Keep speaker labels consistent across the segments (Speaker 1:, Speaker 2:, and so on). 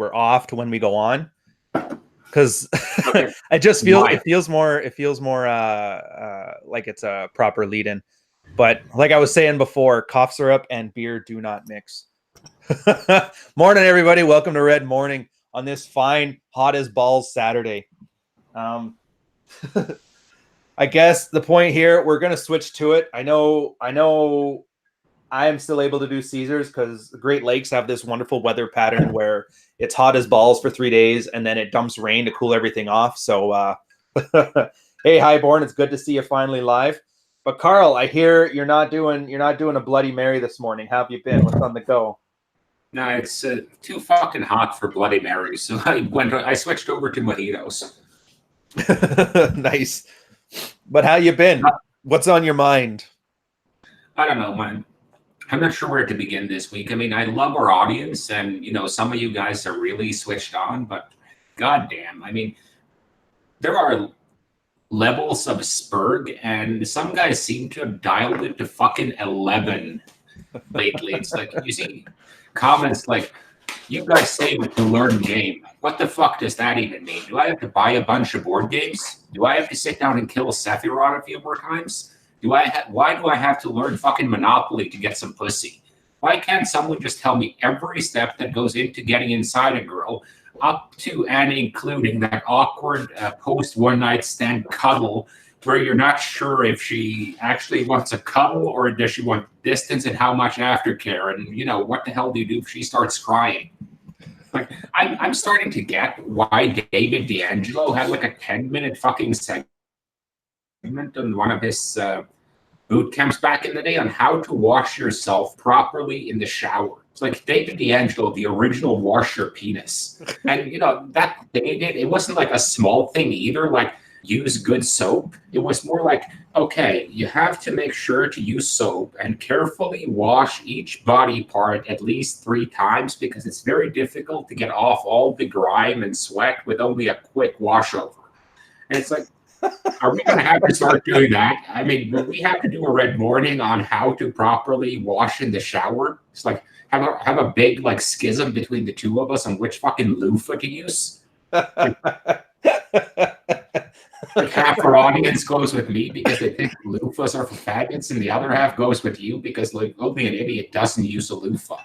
Speaker 1: we're off to when we go on, because
Speaker 2: Okay.
Speaker 1: it just feels more like it's a proper lead-in. But like I was saying before, cough syrup and beer do not mix. Morning, everybody. Welcome to Red Morning on this fine, hot as balls Saturday. I guess the point here, we're going to switch to it. I know I am still able to do Caesars because the Great Lakes have this wonderful weather pattern where it's hot as balls for 3 days and then it dumps rain to cool everything off. So, hey, Highborn, it's good to see you finally live. But Carl, I hear you're not doing a Bloody Mary this morning. How have you been? What's on the go?
Speaker 2: No, it's too fucking hot for Bloody Marys, so I switched over to mojitos.
Speaker 1: Nice. But how you been? What's on your mind?
Speaker 2: I don't know, man. I'm not sure where to begin this week. I mean, I love our audience, and some of you guys are really switched on, but goddamn, I mean, there are levels of Spurg, and some guys seem to have dialed it to fucking 11 lately. It's like, you see comments like, you guys say to learn game. What the fuck does that even mean? Do I have to buy a bunch of board games? Do I have to sit down and kill Sephiroth a few more times? Why do I have to learn fucking Monopoly to get some pussy? Why can't someone just tell me every step that goes into getting inside a girl, up to and including that awkward post one night stand cuddle where you're not sure if she actually wants a cuddle or does she want distance and how much aftercare, and what the hell do you do if she starts crying? Like, I'm starting to get why David D'Angelo had like a 10-minute fucking segment on one of his boot camps back in the day on how to wash yourself properly in the shower. It's like David D'Angelo, the original wash your penis. And that thing he did, it wasn't like a small thing either, like use good soap. It was more like, okay, you have to make sure to use soap and carefully wash each body part at least 3 times because it's very difficult to get off all the grime and sweat with only a quick washover. And it's like, are we going to have to start doing that? I mean, will we have to do a Red Morning on how to properly wash in the shower? It's like, have a big like schism between the two of us on which fucking loofah to use. Like half our audience goes with me because they think loofahs are for faggots, and the other half goes with you because like only an idiot doesn't use a loofah.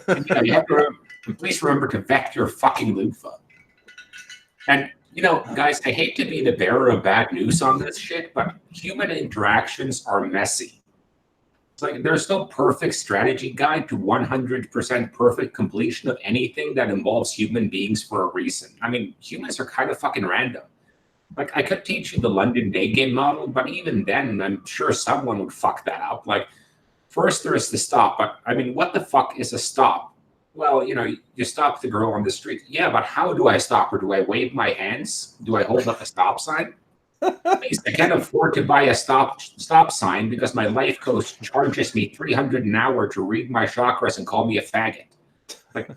Speaker 2: And, you have to please remember to vet your fucking loofah. And guys, I hate to be the bearer of bad news on this shit, but human interactions are messy. It's like there's no perfect strategy guide to 100% perfect completion of anything that involves human beings for a reason. I mean, humans are kind of fucking random. Like, I could teach you the London day game model, but even then, I'm sure someone would fuck that up. Like, first there is the stop, but I mean, what the fuck is a stop? Well, you stop the girl on the street. Yeah, but how do I stop her? Do I wave my hands? Do I hold up a stop sign? At least I can't afford to buy a stop sign because my life coach charges me $300 an hour to read my chakras and call me a faggot. Like,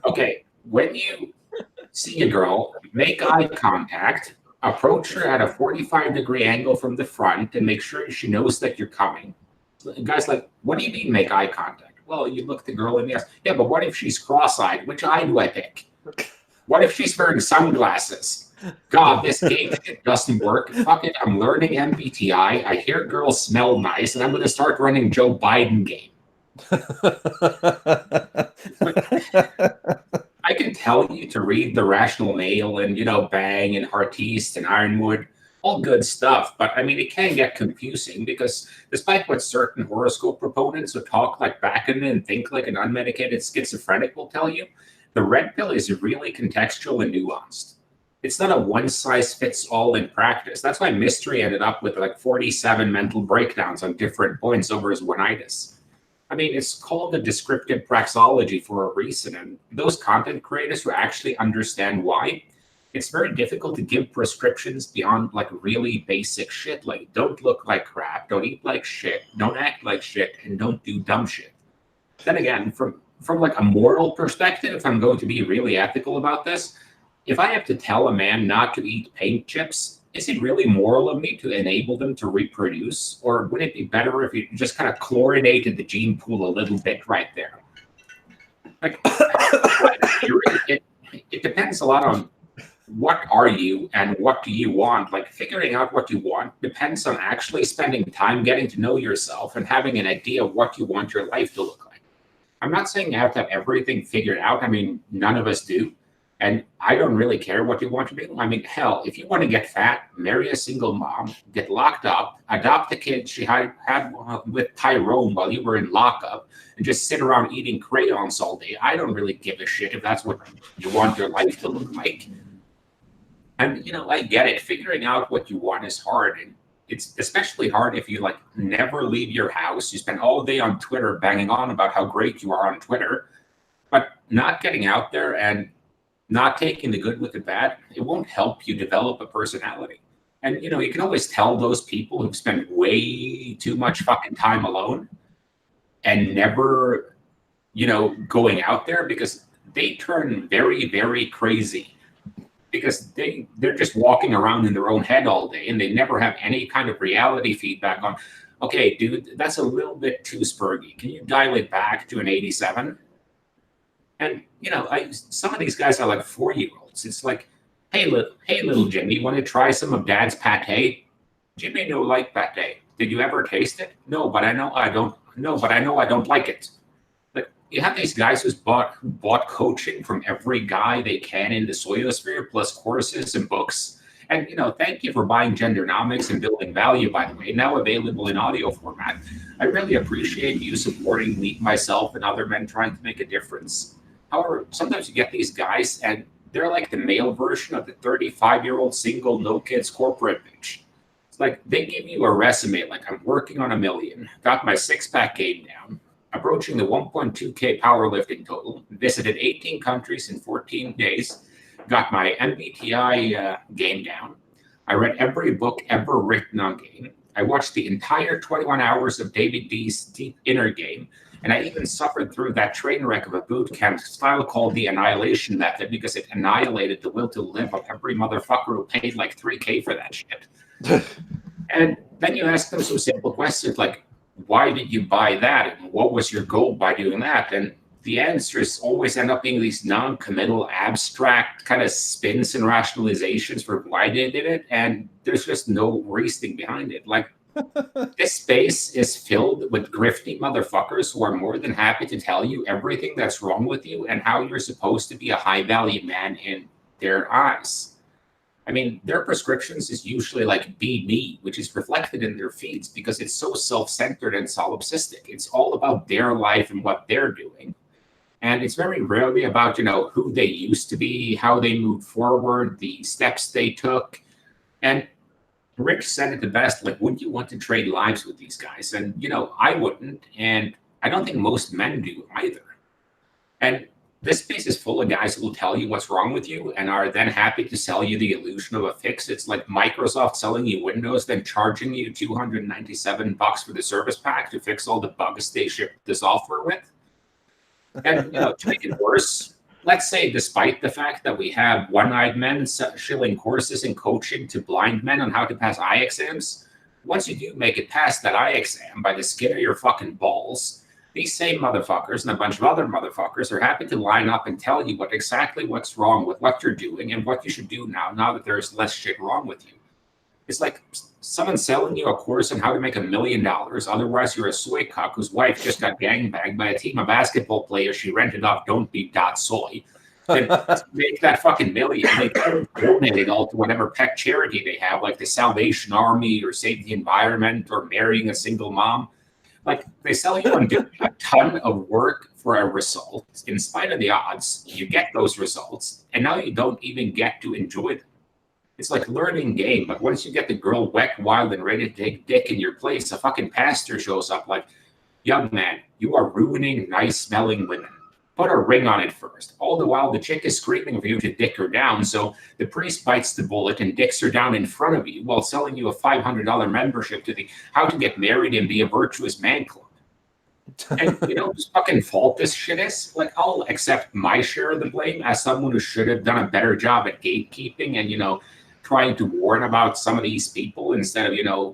Speaker 2: okay, when you see a girl, make eye contact, approach her at a 45-degree angle from the front and make sure she knows that you're coming. Guys, like, what do you mean make eye contact? Well, you look the girl in the eyes. Yeah, but what if she's cross-eyed? Which eye do I pick? What if she's wearing sunglasses? God, this game shit doesn't work. Fuck it, I'm learning MBTI. I hear girls smell nice, and I'm going to start running Joe Biden game. I can tell you to read The Rational Male and, Bang and Heartiste and Ironwood, all good stuff. But, I mean, it can get confusing because despite what certain horoscope proponents who talk like Bakken and think like an unmedicated schizophrenic will tell you, the red pill is really contextual and nuanced. It's not a one-size-fits-all in practice. That's why Mystery ended up with like 47 mental breakdowns on different points over his one-itis. I mean, it's called a descriptive praxeology for a reason, and those content creators who actually understand why, it's very difficult to give prescriptions beyond like really basic shit, like don't look like crap, don't eat like shit, don't act like shit, and don't do dumb shit. Then again, from like a moral perspective, if I'm going to be really ethical about this, if I have to tell a man not to eat paint chips, is it really moral of me to enable them to reproduce? Or would it be better if you just kind of chlorinated the gene pool a little bit right there? Like, depends a lot on what are you and what do you want. Like figuring out what you want depends on actually spending time getting to know yourself and having an idea of what you want your life to look like. I'm not saying you have to have everything figured out. I mean, none of us do. And I don't really care what you want to do. I mean, hell, if you want to get fat, marry a single mom, get locked up, adopt the kid she had with Tyrone while you were in lockup, and just sit around eating crayons all day. I don't really give a shit if that's what you want your life to look like. And, you know, I get it. Figuring out what you want is hard. And it's especially hard if you, like, never leave your house. You spend all day on Twitter banging on about how great you are on Twitter, but not getting out there and not taking the good with the bad, it won't help you develop a personality. And, you know, you can always tell those people who've spent way too much fucking time alone and never, you know, going out there, because they turn very, very crazy, because they're just walking around in their own head all day and they never have any kind of reality feedback on, okay, dude, that's a little bit too spurgy. Can you dial it back to an 87? And, you know, some of these guys are like 4-year-olds. It's like, hey, little Jimmy, you want to try some of Dad's pate? Jimmy no like pate. Did you ever taste it? No, but I know I don't. No, but I know I don't like it. But you have these guys who bought coaching from every guy they can in the soyosphere, plus courses and books. And, you know, thank you for buying Gendernomics and Building Value, by the way, now available in audio format. I really appreciate you supporting me, myself, and other men trying to make a difference. However, sometimes you get these guys and they're like the male version of the 35-year-old single, no kids corporate bitch. It's like they give you a resume like, I'm working on $1 million, got my six-pack game down, approaching the 1.2K powerlifting total, visited 18 countries in 14 days, got my MBTI game down. I read every book ever written on game. I watched the entire 21 hours of David D's Deep Inner Game. And I even suffered through that train wreck of a boot camp style called the Annihilation Method, because it annihilated the will to live of every motherfucker who paid like $3K for that shit. And then you ask them some simple questions like, why did you buy that? And what was your goal by doing that? And the answers always end up being these non-committal, abstract kind of spins and rationalizations for why they did it. And there's just no reasoning behind it. Like, this space is filled with grifty motherfuckers who are more than happy to tell you everything that's wrong with you and how you're supposed to be a high-value man in their eyes. I mean, their prescriptions is usually like be me, which is reflected in their feeds because it's so self-centered and solipsistic. It's all about their life and what they're doing. And it's very rarely about, you know, who they used to be, how they moved forward, the steps they took. And Rick said it the best, like, wouldn't you want to trade lives with these guys? And, you know, I wouldn't. And I don't think most men do either. And this space is full of guys who will tell you what's wrong with you and are then happy to sell you the illusion of a fix. It's like Microsoft selling you Windows, then charging you $297 for the service pack to fix all the bugs they ship the software with. And, you know, to make it worse, let's say despite the fact that we have one-eyed men shilling courses and coaching to blind men on how to pass eye exams, once you do make it past that eye exam by the skin of your fucking balls, these same motherfuckers and a bunch of other motherfuckers are happy to line up and tell you what's wrong with what you're doing and what you should do now that there's less shit wrong with you. It's like someone selling you a course on how to make $1 million. Otherwise, you're a soy cuck whose wife just got gangbanged by a team of basketball players she rented off Don't Be Soy. Then to make that fucking million, they donate it all to whatever pet charity they have, like the Salvation Army or Save the Environment or marrying a single mom. Like, they sell you on doing a ton of work for a result. In spite of the odds, you get those results, and now you don't even get to enjoy them. It's like learning game, but once you get the girl wet, wild, and ready to take dick in your place, a fucking pastor shows up like, young man, you are ruining nice-smelling women. Put a ring on it first. All the while, the chick is screaming for you to dick her down, so the priest bites the bullet and dicks her down in front of you while selling you a $500 membership to the How to Get Married and Be a Virtuous Man Club. And, you know, whose fucking fault this shit is? Like, I'll accept my share of the blame as someone who should have done a better job at gatekeeping and, you know, trying to warn about some of these people instead of, you know,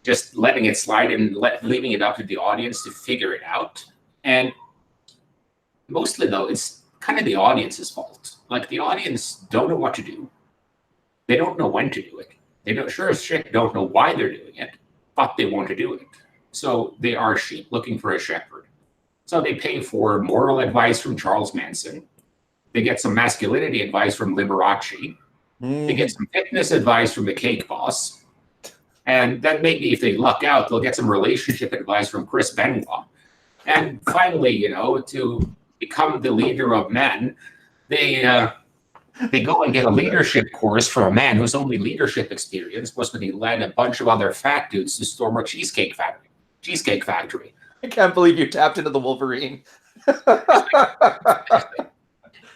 Speaker 2: just letting it slide and leaving it up to the audience to figure it out. And mostly, though, it's kind of the audience's fault. like the audience don't know what to do. They don't know when to do it. They don't sure as shit don't know why they're doing it, but they want to do it. So they are sheep looking for a shepherd. So they pay for moral advice from Charles Manson. They get some masculinity advice from Liberace. They get some fitness advice from the Cake Boss. And then maybe if they luck out, they'll get some relationship advice from Chris Benoit. And finally, you know, to become the leader of men, they go and get a leadership course from a man whose only leadership experience was when he led a bunch of other fat dudes to storm a cheesecake factory.
Speaker 1: I can't believe you tapped into the Wolverine.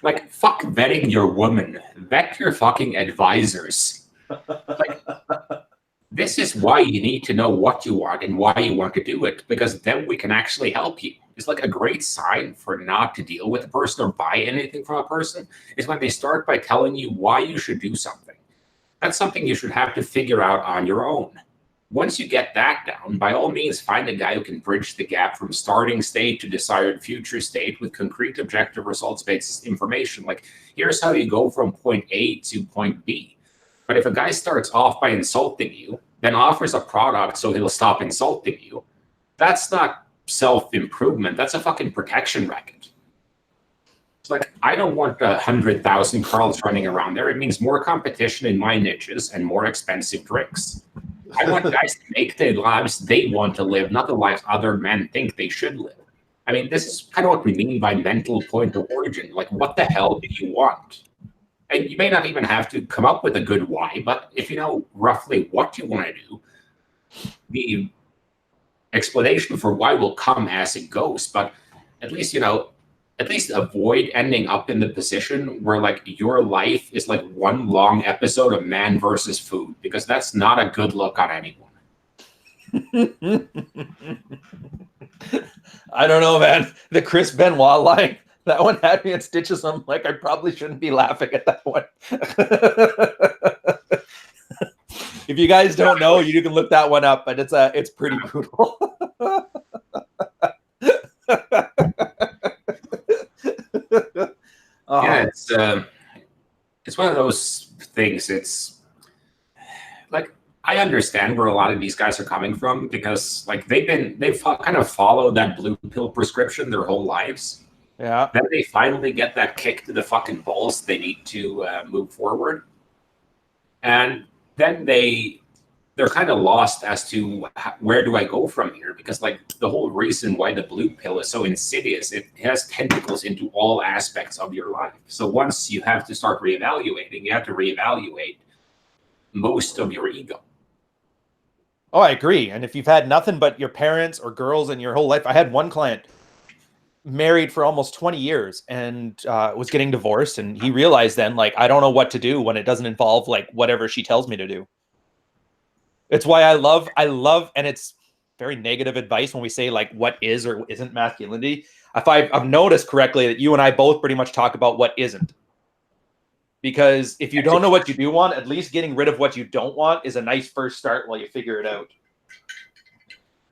Speaker 2: Like, fuck vetting your woman. Vet your fucking advisors. Like, this is why you need to know what you want and why you want to do it, because then we can actually help you. It's like a great sign for not to deal with a person or buy anything from a person is when they start by telling you why you should do something. That's something you should have to figure out on your own. Once you get that down, by all means, find a guy who can bridge the gap from starting state to desired future state with concrete, objective, results-based information. Like, here's how you go from point A to point B. But if a guy starts off by insulting you, then offers a product so he'll stop insulting you, that's not self-improvement. That's a fucking protection racket. It's like, I don't want 100,000 Carls running around there. It means more competition in my niches and more expensive drinks. I want guys to make the lives they want to live, not the lives other men think they should live. I mean, this is kind of what we mean by mental point of origin. Like, what the hell do you want? And you may not even have to come up with a good why, but if you know roughly what you want to do, the explanation for why will come as it goes. But at least, you know, at least avoid ending up in the position where like your life is like one long episode of man versus food, because that's not a good look on anyone.
Speaker 1: I don't know, man. The Chris Benoit line, that one had me in stitches. I'm like, I probably shouldn't be laughing at that one. If you guys don't know, you can look that one up, but it's pretty brutal.
Speaker 2: Yeah, it's one of those things. It's like, I understand where a lot of these guys are coming from, because like they've kind of followed that blue pill prescription their whole lives.
Speaker 1: Yeah.
Speaker 2: Then they finally get that kick to the fucking balls they need to move forward, and then they're kind of lost as to where do I go from here? Because like the whole reason why the blue pill is so insidious, it has tentacles into all aspects of your life. So once you have to start reevaluating, you have to reevaluate most of your ego.
Speaker 1: Oh, I agree. And if you've had nothing but your parents or girls in your whole life, I had one client married for almost 20 years and was getting divorced. And he realized then, like, I don't know what to do when it doesn't involve like whatever she tells me to do. It's why I love, and it's very negative advice when we say like what is or isn't masculinity. If I've noticed correctly that you and I both pretty much talk about what isn't. Because if you don't know what you do want, at least getting rid of what you don't want is a nice first start while you figure it out.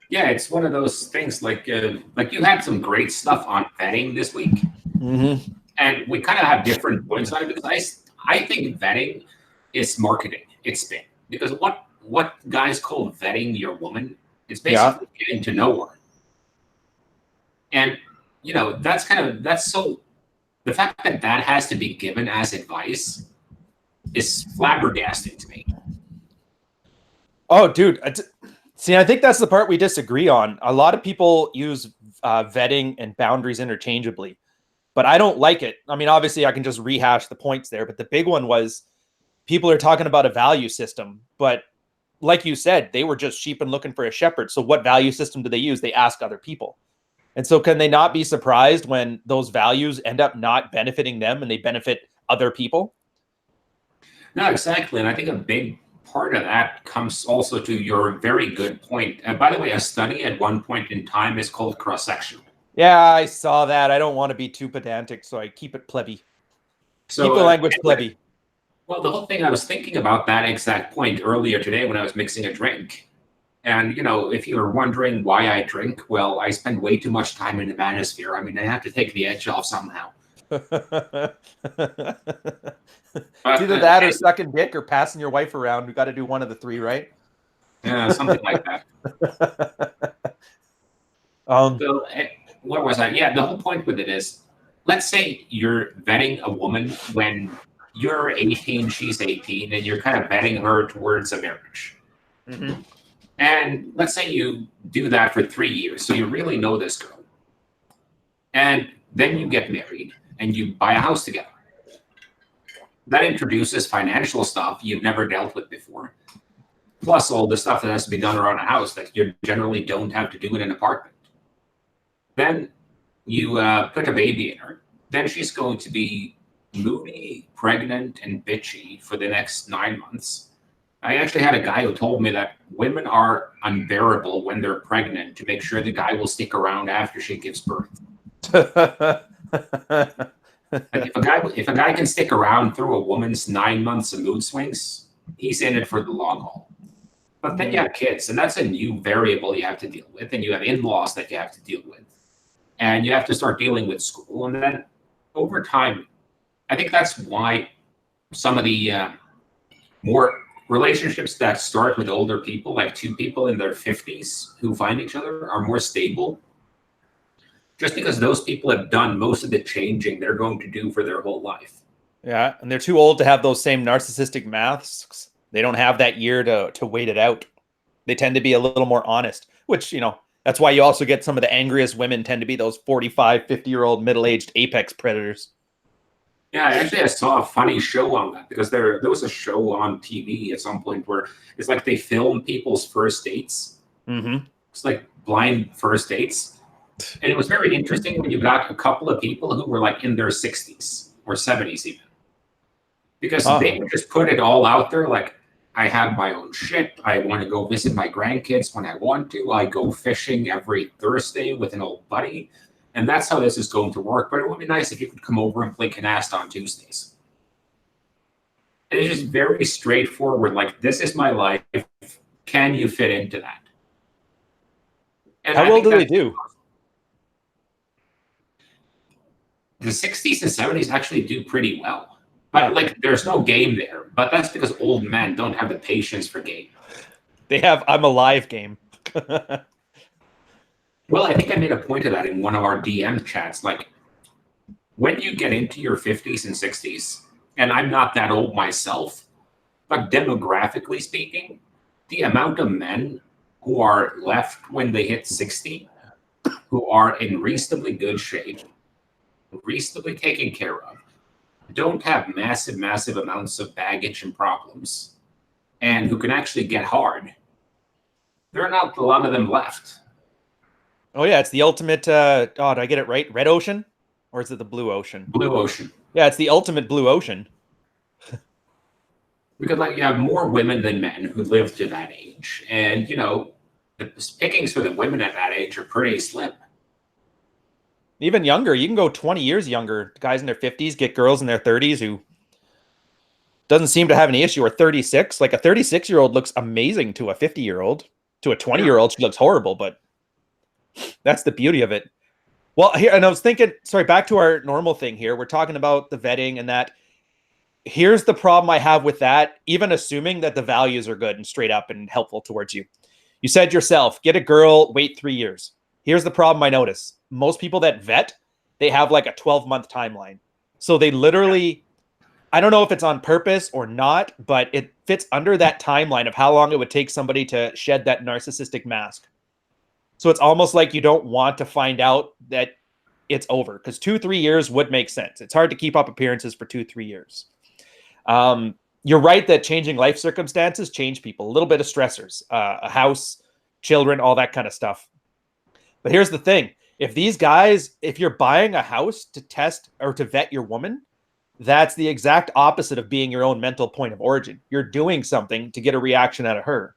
Speaker 2: Yeah, it's one of those things like you had some great stuff on vetting this week.
Speaker 1: Mm-hmm.
Speaker 2: And we kind of have different points on it, because I think vetting is marketing. It's spin. Because what guys call vetting your woman is basically getting to know her. And, you know, that's so, the fact that has to be given as advice is flabbergasting to me.
Speaker 1: Oh, dude. See, I think that's the part we disagree on. A lot of people use vetting and boundaries interchangeably, but I don't like it. I mean, obviously I can just rehash the points there, but the big one was people are talking about a value system, but like you said, they were just sheep and looking for a shepherd. So what value system do they use? They ask other people. And so can they not be surprised when those values end up not benefiting them and they benefit other people?
Speaker 2: No, exactly. And I think a big part of that comes also to your very good point. And by the way, a study at one point in time is called cross-sectional.
Speaker 1: Yeah, I saw that. I don't want to be too pedantic, so I keep it plebby.
Speaker 2: So,
Speaker 1: keep the language plebby.
Speaker 2: Well, the whole thing, I was thinking about that exact point earlier today when I was mixing a drink. And, you know, if you were wondering why I drink, well, I spend way too much time in the manosphere. I mean, I have to take the edge off somehow.
Speaker 1: It's
Speaker 2: But
Speaker 1: either that or sucking dick or passing your wife around. We got to do one of the three, right?
Speaker 2: yeah, something like that.
Speaker 1: um,
Speaker 2: So, what was that? Yeah, the whole point with it is, let's say you're vetting a woman when you're 18, she's 18, and you're kind of vetting her towards a marriage.
Speaker 1: mhm.
Speaker 2: And let's say you do that for 3 years, so you really know this girl. And then you get married and you buy a house together. That introduces financial stuff you've never dealt with before, plus all the stuff that has to be done around a house that you generally don't have to do in an apartment. Then you put a baby in her. Then she's going to be moody, pregnant, and bitchy for the next 9 months. I actually had a guy who told me that women are unbearable when they're pregnant to make sure the guy will stick around after she gives birth. Like if a guy can stick around through a woman's 9 months of mood swings, he's in it for the long haul. But then you have kids, and that's a new variable you have to deal with, and you have in-laws that you have to deal with, and you have to start dealing with school. And then over time, I think that's why some of the more relationships that start with older people, like two people in their 50s who find each other, are more stable. Just because those people have done most of the changing they're going to do for their whole life.
Speaker 1: Yeah, and they're too old to have those same narcissistic masks. They don't have that year to wait it out. They tend to be a little more honest, which, that's why you also get some of the angriest women tend to be those 45, 50-year-old middle-aged apex predators.
Speaker 2: Yeah, I saw a funny show on that because there was a show on TV at some point where it's like they film people's first dates.
Speaker 1: Mm-hmm.
Speaker 2: It's like blind first dates. And it was very interesting when you got a couple of people who were like in their 60s or 70s even. Because they would just put it all out there like, I have my own shit. I want to go visit my grandkids when I want to. I go fishing every Thursday with an old buddy. And that's how this is going to work. But it would be nice if you could come over and play canasta on Tuesdays. And it's just very straightforward. Like, this is my life. Can you fit into that? And
Speaker 1: how well do they do?
Speaker 2: The 60s and 70s actually do pretty well. But, like, there's no game there. But that's because old men don't have the patience for game.
Speaker 1: They have I'm Alive game.
Speaker 2: Well, I think I made a point of that in one of our DM chats. Like, when you get into your 50s and 60s, and I'm not that old myself, but demographically speaking, the amount of men who are left when they hit 60, who are in reasonably good shape, reasonably taken care of, don't have massive, massive amounts of baggage and problems, and who can actually get hard, there are not a lot of them left.
Speaker 1: Oh, yeah, it's the ultimate, did I get it right? Red Ocean? Or is it the Blue Ocean?
Speaker 2: Blue Ocean.
Speaker 1: Yeah, it's the ultimate Blue Ocean.
Speaker 2: Because, like, you have more women than men who live to that age. And, the pickings for the women at that age are pretty slim.
Speaker 1: Even younger. You can go 20 years younger. Guys in their 50s get girls in their 30s who doesn't seem to have any issue. Or 36. Like, a 36-year-old looks amazing to a 50-year-old. To a 20-year-old, she looks horrible, but that's the beauty of it. Well, here, and I was thinking, sorry, back to our normal thing here. We're talking about the vetting and that. Here's the problem I have with that, even assuming that the values are good and straight up and helpful towards you. You said yourself, get a girl, wait 3 years. Here's the problem I notice. Most people that vet, they have like a 12-month timeline. So they literally, I don't know if it's on purpose or not, but it fits under that timeline of how long it would take somebody to shed that narcissistic mask. So it's almost like you don't want to find out that it's over, because 2-3 years would make sense. It's hard to keep up appearances for 2-3 years. You're right that changing life circumstances change people. A little bit of stressors, a house, children, all that kind of stuff. But here's the thing. If these guys, if you're buying a house to test or to vet your woman, that's the exact opposite of being your own mental point of origin. You're doing something to get a reaction out of her.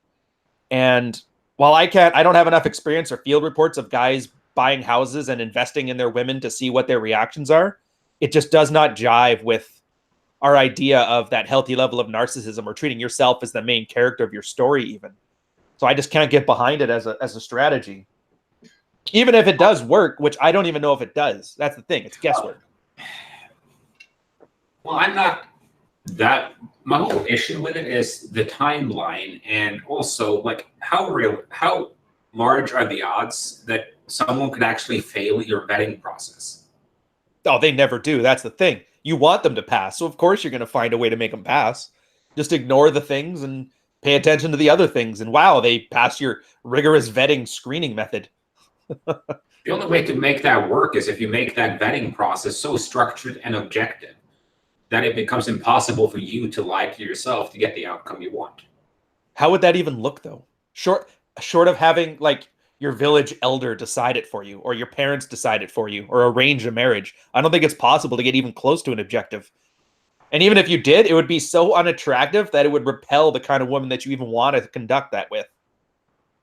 Speaker 1: And while I don't have enough experience or field reports of guys buying houses and investing in their women to see what their reactions are, it just does not jive with our idea of that healthy level of narcissism or treating yourself as the main character of your story even. So I just can't get behind it as a strategy. Even if it does work, which I don't even know if it does. That's the thing. It's guesswork.
Speaker 2: Well, I'm not that. My whole issue with it is the timeline, and also like how large are the odds that someone could actually fail your vetting process?
Speaker 1: Oh, they never do. That's the thing. You want them to pass, so of course you're going to find a way to make them pass. Just ignore the things and pay attention to the other things. And wow, they passed your rigorous vetting screening method.
Speaker 2: The only way to make that work is if you make that vetting process so structured and objective that it becomes impossible for you to lie to yourself to get the outcome you want.
Speaker 1: How would that even look, though? Short of having like your village elder decide it for you, or your parents decide it for you, or arrange a marriage. I don't think it's possible to get even close to an objective. And even if you did, it would be so unattractive that it would repel the kind of woman that you even want to conduct that with.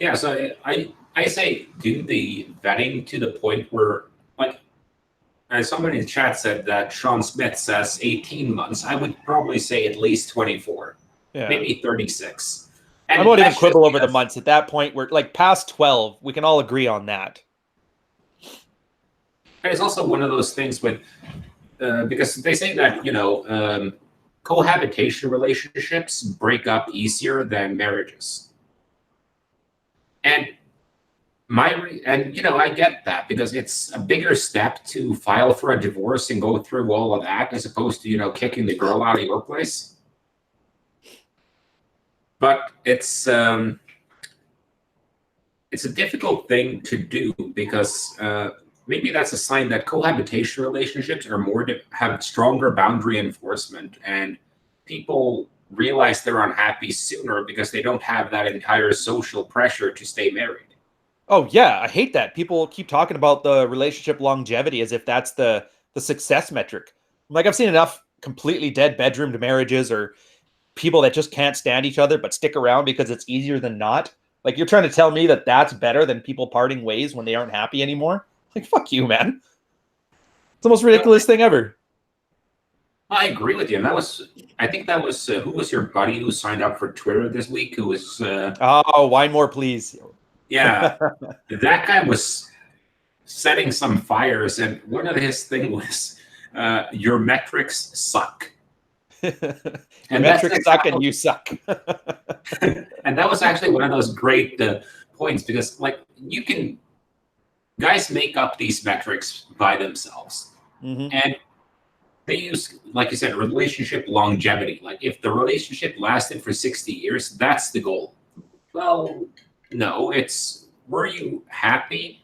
Speaker 2: Yeah, so I say do the vetting to the point where, like, as somebody in the chat said that Sean Smith says 18 months, I would probably say at least 24, maybe 36. And
Speaker 1: I won't even quibble over the months at that point. We're like past 12. We can all agree on that.
Speaker 2: And it's also one of those things with, because they say that, cohabitation relationships break up easier than marriages. And I get that because it's a bigger step to file for a divorce and go through all of that as opposed to, kicking the girl out of your place. But it's a difficult thing to do because maybe that's a sign that cohabitation relationships are have stronger boundary enforcement, and people realize they're unhappy sooner because they don't have that entire social pressure to stay married.
Speaker 1: Oh yeah, I hate that. People keep talking about the relationship longevity as if that's the success metric. Like, I've seen enough completely dead bedroomed marriages or people that just can't stand each other but stick around because it's easier than not. Like, you're trying to tell me that that's better than people parting ways when they aren't happy anymore? Like, fuck you, man. It's the most ridiculous thing ever.
Speaker 2: I agree with you. And I think that was, who was your buddy who signed up for Twitter this week? Who was...
Speaker 1: oh, wine more, please.
Speaker 2: Yeah, that guy was setting some fires, and one of his things was, your metrics suck.
Speaker 1: And metrics suck and you suck.
Speaker 2: And that was actually one of those great points because, like, guys make up these metrics by themselves. Mm-hmm. And they use, like you said, relationship longevity. Like, if the relationship lasted for 60 years, that's the goal. Well, no, it's, were you happy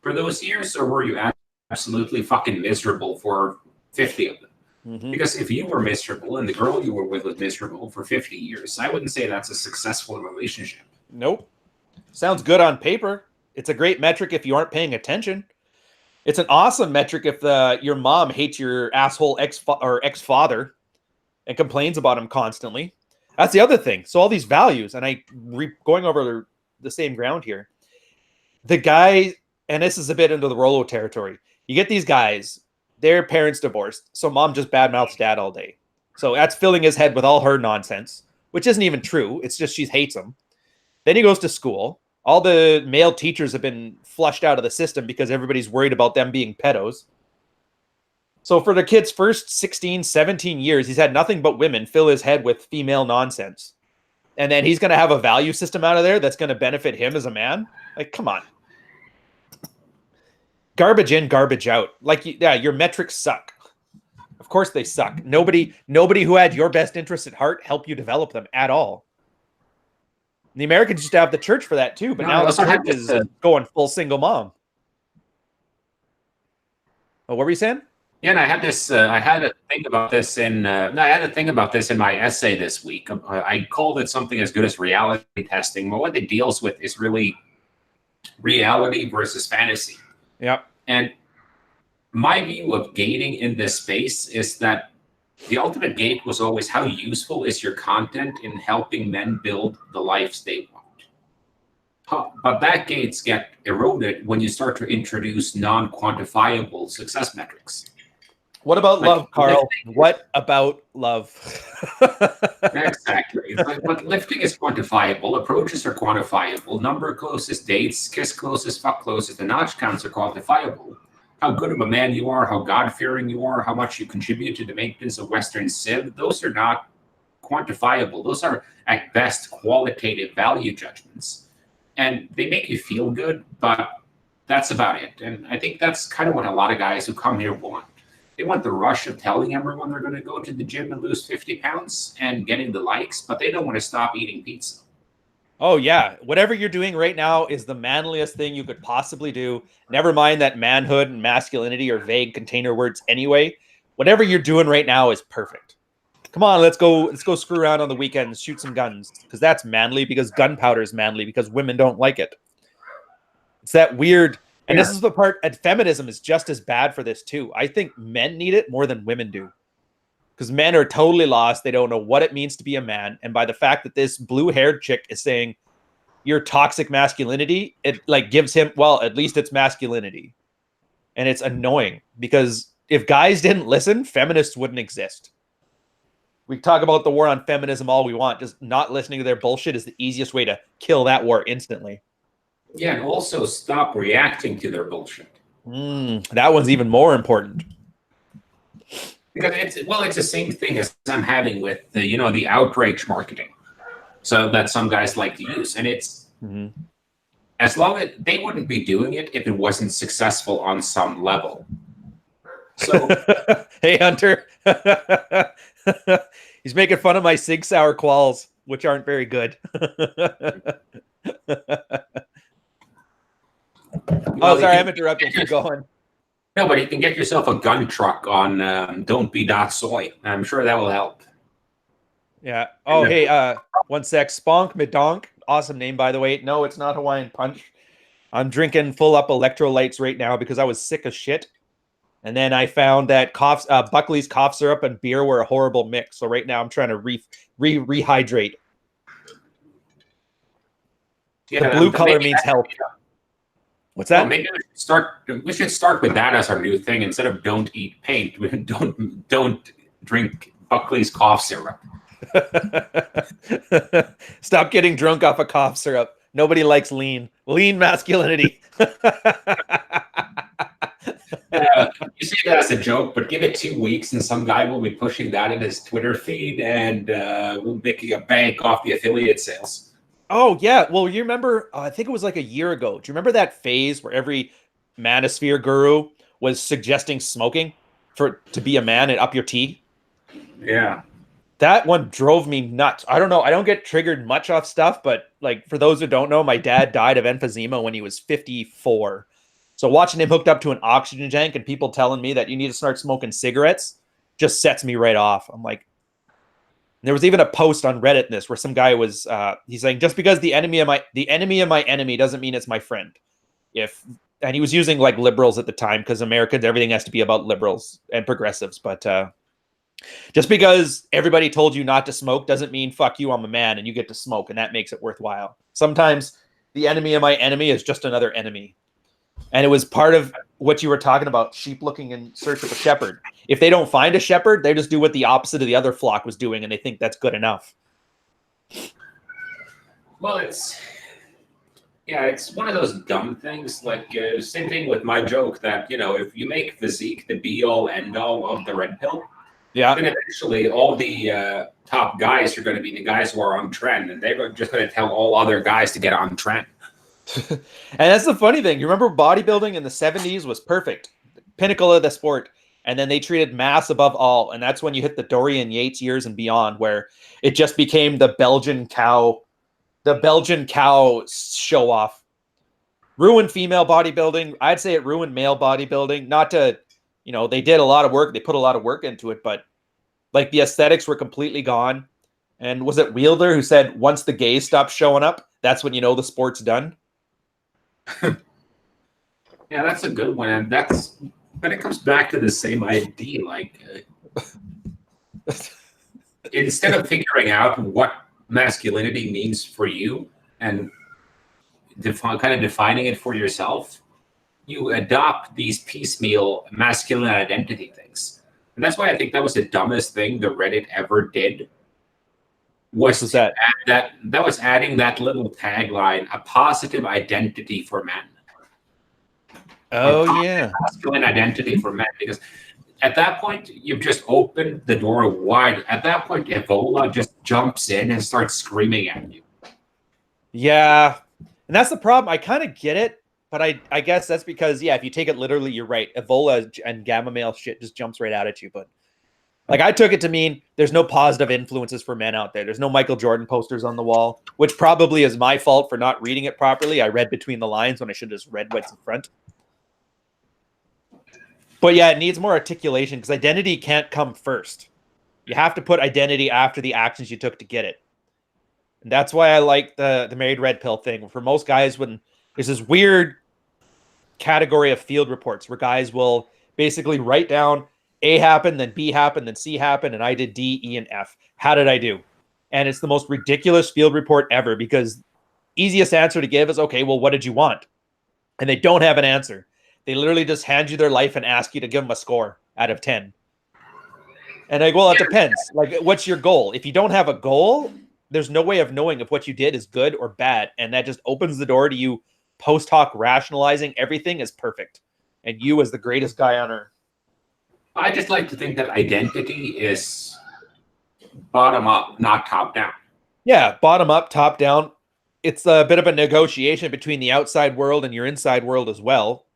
Speaker 2: for those years, or were you absolutely fucking miserable for 50 of them? Mm-hmm. Because if you were miserable and the girl you were with was miserable for 50 years, I wouldn't say that's a successful relationship.
Speaker 1: Nope. Sounds good on paper. It's a great metric if you aren't paying attention. It's an awesome metric if your mom hates your asshole ex-father and complains about him constantly. That's the other thing. So all these values, and going over the same ground here. The guy, and this is a bit into the Rolo territory. You get these guys, their parents divorced, so mom just badmouths dad all day. So that's filling his head with all her nonsense, which isn't even true. It's just she hates him. Then he goes to school. All the male teachers have been flushed out of the system because everybody's worried about them being pedos. So for the kid's first 16, 17 years, he's had nothing but women fill his head with female nonsense. And then he's going to have a value system out of there that's going to benefit him as a man? Like, come on. Garbage in, garbage out. Like, yeah, your metrics suck. Of course they suck. Nobody who had your best interests at heart helped you develop them at all. The Americans used to have the church for that too, but now the church is going full single mom. Oh, what were you saying?
Speaker 2: Yeah, and I had this. I had to think about this in my essay this week. I called it something as good as reality testing. But what it deals with is really reality versus fantasy.
Speaker 1: Yep.
Speaker 2: And my view of gating in this space is that the ultimate gate was always how useful is your content in helping men build the lives they want. But that gates get eroded when you start to introduce non-quantifiable success metrics.
Speaker 1: What about love, Carl? What about love?
Speaker 2: Exactly. But lifting is quantifiable. Approaches are quantifiable. Number of closest dates, kiss closest, fuck closest, the notch counts are quantifiable. how good of a man you are, how God-fearing you are, how much you contribute to the maintenance of Western civ, those are not quantifiable. Those are, at best, qualitative value judgments. And they make you feel good, but that's about it. And I think that's kind of what a lot of guys who come here want. They want the rush of telling everyone they're going to go to the gym and lose 50 pounds and getting the likes, but they don't want to stop eating pizza.
Speaker 1: Oh yeah, whatever you're doing right now is the manliest thing you could possibly do. Never mind that manhood and masculinity are vague container words anyway. Whatever you're doing right now is perfect. Come on, let's go screw around on the weekends, shoot some guns, because that's manly, because gunpowder is manly, because women don't like it. It's that weird, and this is the part, and feminism is just as bad for this too. I think men need it more than women do. Because men are totally lost. They don't know what it means to be a man. And by the fact that this blue-haired chick is saying your toxic masculinity, it like gives him, well, at least it's masculinity. And it's annoying because if guys didn't listen, feminists wouldn't exist. We talk about the war on feminism all we want. Just not listening to their bullshit is the easiest way to kill that war instantly.
Speaker 2: Yeah, and also stop reacting to their bullshit.
Speaker 1: That one's even more important.
Speaker 2: Because it's the same thing as I'm having with the outrage marketing, so that some guys like to use, and it's as long as they wouldn't be doing it if it wasn't successful on some level. So,
Speaker 1: hey Hunter, he's making fun of my Sig Sauer qualls, which aren't very good. Oh, sorry, I'm interrupting. Keep going.
Speaker 2: No, but you can get yourself a gun truck on Don't Be Dot Soy. I'm sure that will help.
Speaker 1: Yeah. Oh, hey, one sec. Sponk Medonk. Awesome name, by the way. No, it's not Hawaiian Punch. I'm drinking full up electrolytes right now because I was sick as shit. And then I found that Buckley's cough syrup and beer were a horrible mix. So right now I'm trying to rehydrate. Yeah, the blue color means help. What's that?
Speaker 2: Well, maybe we should start with that as our new thing. Instead of don't eat paint, don't drink Buckley's cough syrup.
Speaker 1: Stop getting drunk off of cough syrup. Nobody likes lean masculinity.
Speaker 2: You say that as a joke, but give it 2 weeks and some guy will be pushing that in his Twitter feed and we'll making a bank off the affiliate sales.
Speaker 1: Oh, yeah. Well, you remember, I think it was like a year ago. Do you remember that phase where every manosphere guru was suggesting smoking to be a man and up your tea?
Speaker 2: Yeah.
Speaker 1: That one drove me nuts. I don't know. I don't get triggered much off stuff, but like for those who don't know, my dad died of emphysema when he was 54. So watching him hooked up to an oxygen tank and people telling me that you need to start smoking cigarettes just sets me right off. I'm like, there was even a post on Reddit in this where some guy was he's saying just because the enemy of my enemy doesn't mean it's my friend. And he was using like liberals at the time because Americans, everything has to be about liberals and progressives. But just because everybody told you not to smoke doesn't mean fuck you, I'm a man and you get to smoke, and that makes it worthwhile. Sometimes the enemy of my enemy is just another enemy. And it was part of what you were talking about, sheep looking in search of a shepherd. If they don't find a shepherd, they just do what the opposite of the other flock was doing, and they think that's good enough.
Speaker 2: Well, it's one of those dumb things. Like same thing with my joke that if you make physique the be all end all of the red pill, then eventually all the top guys are going to be the guys who are on trend, and they're just going to tell all other guys to get on trend.
Speaker 1: And that's the funny thing. You remember bodybuilding in the 70s was perfect, pinnacle of the sport, and then they treated mass above all, and that's when you hit the Dorian Yates years and beyond, where it just became the Belgian cow show off. Ruined female bodybuilding. I'd say it ruined male bodybuilding. Not to, they did a lot of work. They put a lot of work into it, but like the aesthetics were completely gone. And was it Wielder who said once the gays stop showing up, that's when the sport's done?
Speaker 2: Yeah, that's a good one, and but it comes back to the same idea. Like, instead of figuring out what masculinity means for you and kind of defining it for yourself, you adopt these piecemeal masculine identity things, and that's why I think that was the dumbest thing the Reddit ever did.
Speaker 1: What was that?
Speaker 2: That was adding that little tagline, a positive identity for men.
Speaker 1: Oh yeah.
Speaker 2: masculine identity for men, because at that point you've just opened the door wide. At that point, Ebola just jumps in and starts screaming at you.
Speaker 1: Yeah. And that's the problem. I kind of get it, but I guess that's because, yeah, if you take it literally, you're right. Ebola and gamma male shit just jumps right out at you. But like, I took it to mean there's no positive influences for men out there. There's no Michael Jordan posters on the wall, which probably is my fault for not reading it properly. I read between the lines when I should have just read what's in front. But yeah, it needs more articulation because identity can't come first. You have to put identity after the actions you took to get it. And that's why I like the married red pill thing. For most guys, when there's this weird category of field reports where guys will basically write down A happened, then B happened, then C happened, and I did D, E, and F. How did I do? And it's the most ridiculous field report ever because easiest answer to give is, okay, well, what did you want? And they don't have an answer. They literally just hand you their life and ask you to give them a score out of 10. And like, well, it depends. Like, what's your goal? If you don't have a goal, there's no way of knowing if what you did is good or bad. And that just opens the door to you post hoc rationalizing everything as perfect. And you as the greatest guy on earth.
Speaker 2: I just like to think that identity is bottom up, not top down.
Speaker 1: Yeah, bottom up, top down. It's a bit of a negotiation between the outside world and your inside world as well.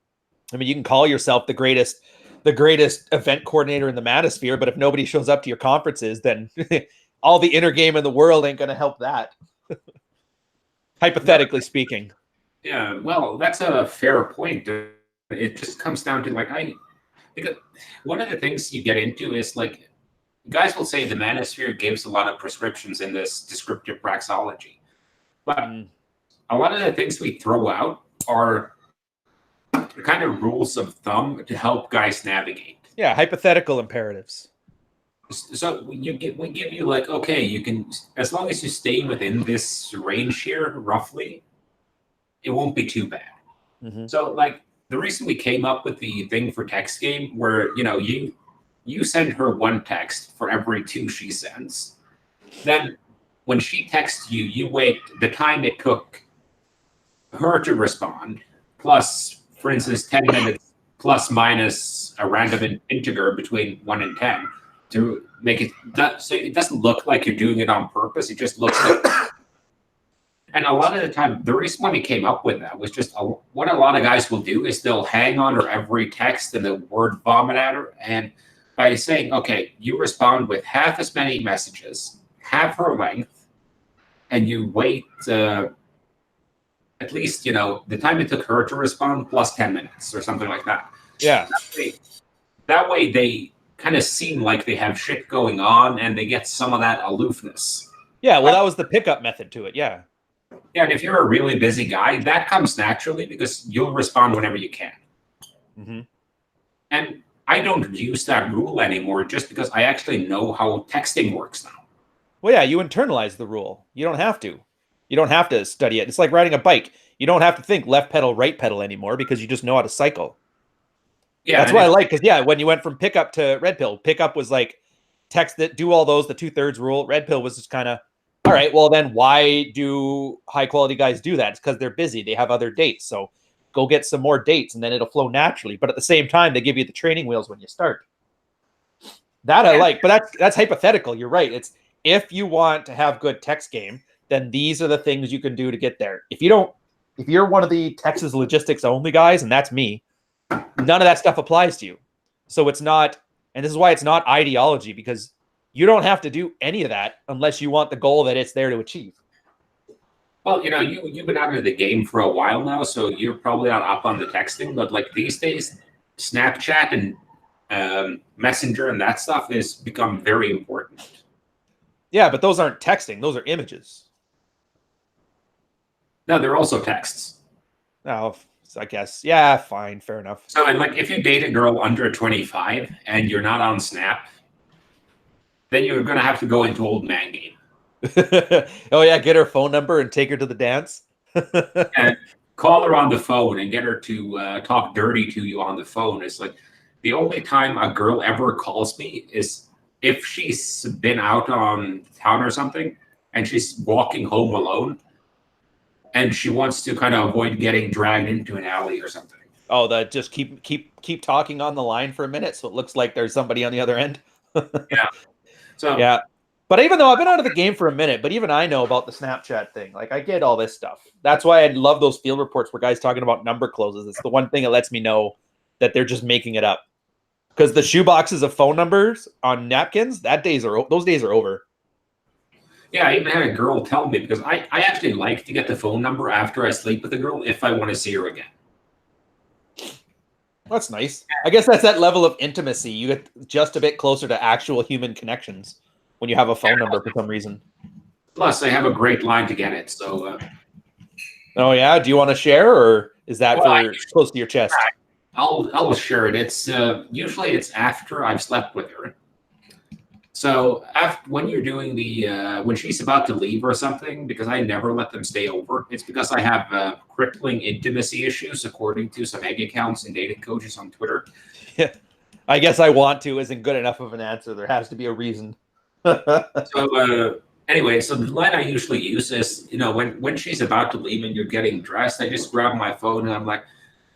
Speaker 1: I mean, you can call yourself the greatest event coordinator in the manosphere, but if nobody shows up to your conferences, then all the inner game in the world ain't going to help that. Hypothetically speaking.
Speaker 2: Yeah, well, that's a fair point. It just comes down to because one of the things you get into is like, guys will say the manosphere gives a lot of prescriptions in this descriptive praxeology, but a lot of the things we throw out are kind of rules of thumb to help guys navigate.
Speaker 1: Yeah, hypothetical imperatives.
Speaker 2: So we give you like, okay, you can, as long as you stay within this range here, roughly, it won't be too bad.
Speaker 1: Mm-hmm.
Speaker 2: So like the reason we came up with the thing for text game where, you send her one text for every 2 she sends. Then when she texts you, you wait the time it took her to respond, plus, for instance, 10 minutes plus minus a random integer between 1 and 10 to make it so it doesn't look like you're doing it on purpose. It just looks like. And a lot of the time, the reason why we came up with that was just what a lot of guys will do is they'll hang on her every text and the word vomit at her. And by saying, okay, you respond with half as many messages, half her length, and you wait at least, the time it took her to respond plus 10 minutes or something like that.
Speaker 1: Yeah.
Speaker 2: That way they kind of seem like they have shit going on and they get some of that aloofness.
Speaker 1: Yeah, well, that was the pickup method to it, yeah.
Speaker 2: Yeah, and if you're a really busy guy, that comes naturally because you'll respond whenever you can.
Speaker 1: Mm-hmm.
Speaker 2: And I don't use that rule anymore just because I actually know how texting works now.
Speaker 1: Well, yeah, you internalize the rule. You don't have to. You don't have to study it. It's like riding a bike. You don't have to think left pedal, right pedal anymore because you just know how to cycle. Yeah, that's what I like because, yeah, when you went from pickup to red pill, pickup was like text that do all those, the 2/3 rule. Red pill was just kind of, all right, well, then why do high quality guys do that? It's because they're busy. They have other dates. So go get some more dates and then it'll flow naturally. But at the same time, they give you the training wheels when you start. That I like, but that's hypothetical. You're right. It's if you want to have good text game, then these are the things you can do to get there. If you're one of the Texas logistics only guys, and that's me, none of that stuff applies to you. So it's not, and this is why it's not ideology, because you don't have to do any of that unless you want the goal that it's there to achieve.
Speaker 2: Well, you've been out of the game for a while now, so you're probably not up on the texting, but like these days, Snapchat and Messenger and that stuff has become very important.
Speaker 1: Yeah, but those aren't texting. Those are images.
Speaker 2: No, they're also texts.
Speaker 1: Oh, I guess. Yeah, fine. Fair enough.
Speaker 2: So, and like, if you date a girl under 25 and you're not on Snap, then you're going to have to go into old man game.
Speaker 1: Oh, yeah. Get her phone number and take her to the dance.
Speaker 2: And call her on the phone and get her to talk dirty to you on the phone. It's like the only time a girl ever calls me is if she's been out on town or something and she's walking home alone and she wants to kind of avoid getting dragged into an alley or something.
Speaker 1: Oh, that just keep talking on the line for a minute, so it looks like there's somebody on the other end.
Speaker 2: Yeah. So
Speaker 1: Yeah. But even though I've been out of the game for a minute, but even I know about the Snapchat thing. Like I get all this stuff. That's why I love those field reports where guys talking about number closes. It's the one thing that lets me know that they're just making it up. Because the shoe boxes of phone numbers on napkins, those days are over.
Speaker 2: yeah, I even had a girl tell me because I actually like to get the phone number after I sleep with a girl if I want to see her again.
Speaker 1: That's nice. I guess that's that level of intimacy. You get just a bit closer to actual human connections when you have a phone number for some reason.
Speaker 2: Plus, I have a great line to get it. So,
Speaker 1: Oh yeah, do you want to share, or is that
Speaker 2: well,
Speaker 1: for close to your chest?
Speaker 2: I'll share it. It's usually it's after I've slept with her. So when you're doing when she's about to leave or something, because I never let them stay over, it's because I have crippling intimacy issues, according to some egg accounts and dating coaches on Twitter.
Speaker 1: Yeah, I guess I want to isn't good enough of an answer. There has to be a reason.
Speaker 2: So anyway, so the line I usually use is, when she's about to leave and you're getting dressed, I just grab my phone and I'm like,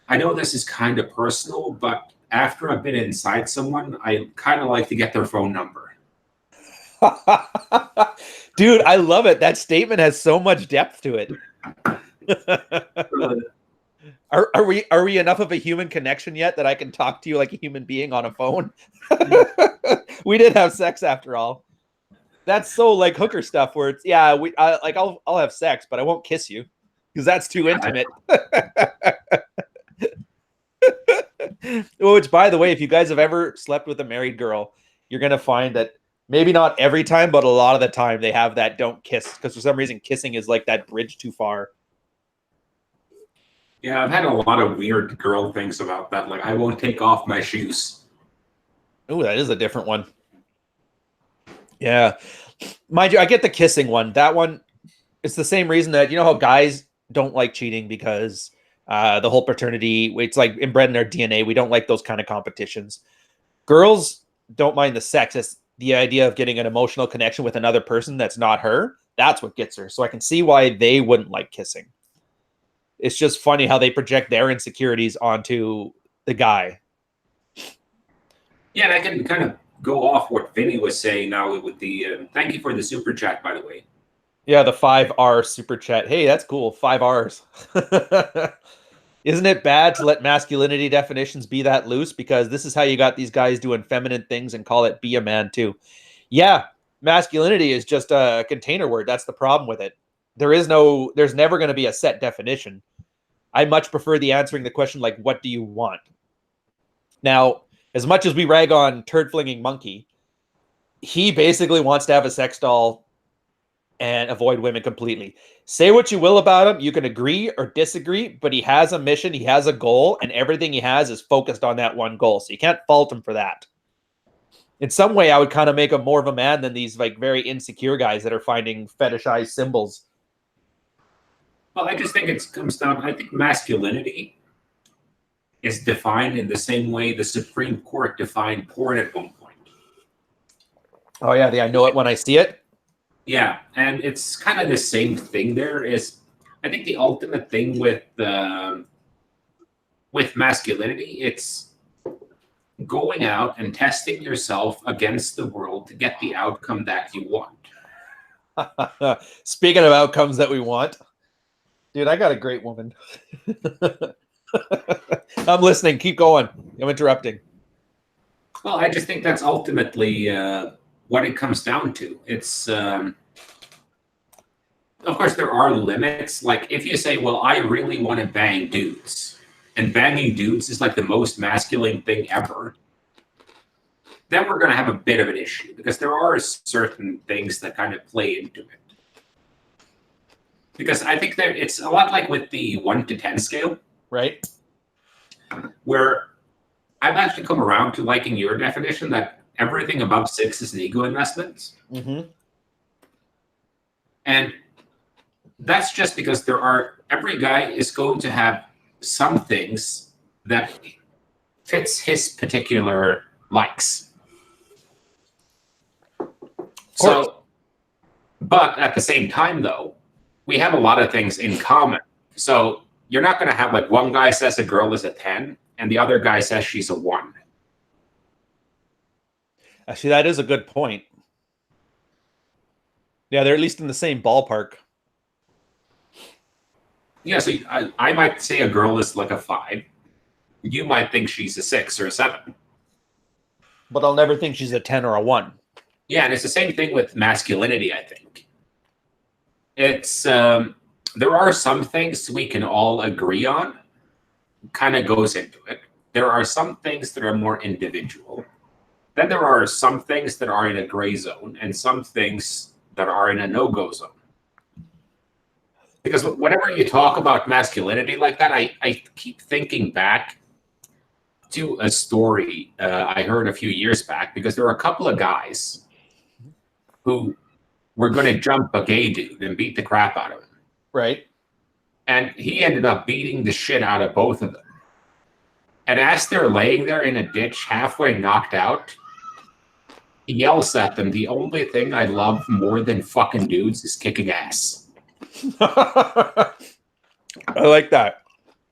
Speaker 2: I know this is kind of personal, but after I've been inside someone, I kind of like to get their phone number.
Speaker 1: Dude, I love it. That statement has so much depth to it. Are we enough of a human connection yet that I can talk to you like a human being on a phone? We did have sex after all. That's so like hooker stuff where it's I'll have sex, but I won't kiss you because that's too intimate. Which, by the way, if you guys have ever slept with a married girl, you're gonna find that maybe not every time, but a lot of the time they have that don't kiss because for some reason kissing is like that bridge too far.
Speaker 2: Yeah, I've had a lot of weird girl things about that. Like, I won't take off my shoes.
Speaker 1: Oh, that is a different one. Yeah. Mind you, I get the kissing one. That one, it's the same reason that, you know how guys don't like cheating because the whole paternity, it's like inbred in their DNA. We don't like those kind of competitions. Girls don't mind the sex. It's the idea of getting an emotional connection with another person that's not her. That's what gets her. So I can see why they wouldn't like kissing. It's just funny how they project their insecurities onto the guy.
Speaker 2: Yeah, and I can kind of go off what Vinny was saying now with the thank you for the super chat, by the way.
Speaker 1: Yeah, the 5R super chat. Hey, that's cool. 5 R's. Isn't it bad to let masculinity definitions be that loose? Because this is how you got these guys doing feminine things and call it be a man too. Yeah, masculinity is just a container word. That's the problem with it. There's never going to be a set definition. I much prefer the answering the question like, what do you want? Now, as much as we rag on turd flinging monkey, he basically wants to have a sex doll and avoid women completely. Say what you will about him. You can agree or disagree, but he has a mission. He has a goal, and everything he has is focused on that one goal. So you can't fault him for that. In some way, I would kind of make him more of a man than these like very insecure guys that are finding fetishized symbols.
Speaker 2: Well, I just think it comes down, I think masculinity is defined in the same way the Supreme Court defined porn at one point.
Speaker 1: Oh, yeah, I know it when I see it.
Speaker 2: Yeah, and it's kind of the same thing there is, I think the ultimate thing with masculinity, it's going out and testing yourself against the world to get the outcome that you want.
Speaker 1: Speaking of outcomes that we want, dude, I got a great woman. I'm listening. Keep going. I'm interrupting.
Speaker 2: Well, I just think that's ultimately what it comes down to. It's, of course, there are limits. Like if you say, well, I really want to bang dudes, and banging dudes is like the most masculine thing ever, then we're going to have a bit of an issue because there are certain things that kind of play into it. Because I think that it's a lot like with the 1 to 10 scale.
Speaker 1: Right.
Speaker 2: Where I've actually come around to liking your definition that everything above 6 is an ego investment.
Speaker 1: Mm-hmm.
Speaker 2: And that's just because every guy is going to have some things that fits his particular likes. So, but at the same time, though, we have a lot of things in common. So you're not going to have like one guy says a girl is a 10 and the other guy says she's a 1.
Speaker 1: Actually, that is a good point. Yeah, they're at least in the same ballpark.
Speaker 2: Yeah, so I might say a girl is like a 5. You might think she's a 6 or a 7.
Speaker 1: But I'll never think she's a 10 or a 1.
Speaker 2: Yeah, and it's the same thing with masculinity, I think. It's there are some things we can all agree on, kind of goes into it. There are some things that are more individual. Then there are some things that are in a gray zone and some things that are in a no-go zone. Because whenever you talk about masculinity like that, I keep thinking back to a story I heard a few years back, because there were a couple of guys who were going to jump a gay dude and beat the crap out of him.
Speaker 1: Right.
Speaker 2: And he ended up beating the shit out of both of them. And as they're laying there in a ditch, halfway knocked out, he yells at them, "The only thing I love more than fucking dudes is kicking ass."
Speaker 1: I like that.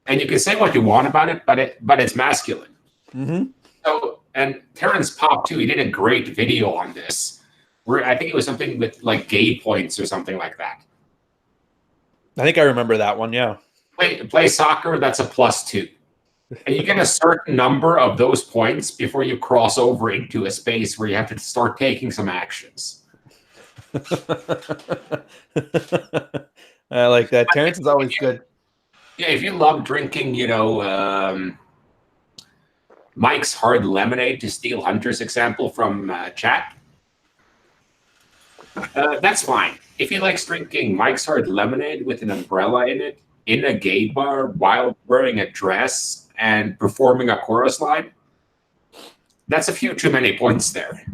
Speaker 2: And you can say what you want about it, but it's masculine.
Speaker 1: Mm-hmm.
Speaker 2: So, and Terrence Pop too, he did a great video on this, where I think it was something with like gay points or something like that.
Speaker 1: I think I remember that one, yeah.
Speaker 2: Play soccer, that's a +2. And you get a certain number of those points before you cross over into a space where you have to start taking some actions.
Speaker 1: I like that. Terrence is always good.
Speaker 2: Yeah, if you love drinking, Mike's Hard Lemonade, to steal Hunter's example from chat, that's fine. If he likes drinking Mike's Hard Lemonade with an umbrella in it, in a gay bar, while wearing a dress and performing a chorus line, that's a few too many points there.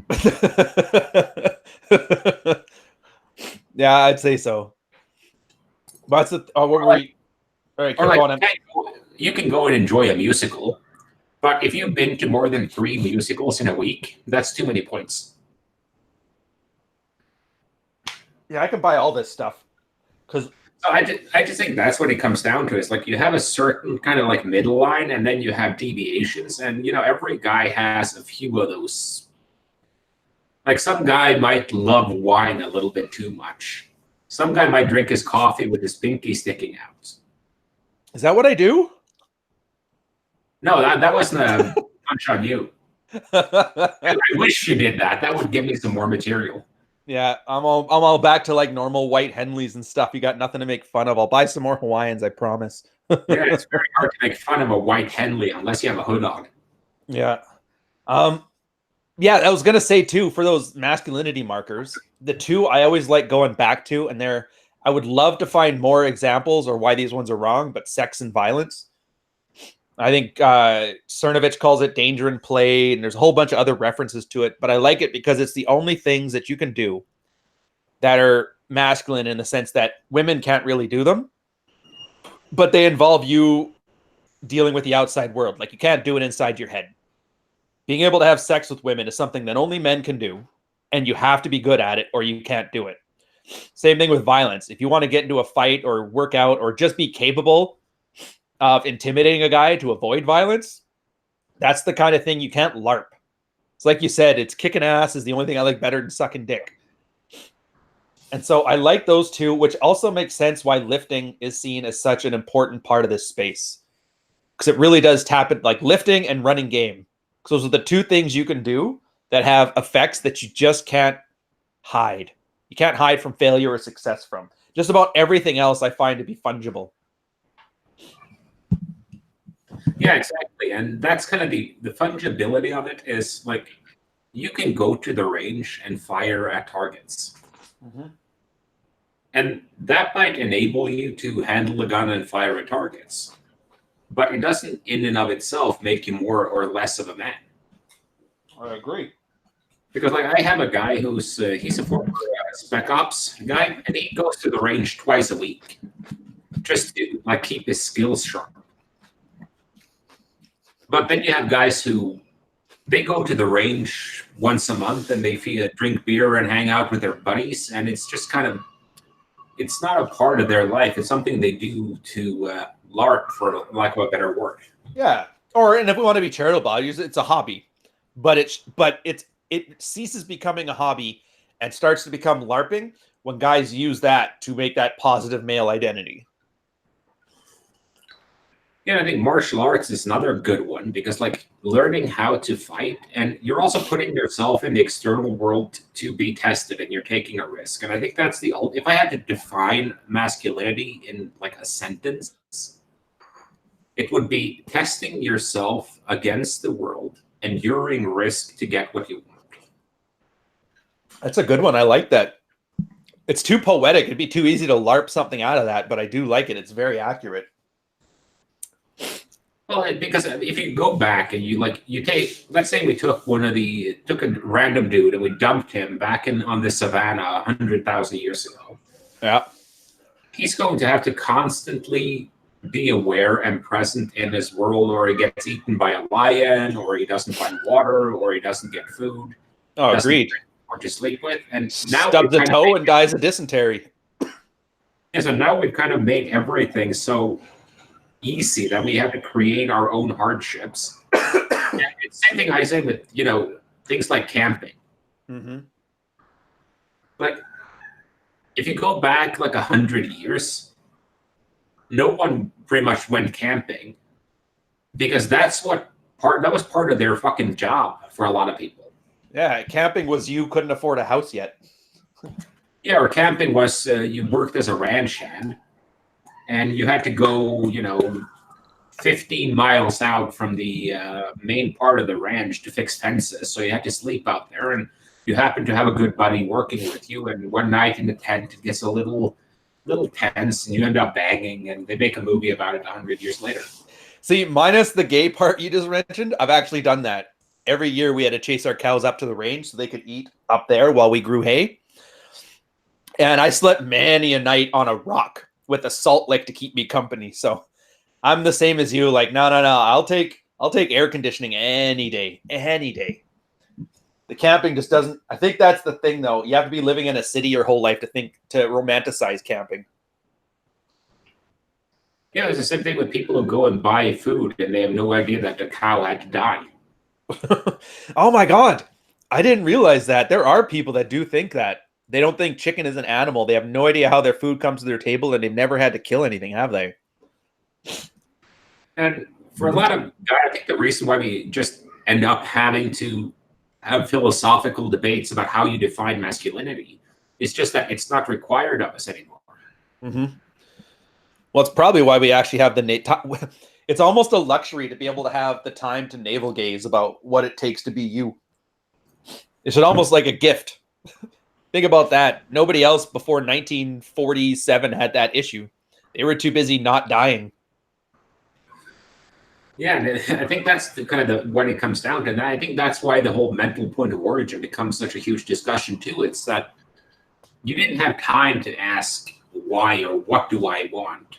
Speaker 1: Yeah, I'd say so. But that's what were we? All right, keep going.
Speaker 2: You can go and enjoy a musical, but if you've been to more than 3 musicals in a week, that's too many points.
Speaker 1: Yeah, I can buy all this stuff because
Speaker 2: I just think that's what it comes down to. Is like you have a certain kind of like middle line, and then you have deviations, and every guy has a few of those. Like some guy might love wine a little bit too much. Some guy might drink his coffee with his pinky sticking out.
Speaker 1: Is that what I do?
Speaker 2: No, that wasn't a punch on you. I wish you did that. That would give me some more material.
Speaker 1: Yeah, I'm all back to like normal white Henleys and stuff. You got nothing to make fun of. I'll buy some more Hawaiians, I promise.
Speaker 2: Yeah, it's very hard to make fun of a white Henley unless you have a hood on.
Speaker 1: Yeah. Yeah, I was gonna say too, for those masculinity markers, the two I always like going back to, and I would love to find more examples or why these ones are wrong, but sex and violence. I think Cernovich calls it danger in play, and there's a whole bunch of other references to it, but I like it because it's the only things that you can do that are masculine in the sense that women can't really do them, but they involve you dealing with the outside world. Like you can't do it inside your head. Being able to have sex with women is something that only men can do, and you have to be good at it or you can't do it. Same thing with violence. If you want to get into a fight or work out or just be capable of intimidating a guy to avoid violence, that's the kind of thing you can't LARP. It's like you said, it's kicking ass is the only thing I like better than sucking dick. And so I like those two, which also makes sense why lifting is seen as such an important part of this space. Because it really does tap it, like lifting and running game. Because those are the two things you can do that have effects that you just can't hide. You can't hide from failure or success from. Just about everything else I find to be fungible.
Speaker 2: Yeah, exactly. And that's kind of the fungibility of it is like you can go to the range and fire at targets. Mm-hmm. And that might enable you to handle a gun and fire at targets. But it doesn't in and of itself make you more or less of a man.
Speaker 1: I agree.
Speaker 2: Because like I have a guy who's he's a former spec ops guy, and he goes to the range twice a week just to like keep his skills sharp. But then you have guys who they go to the range once a month and they drink beer and hang out with their buddies, and it's just kind of it's not a part of their life. It's something they do to LARP, for lack of a better word.
Speaker 1: Yeah. And if we want to be charitable, it's a hobby, but it ceases becoming a hobby and starts to become LARPing when guys use that to make that positive male identity.
Speaker 2: Yeah, I think martial arts is another good one because, like, learning how to fight, and you're also putting yourself in the external world to be tested, and you're taking a risk. And I think that's if I had to define masculinity in like a sentence, it would be testing yourself against the world, enduring risk to get what you want.
Speaker 1: That's a good one. I like that. It's too poetic. It'd be too easy to LARP something out of that, but I do like it. It's very accurate.
Speaker 2: Well, because if you go back and you take, let's say we took a random dude and we dumped him back on the savannah 100,000 years ago.
Speaker 1: Yeah.
Speaker 2: He's going to have to constantly be aware and present in his world, or he gets eaten by a lion, or he doesn't find water, or he doesn't get food.
Speaker 1: Oh, agreed.
Speaker 2: Or to sleep with. And now
Speaker 1: stubs a toe and dies of dysentery.
Speaker 2: Yeah, so now we've kind of made everything so easy that we have to create our own hardships. It's the same thing I say with, things like camping.
Speaker 1: Mm-hmm.
Speaker 2: Like, if you go back like 100 years, no one pretty much went camping because that was part of their fucking job for a lot of people.
Speaker 1: Yeah, camping was you couldn't afford a house yet.
Speaker 2: Yeah, or camping was you worked as a ranch hand. And you had to go, 15 miles out from the main part of the ranch to fix fences. So you had to sleep out there, and you happen to have a good buddy working with you. And one night in the tent, it gets a little tense, and you end up banging, and they make a movie about it 100 years later.
Speaker 1: See, minus the gay part you just mentioned, I've actually done that. Every year we had to chase our cows up to the range so they could eat up there while we grew hay. And I slept many a night on a rock with a salt lick to keep me company. So I'm the same as you. Like, no. I'll take air conditioning any day. The camping just doesn't. I think that's the thing, though. You have to be living in a city your whole life to romanticize camping.
Speaker 2: Yeah, it's the same thing with people who go and buy food and they have no idea that the cow had to die.
Speaker 1: Oh my God. I didn't realize that. There are people that do think that. They don't think chicken is an animal. They have no idea how their food comes to their table, and they've never had to kill anything, have they?
Speaker 2: And for a lot of guys, I think the reason why we just end up having to have philosophical debates about how you define masculinity is just that it's not required of us anymore.
Speaker 1: Mm-hmm. Well, it's probably why we actually have it's almost a luxury to be able to have the time to navel gaze about what it takes to be you. It's almost like a gift. Think about that. Nobody else before 1947 had that issue. They were too busy not dying.
Speaker 2: Yeah, and I think that's when it comes down to that. I think that's why the whole mental point of origin becomes such a huge discussion too. It's that you didn't have time to ask why or what do I want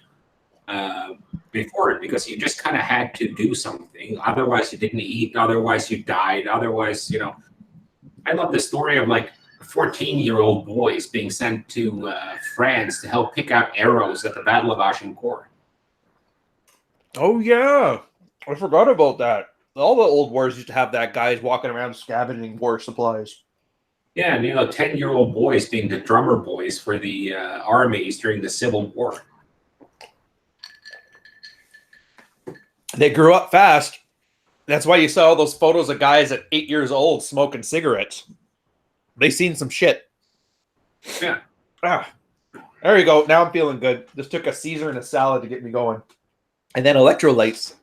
Speaker 2: before it, because you just kind of had to do something. Otherwise, you didn't eat. Otherwise, you died. Otherwise, I love the story of like 14-year-old boys being sent to France to help pick out arrows at the Battle of Agincourt.
Speaker 1: Oh, yeah. I forgot about that. All the old wars used to have that guys walking around scavenging war supplies.
Speaker 2: Yeah, and 10-year-old boys being the drummer boys for the armies during the Civil War.
Speaker 1: They grew up fast. That's why you saw all those photos of guys at 8 years old smoking cigarettes. They seen some shit.
Speaker 2: Yeah.
Speaker 1: There you go. Now I'm feeling good. Just took a Caesar and a salad to get me going. And then electrolytes.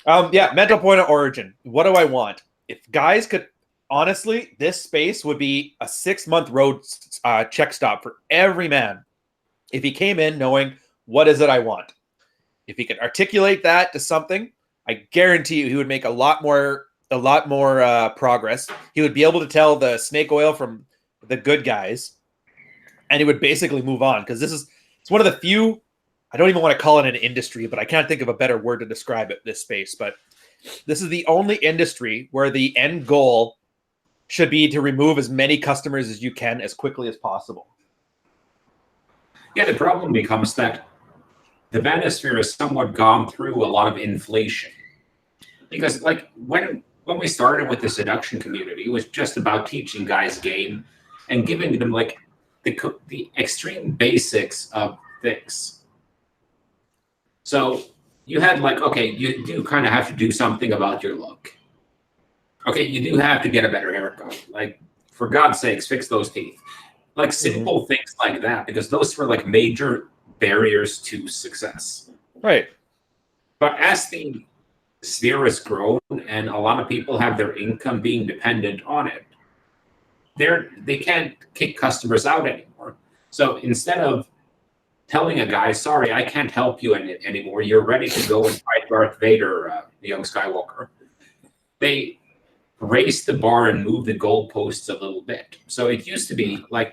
Speaker 1: Mental point of origin. What do I want? If guys could, honestly, this space would be a 6-month road check stop for every man. If he came in knowing, what is it I want? If he could articulate that to something, I guarantee you he would make a lot more progress. He would be able to tell the snake oil from the good guys, and he would basically move on, because it's one of the few, I don't even want to call it an industry, but I can't think of a better word to describe it, this space, but this is the only industry where the end goal should be to remove as many customers as you can as quickly as possible.
Speaker 2: Yeah, the problem becomes that the manosphere has somewhat gone through a lot of inflation. Because like when we started with the seduction community, it was just about teaching guys game and giving them like the extreme basics of things. So you had like, okay, you do kind of have to do something about your look. Okay, you do have to get a better haircut. Like, for God's sakes, fix those teeth. Like simple things like that, because those were like major barriers to success.
Speaker 1: Right.
Speaker 2: But as the sphere has grown and a lot of people have their income being dependent on it, they can't kick customers out anymore. So instead of telling a guy, sorry, I can't help you anymore, you're ready to go and fight Darth Vader, the young Skywalker, they raise the bar and move the goalposts a little bit. So it used to be like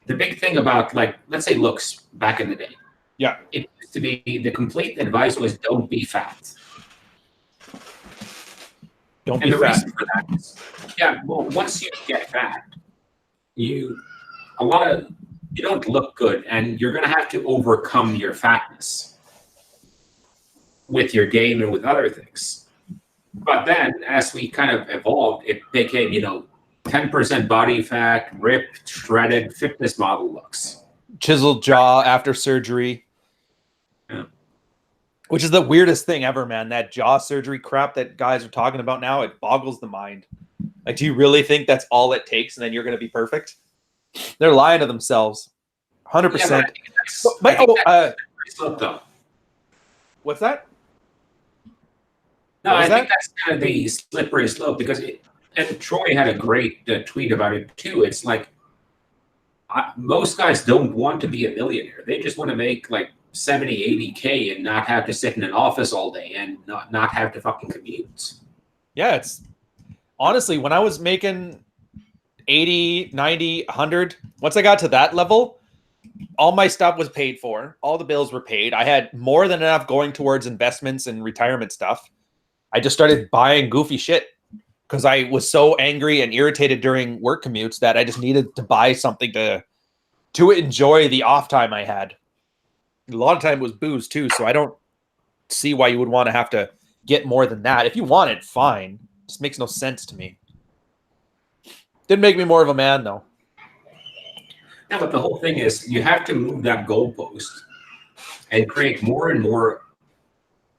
Speaker 2: the big thing about, like, let's say looks back in the day.
Speaker 1: Yeah.
Speaker 2: It used to be the complete advice was don't be fat.
Speaker 1: Don't
Speaker 2: And
Speaker 1: be
Speaker 2: the
Speaker 1: fat.
Speaker 2: reason for that is, yeah, well, once you get fat, you don't look good, and you're going to have to overcome your fatness with your game and with other things. But then, as we kind of evolved, it became, 10% body fat, ripped, shredded, fitness model looks.
Speaker 1: Chiseled jaw after surgery.
Speaker 2: Yeah.
Speaker 1: Which is the weirdest thing ever, man. That jaw surgery crap that guys are talking about now, it boggles the mind. Like, do you really think that's all it takes and then you're going to be perfect? They're lying to themselves. 100%.
Speaker 2: Yeah, slope, though.
Speaker 1: What's that?
Speaker 2: No, I think that's kind of the slippery slope, because and Troy had a great tweet about it too. It's like most guys don't want to be a millionaire. They just want to make like 70, 80K and not have to sit in an office all day and not have to fucking commute.
Speaker 1: Yeah, it's honestly, when I was making 80, 90, 100, once I got to that level, all my stuff was paid for. All the bills were paid. I had more than enough going towards investments and retirement stuff. I just started buying goofy shit because I was so angry and irritated during work commutes that I just needed to buy something to enjoy the off time I had. A lot of time it was booze too, so I don't see why you would want to have to get more than that. If you want it, fine. It just makes no sense to me. Didn't make me more of a man, though.
Speaker 2: Yeah, but the whole thing is you have to move that goalpost and create more and more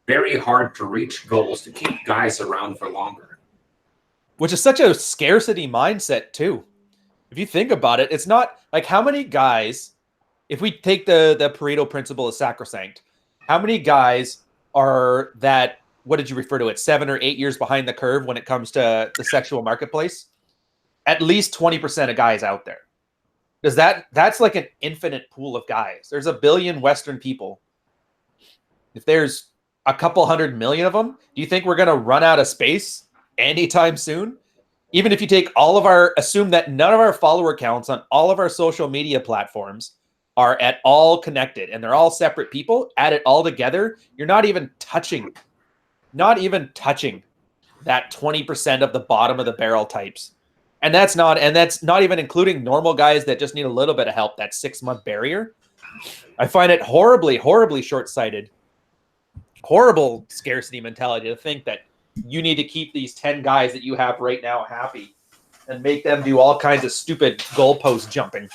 Speaker 2: very hard to reach goals to keep guys around for longer.
Speaker 1: Which is such a scarcity mindset, too. If you think about it, it's not like how many guys, if we take the Pareto principle as sacrosanct, how many guys are that, what did you refer to it, 7 or 8 years behind the curve when it comes to the sexual marketplace? At least 20% of guys out there. Because that's like an infinite pool of guys. There's a billion Western people. If there's a couple 100 million of them, do you think we're going to run out of space anytime soon? Even if you take assume that none of our follower counts on all of our social media platforms are at all connected and they're all separate people, add it all together, you're not even touching that 20% of the bottom of the barrel types. And that's not even including normal guys that just need a little bit of help, that 6-month barrier. I find it horribly, horribly short-sighted. Horrible scarcity mentality to think that you need to keep these 10 guys that you have right now happy and make them do all kinds of stupid goalpost jumping.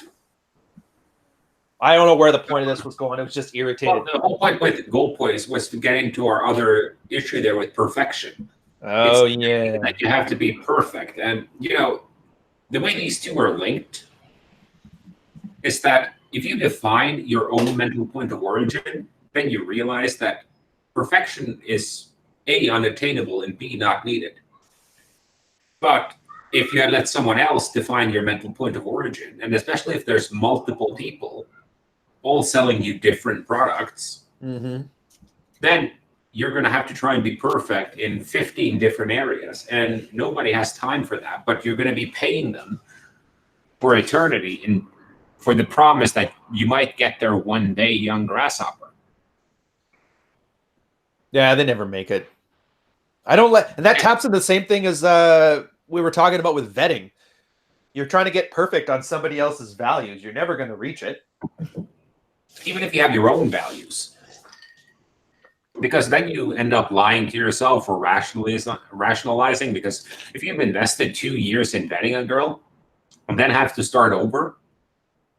Speaker 1: I don't know where the point of this was going. It was just irritated.
Speaker 2: Well, the whole point with goalpost was to get into our other issue there with perfection.
Speaker 1: Oh, yeah.
Speaker 2: That you have to be perfect. And, the way these two are linked is that if you define your own mental point of origin, then you realize that perfection is A, unattainable, and B, not needed. But if you had let someone else define your mental point of origin, and especially if there's multiple people all selling you different products, then you're going to have to try and be perfect in 15 different areas. And nobody has time for that, but you're going to be paying them for eternity and for the promise that you might get there one day, young grasshopper.
Speaker 1: Yeah, they never make it. And that taps into the same thing as we were talking about with vetting. You're trying to get perfect on somebody else's values. You're never going to reach it.
Speaker 2: Even if you have your own values. Because then you end up lying to yourself or rationalizing. Because if you've invested 2 years in vetting a girl and then have to start over,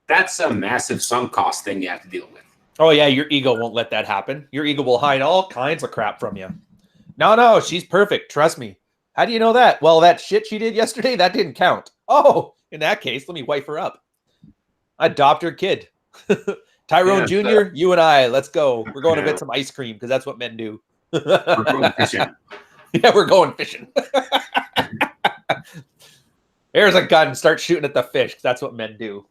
Speaker 2: that's a massive sunk cost thing you have to deal with.
Speaker 1: Oh yeah, your ego won't let that happen. Your ego will hide all kinds of crap from you. No, she's perfect. Trust me. How do you know that? Well, that shit she did yesterday, that didn't count. Oh, in that case, let me wipe her up. Adopt her kid. Tyrone Jr., you and I, let's go. We're going to get some ice cream because that's what men do.
Speaker 2: We're going fishing.
Speaker 1: Yeah, we're going fishing. Here's a gun. Start shooting at the fish. That's what men do.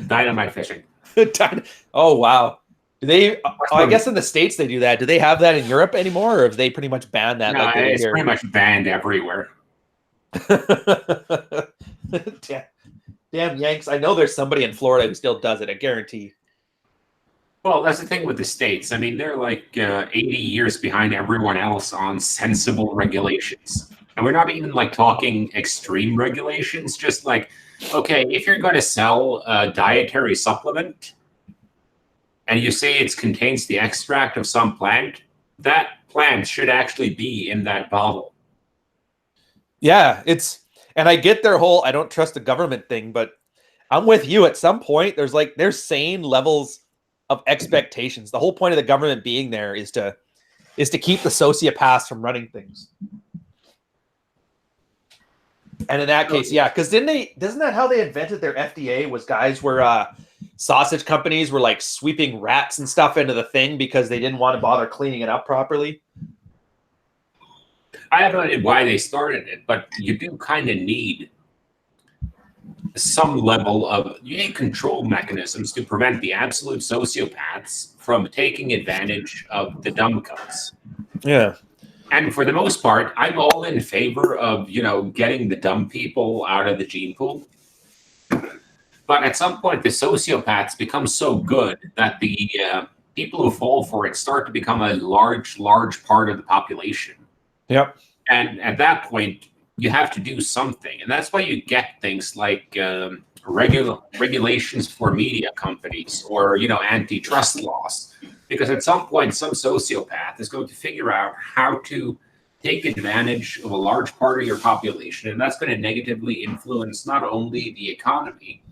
Speaker 2: Dynamite fishing.
Speaker 1: Oh, wow. Do they? I guess in the States they do that. Do they have that in Europe anymore, or have they pretty much banned that?
Speaker 2: No,
Speaker 1: like they do
Speaker 2: it's
Speaker 1: here?
Speaker 2: pretty much banned everywhere.
Speaker 1: Damn Yanks. I know there's somebody in Florida who still does it. I guarantee.
Speaker 2: Well, that's the thing with the States. I mean, they're like 80 years behind everyone else on sensible regulations. And we're not even like talking extreme regulations, just like, okay, if you're going to sell a dietary supplement and you say it contains the extract of some plant, that plant should actually be in that bottle.
Speaker 1: Yeah, and I get their whole I don't trust the government thing, but I'm with you. At some point, there's sane levels of expectations. The whole point of the government being there is to keep the sociopaths from running things. And in that case, yeah, because isn't that how they invented their FDA? Was guys were sausage companies were like sweeping rats and stuff into the thing because they didn't want to bother cleaning it up properly.
Speaker 2: I have no idea why they started it, but you do kind of need some level of control mechanisms to prevent the absolute sociopaths from taking advantage of the dumb cuts.
Speaker 1: Yeah.
Speaker 2: And for the most part, I'm all in favor of, getting the dumb people out of the gene pool. But at some point, the sociopaths become so good that the people who fall for it start to become a large part of the population.
Speaker 1: Yep.
Speaker 2: And at that point, you have to do something. And that's why you get things like regulations for media companies or, antitrust laws. Because at some point, some sociopath is going to figure out how to take advantage of a large part of your population. And that's going to negatively influence not only the economy,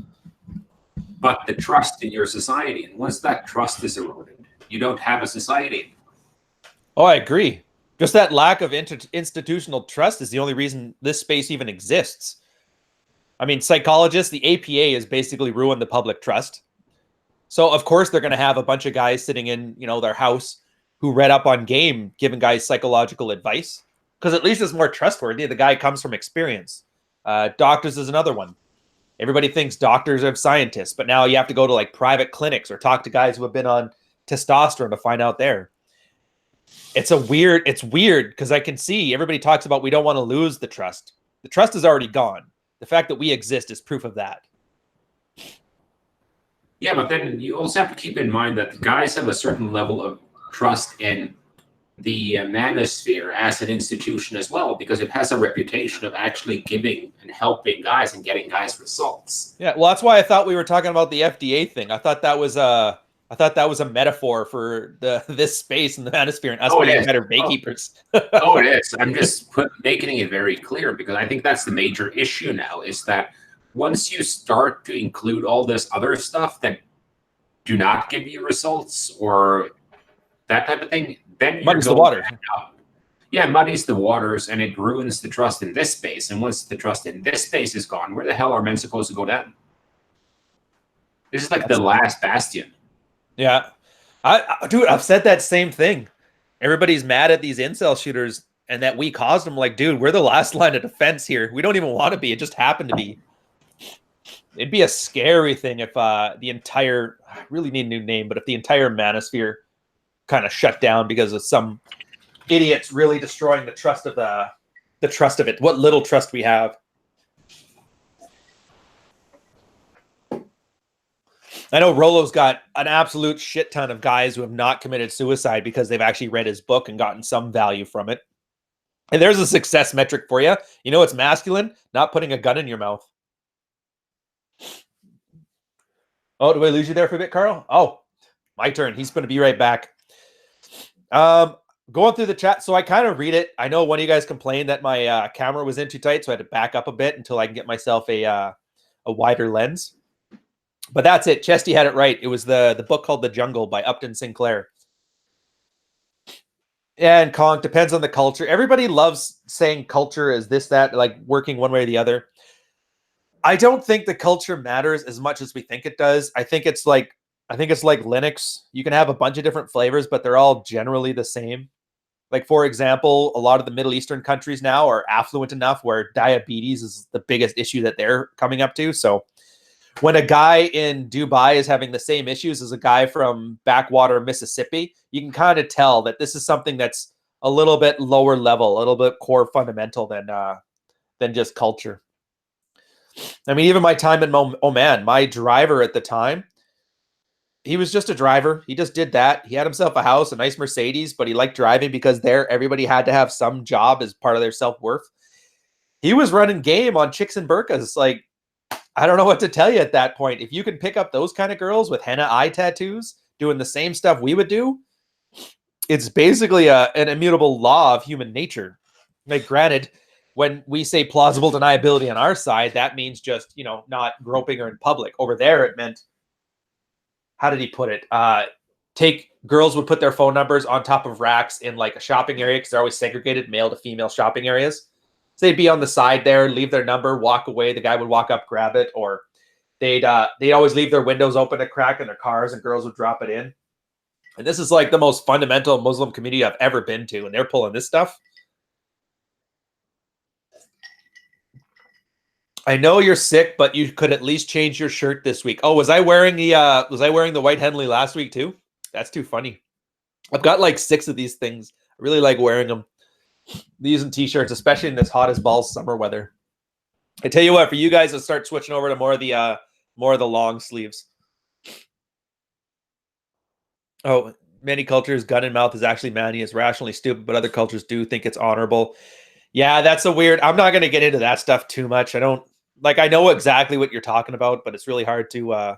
Speaker 2: but the trust in your society. And once that trust is eroded, you don't have a society.
Speaker 1: Oh, I agree. Just that lack of institutional trust is the only reason this space even exists. I mean, psychologists, the APA has basically ruined the public trust. So, of course, they're going to have a bunch of guys sitting in, their house who read up on game, giving guys psychological advice. Because at least it's more trustworthy. The guy comes from experience. Doctors is another one. Everybody thinks doctors are scientists, but now you have to go to like private clinics or talk to guys who have been on testosterone to find out there. It's weird because I can see everybody talks about we don't want to lose the trust. The trust is already gone. The fact that we exist is proof of that.
Speaker 2: Yeah, but then you also have to keep in mind that the guys have a certain level of trust in the manosphere as an institution as well, because it has a reputation of actually giving and helping guys and getting guys results.
Speaker 1: Yeah, well, that's why I thought we were talking about the FDA thing. I thought that was a metaphor for this space in the manosphere and us being better gatekeepers.
Speaker 2: Oh, it is. I'm just making it very clear because I think that's the major issue now is that once you start to include all this other stuff that do not give you results or that type of thing, then
Speaker 1: muddies the water.
Speaker 2: Yeah, muddies the waters and it ruins the trust in this space. And once the trust in this space is gone, where the hell are men supposed to go down? This is like the last bastion.
Speaker 1: Yeah. Dude, I've said that same thing. Everybody's mad at these incel shooters and that we caused them. Like, dude, we're the last line of defense here. We don't even want to be. It just happened to be. It'd be a scary thing if I really need a new name, but if the entire manosphere kind of shut down because of some idiots really destroying the trust of it, what little trust we have. I know Rolo's got an absolute shit ton of guys who have not committed suicide because they've actually read his book and gotten some value from it. And there's a success metric for you. You know it's masculine? Not putting a gun in your mouth. Oh, do I lose you there for a bit, Carl? Oh, my turn. He's going to be right back. Going through the chat, so I kind of read it. I know one of you guys complained that my camera was in too tight, so I had to back up a bit until I can get myself a wider lens. But that's it. Chesty had it right. It was the book called The Jungle by Upton Sinclair. And Conk, depends on the culture. Everybody loves saying culture is this, that, like working one way or the other. I don't think the culture matters as much as we think it does. I think it's like Linux. You can have a bunch of different flavors, but they're all generally the same. Like, for example, a lot of the Middle Eastern countries now are affluent enough where diabetes is the biggest issue that they're coming up to. So when a guy in Dubai is having the same issues as a guy from backwater Mississippi, you can kind of tell that this is something that's a little bit lower level, a little bit core fundamental than just culture. I mean, even my time in Oman, my driver at the time, he was just a driver. He just did that. He had himself a house, a nice Mercedes, but he liked driving because there everybody had to have some job as part of their self-worth. He was running game on chicks and burqas. Like, I don't know what to tell you at that point. If you can pick up those kind of girls with henna eye tattoos doing the same stuff we would do, it's basically an immutable law of human nature. Like, granted, when we say plausible deniability on our side, that means just, not groping her in public. Over there, it meant, how did he put it? Girls would put their phone numbers on top of racks in like a shopping area because they're always segregated male to female shopping areas. So they'd be on the side there, leave their number, walk away. The guy would walk up, grab it, or they'd always leave their windows open a crack in their cars, and girls would drop it in. And this is like the most fundamental Muslim community I've ever been to, and they're pulling this stuff. I know you're sick, but you could at least change your shirt this week. Oh, was I wearing the white Henley last week too? That's too funny. I've got like 6 of these things. I really like wearing them. These and t-shirts, especially in this hot as balls summer weather. I tell you what, for you guys to start switching over to more of the long sleeves. Oh, many cultures, gun in mouth is actually manny, is rationally stupid, but other cultures do think it's honorable. Yeah, that's a weird. I'm not going to get into that stuff too much. I know exactly what you're talking about, but it's really hard to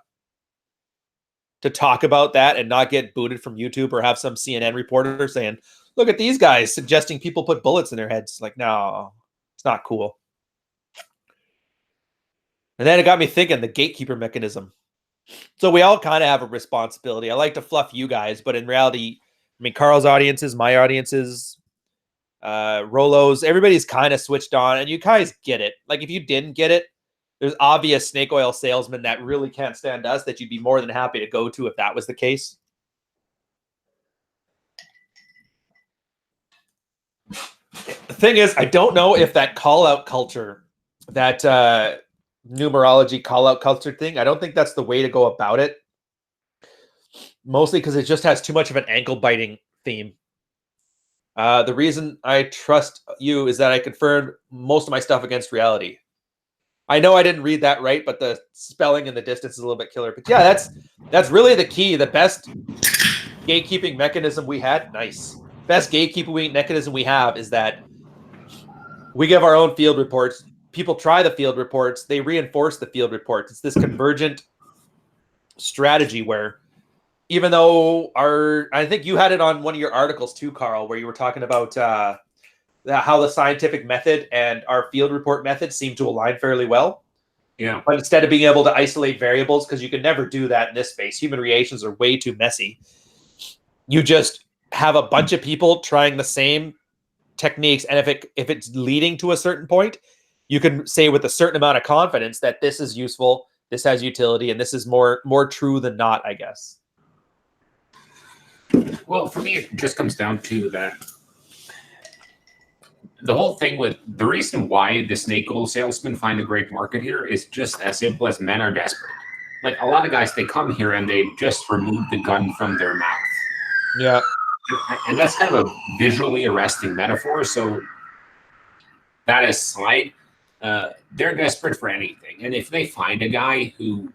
Speaker 1: talk about that and not get booted from YouTube or have some CNN reporter saying, "Look at these guys suggesting people put bullets in their heads." Like, no, it's not cool. And then it got me thinking, the gatekeeper mechanism. So we all kind of have a responsibility. I like to fluff you guys, but in reality, I mean, Carl's audiences, my audiences, Rolo's, everybody's kind of switched on, and you guys get it. Like, if you didn't get it, there's obvious snake oil salesmen that really can't stand us that you'd be more than happy to go to if that was the case. The thing is, I don't know if that call-out culture, that numerology call-out culture thing, I don't think that's the way to go about it. Mostly because it just has too much of an ankle-biting theme. The reason I trust you is that I confirmed most of my stuff against reality. I know I didn't read that right, but the spelling and the distance is a little bit killer. But yeah, that's really the key. The best gatekeeping mechanism we had, best gatekeeping mechanism we have is that we give our own field reports. People try the field reports. They reinforce the field reports. It's this convergent strategy where, even though I think you had it on one of your articles too, Carl, where you were talking about how the scientific method and our field report method seem to align fairly well.
Speaker 2: Yeah.
Speaker 1: But instead of being able to isolate variables, because you can never do that in this space, human reactions are way too messy. You just have a bunch of people trying the same techniques, and if it's leading to a certain point, you can say with a certain amount of confidence that this is useful, this has utility, and this is more true than not, I guess.
Speaker 2: Well, for me, it just comes down to that. The whole thing with the reason why the snake oil salesmen find a great market here is just as simple as men are desperate. Like, a lot of guys, they come here and they just remove the gun from their mouth.
Speaker 1: Yeah.
Speaker 2: And that's kind of a visually arresting metaphor. So that aside, they're desperate for anything. And if they find a guy who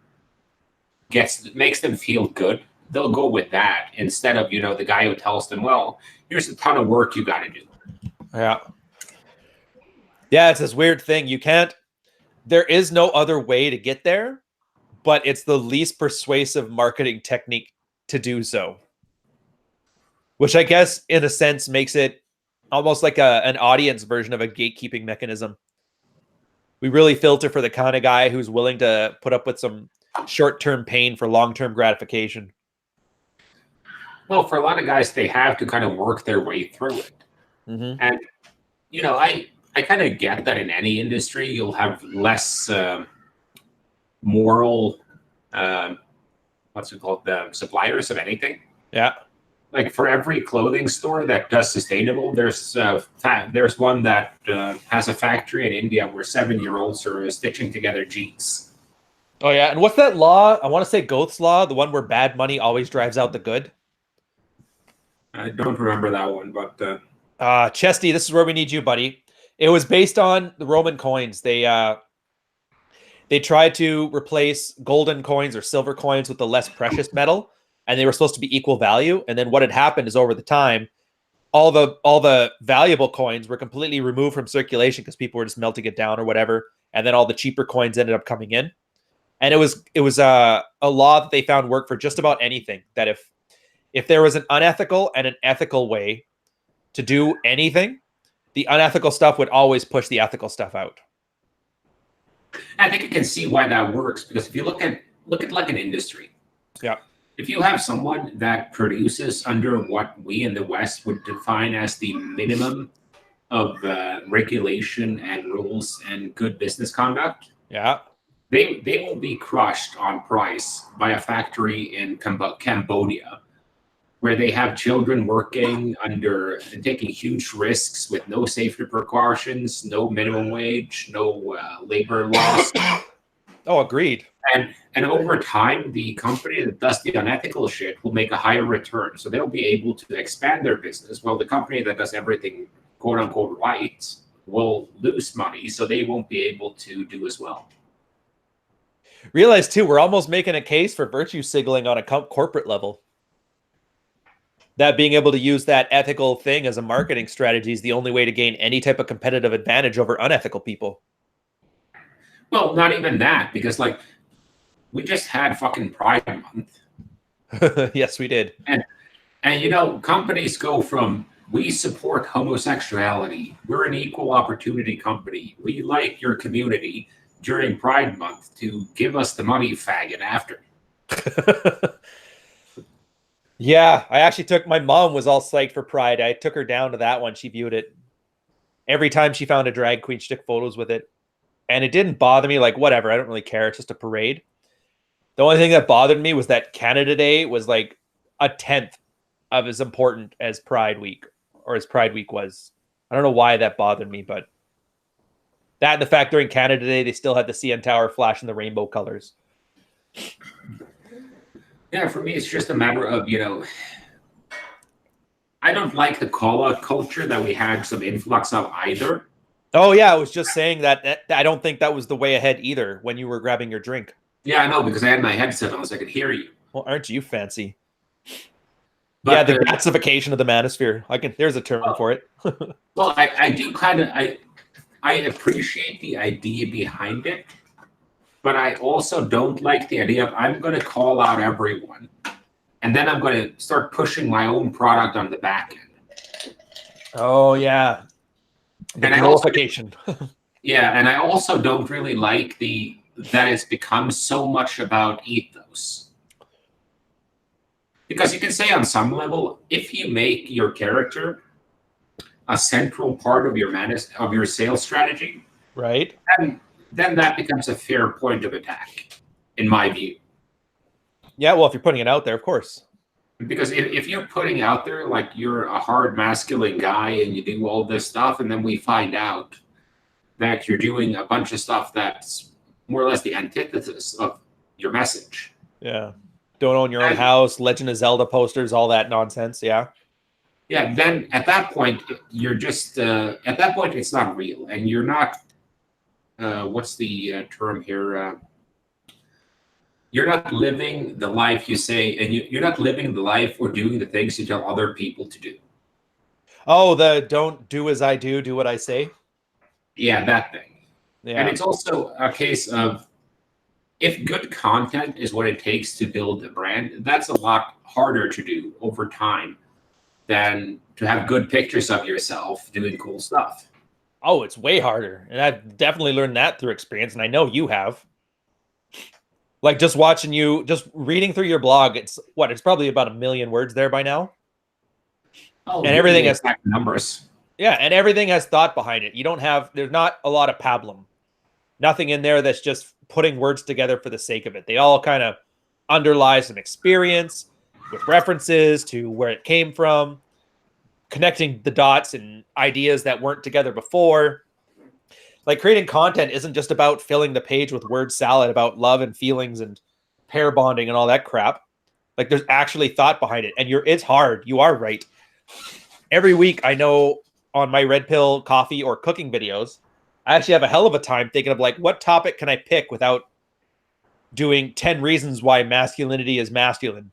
Speaker 2: makes them feel good, they'll go with that instead of, the guy who tells them, well, here's a ton of work you got to do.
Speaker 1: Yeah. Yeah, it's this weird thing. There is no other way to get there, but it's the least persuasive marketing technique to do so. which I guess in a sense makes it almost like an audience version of a gatekeeping mechanism. We really filter for the kind of guy who's willing to put up with some short-term pain for long-term gratification.
Speaker 2: Well, for a lot of guys, they have to kind of work their way through it.
Speaker 1: Mm-hmm.
Speaker 2: And, I kind of get that in any industry, you'll have less moral, what's it called, the suppliers of anything.
Speaker 1: Yeah.
Speaker 2: Like for every clothing store that does sustainable, there's one that has a factory in India where 7-year-olds are stitching together jeans.
Speaker 1: Oh, yeah. And what's that law? I want to say Goeth's law, the one where bad money always drives out the good.
Speaker 2: I don't remember that one, but
Speaker 1: Chesty, this is where we need you, buddy. It was based on the Roman coins. They tried to replace golden coins or silver coins with the less precious metal, and they were supposed to be equal value. And then what had happened is over the time, all the valuable coins were completely removed from circulation because people were just melting it down or whatever. And then all the cheaper coins ended up coming in. And it was a law that they found worked for just about anything. That if there was an unethical and an ethical way to do anything, the unethical stuff would always push the ethical stuff out.
Speaker 2: I think you can see why that works, because if you look at like an industry,
Speaker 1: yeah,
Speaker 2: if you have someone that produces under what we in the West would define as the minimum of regulation and rules and good business conduct,
Speaker 1: yeah,
Speaker 2: they will be crushed on price by a factory in Cambodia, where they have children working under and taking huge risks with no safety precautions, no minimum wage, no labor laws.
Speaker 1: Oh, agreed.
Speaker 2: And over time, the company that does the unethical shit will make a higher return. So they'll be able to expand their business. Well, the company that does everything quote unquote right will lose money, so they won't be able to do as well.
Speaker 1: Realize too, we're almost making a case for virtue signaling on a corporate level. That being able to use that ethical thing as a marketing strategy is the only way to gain any type of competitive advantage over unethical people.
Speaker 2: Well, not even that, because like we just had fucking Pride Month.
Speaker 1: Yes, we did.
Speaker 2: And companies go from, we support homosexuality, we're an equal opportunity company, we like your community during Pride Month, to give us the money, faggot, after.
Speaker 1: Yeah, I actually my mom was all psyched for Pride. I took her down to that one. She viewed it. Every time she found a drag queen, she took photos with it. And it didn't bother me. Like, whatever, I don't really care. It's just a parade. The only thing that bothered me was that Canada Day was like 1/10 of as important as Pride Week, or as Pride Week was. I don't know why that bothered me, but that and the fact during Canada Day, they still had the CN Tower flashing the rainbow colors.
Speaker 2: Yeah, for me, it's just a matter of, I don't like the call-out culture that we had some influx of either.
Speaker 1: Oh, yeah, I was just saying that I don't think that was the way ahead either when you were grabbing your drink.
Speaker 2: Yeah, I know, because I had my headset on so I could hear you.
Speaker 1: Well, aren't you fancy?
Speaker 2: But
Speaker 1: yeah, the gasification of the manosphere. There's a term for it.
Speaker 2: Well, I do kind of, I appreciate the idea behind it. But I also don't like the idea of, I'm going to call out everyone, and then I'm going to start pushing my own product on the back end.
Speaker 1: Oh, yeah. The glorification.
Speaker 2: Yeah, and I also don't really like that it's become so much about ethos. Because you can say on some level, if you make your character a central part of your sales strategy,
Speaker 1: right,
Speaker 2: then that becomes a fair point of attack, in my view.
Speaker 1: Yeah, well, if you're putting it out there, of course.
Speaker 2: Because if you're putting out there like you're a hard masculine guy and you do all this stuff, and then we find out that you're doing a bunch of stuff that's more or less the antithesis of your message.
Speaker 1: Yeah. Don't own your own house, Legend of Zelda posters, all that nonsense. Yeah.
Speaker 2: Yeah, then at that point, you're just, at that point, it's not real. And you're not, what's the term here? You're not living the life you say, and you're not living the life or doing the things you tell other people to do.
Speaker 1: Oh, the don't do as I do what I say?
Speaker 2: Yeah, that thing.
Speaker 1: Yeah.
Speaker 2: And it's also a case of, if good content is what it takes to build a brand, that's a lot harder to do over time than to have good pictures of yourself doing cool stuff.
Speaker 1: Oh, it's way harder. And I've definitely learned that through experience. And I know you have. Like just watching you, just reading through your blog, it's probably about 1 million words there by now.
Speaker 2: Oh,
Speaker 1: and everything has
Speaker 2: numbers.
Speaker 1: Yeah, and everything has thought behind it. There's not a lot of pablum. Nothing in there that's just putting words together for the sake of it. They all kind of underlie some experience with references to where it came from, connecting the dots and ideas that weren't together before. Like creating content isn't just about filling the page with word salad about love and feelings and pair bonding and all that crap. Like there's actually thought behind it. And it's hard. You are right. Every week I know on my red pill coffee or cooking videos, I actually have a hell of a time thinking of like, what topic can I pick without doing 10 reasons why masculinity is masculine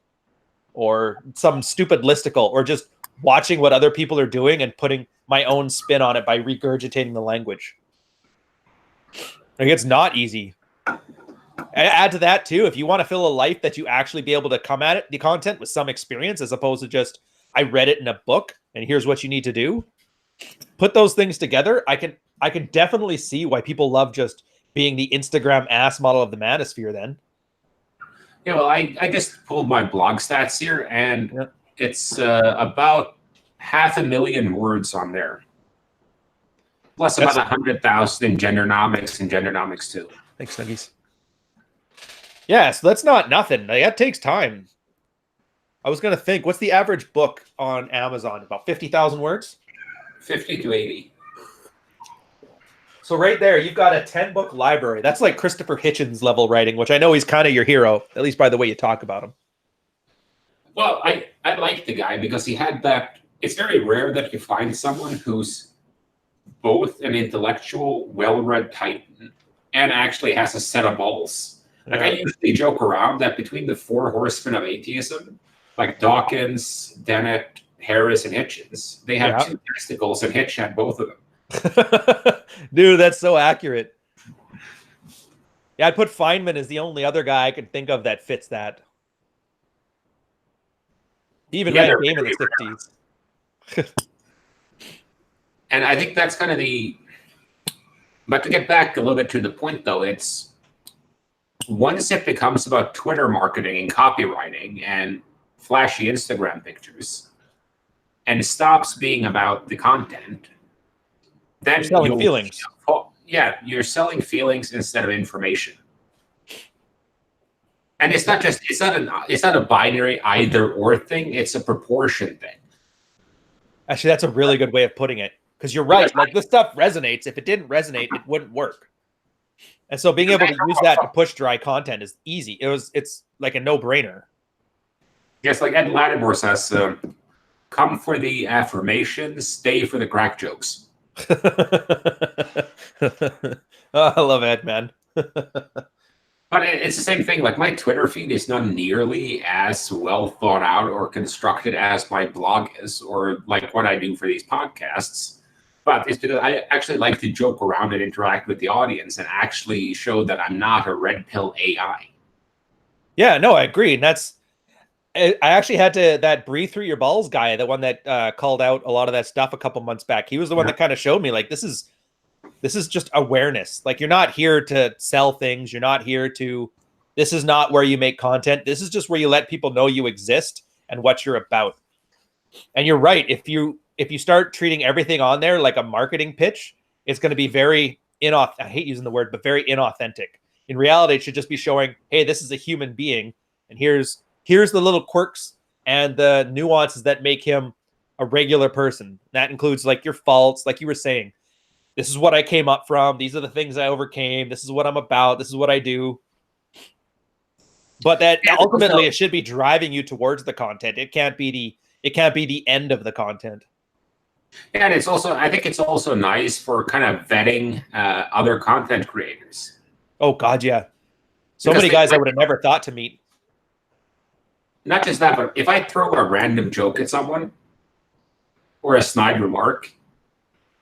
Speaker 1: or some stupid listicle, or just watching what other people are doing and putting my own spin on it by regurgitating the language. Like it's not easy. Add to that too, if you want to fill a life that you actually be able to come at it, the content with some experience, as opposed to just, I read it in a book and here's what you need to do. Put those things together. I can definitely see why people love just being the Instagram ass model of the manosphere then.
Speaker 2: Yeah, well, I just pulled my blog stats here, and it's about 500,000 words on there. Plus about 100,000 in gendernomics and gendernomics too.
Speaker 1: Thanks, Nuggies. Yeah, so that's not nothing. Like, that takes time. I was going to think, what's the average book on Amazon? About 50,000 words?
Speaker 2: 50 to 80.
Speaker 1: So right there, you've got a 10-book library. That's like Christopher Hitchens level writing, which I know he's kind of your hero, at least by the way you talk about him.
Speaker 2: Well, I like the guy because he had that. It's very rare that you find someone who's both an intellectual, well-read titan and actually has a set of balls. Like I usually joke around that between the 4 horsemen of atheism, like Dawkins, Dennett, Harris, and Hitchens, they have 2 testicles, and Hitch had both of them.
Speaker 1: Dude, that's so accurate. Yeah, I'd put Feynman as the only other guy I could think of that fits that. He even ran a game in the 60s.
Speaker 2: And I think that's kind of the... But to get back a little bit to the point, though, it's... Once it becomes about Twitter marketing and copywriting and flashy Instagram pictures, and it stops being about the content, then
Speaker 1: you're selling feelings.
Speaker 2: Yeah, you're selling feelings instead of information. And it's not just it's not a binary either or thing, it's a proportion thing.
Speaker 1: Actually, that's a really good way of putting it. Because you're right. Like this stuff resonates. If it didn't resonate, it wouldn't work. And so being able to use that to push dry content is easy. It's like a no-brainer.
Speaker 2: Yes, like Ed Lattimore says, come for the affirmations, stay for the crack jokes.
Speaker 1: Oh, I love Ed, man.
Speaker 2: But it's the same thing. Like my Twitter feed is not nearly as well thought out or constructed as my blog is, or like what I do for these podcasts. But it's because I actually like to joke around and interact with the audience and actually show that I'm not a red pill AI.
Speaker 1: Yeah, no, I agree. And I actually had that breathe through your balls guy, the one that called out a lot of that stuff a couple months back. He was the one that kind of showed me like, this is just awareness. Like you're not here to sell things. You're not here to, this is not where you make content. This is just where you let people know you exist and what you're about. And you're right. If you start treating everything on there like a marketing pitch, it's going to be very I hate using the word, but very inauthentic. In reality, it should just be showing, hey, this is a human being. And here's the little quirks and the nuances that make him a regular person. That includes like your faults, like you were saying. This is what I came up from. These are the things I overcame. This is what I'm about. This is what I do. But that ultimately it should be driving you towards the content. It can't be the end of the content.
Speaker 2: And it's also, I think it's also nice for kind of vetting other content creators.
Speaker 1: Oh God, yeah. So many guys I would have never thought to meet.
Speaker 2: Not just that, but if I throw a random joke at someone or a snide remark,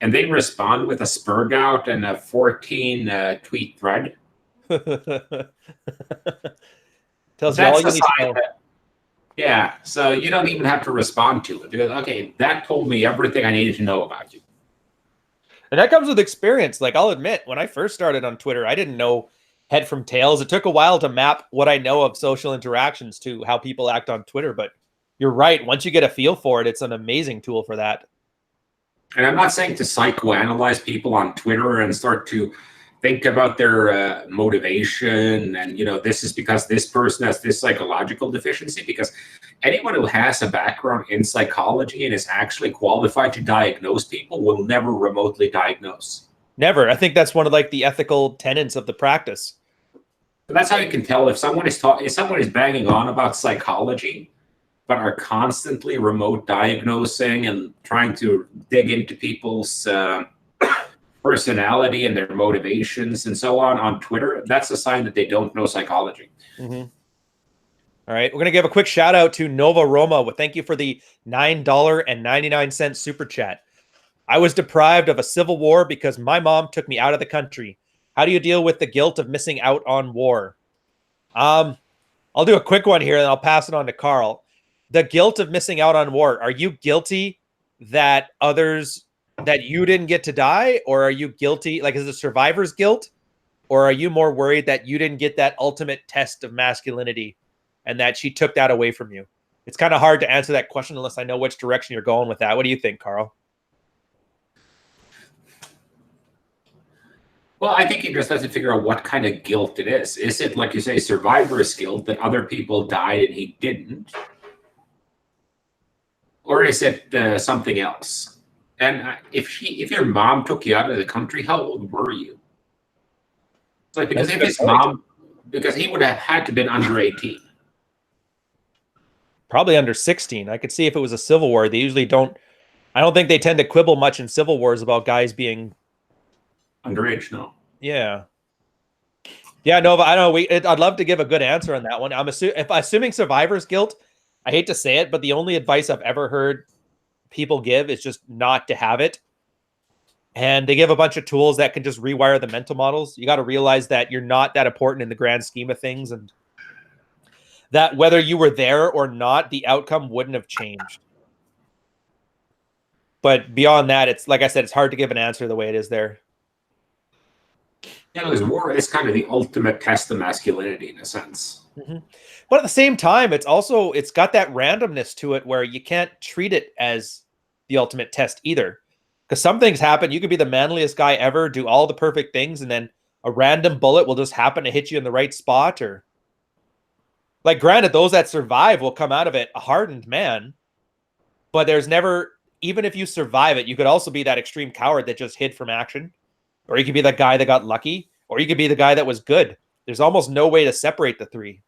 Speaker 2: and they respond with a spur gout and a 14 tweet thread,
Speaker 1: tells you all you need to know.
Speaker 2: Yeah, so you don't even have to respond to it because okay, that told me everything I needed to know about you.
Speaker 1: And that comes with experience. Like, I'll admit, when I first started on Twitter, I didn't know head from tails. It took a while to map what I know of social interactions to how people act on Twitter. But you're right. Once you get a feel for it, it's an amazing tool for that.
Speaker 2: And I'm not saying to psychoanalyze people on Twitter and start to think about their motivation and this is because this person has this psychological deficiency, because anyone who has a background in psychology and is actually qualified to diagnose people will never remotely diagnose.
Speaker 1: Never. I think that's one of like the ethical tenets of the practice.
Speaker 2: So that's how you can tell if someone is banging on about psychology but are constantly remote diagnosing and trying to dig into people's personality and their motivations and so on Twitter. That's a sign that they don't know psychology.
Speaker 1: Mm-hmm. All right, we're going to give a quick shout out to Nova Roma. Thank you for the $9.99 super chat. I was deprived of a civil war because my mom took me out of the country. How do you deal with the guilt of missing out on war? I'll do a quick one here and I'll pass it on to Carl. The guilt of missing out on war. Are you guilty that you didn't get to die? Or are you guilty? Like, is it survivor's guilt? Or are you more worried that you didn't get that ultimate test of masculinity and that she took that away from you? It's kind of hard to answer that question unless I know which direction you're going with that. What do you think, Carl?
Speaker 2: Well, I think you just have to figure out what kind of guilt it is. Is it, like you say, survivor's guilt that other people died and he didn't? Or is it something else? And if your mom took you out of the country, how old were you? It's like, because if his mom, because he would have had to been under 18.
Speaker 1: Probably under 16. I could see if it was a civil war. They usually don't. I don't think they tend to quibble much in civil wars about guys being
Speaker 2: underage. No.
Speaker 1: Yeah. Yeah, Nova. I don't know. I'd love to give a good answer on that one. Assuming survivor's guilt, I hate to say it, but the only advice I've ever heard people give is just not to have it. And they give a bunch of tools that can just rewire the mental models. You got to realize that you're not that important in the grand scheme of things, and that whether you were there or not, the outcome wouldn't have changed. But beyond that, it's like I said, it's hard to give an answer the way it is there.
Speaker 2: Yeah, because war is kind of the ultimate test of masculinity in a sense.
Speaker 1: Mm-hmm. But at the same time, it's got that randomness to it where you can't treat it as the ultimate test either. Because some things happen. You could be the manliest guy ever, do all the perfect things, and then a random bullet will just happen to hit you in the right spot. Or, like, granted, those that survive will come out of it a hardened man. But there's never, even if you survive it, you could also be that extreme coward that just hid from action. Or you could be that guy that got lucky. Or you could be the guy that was good. There's almost no way to separate the three.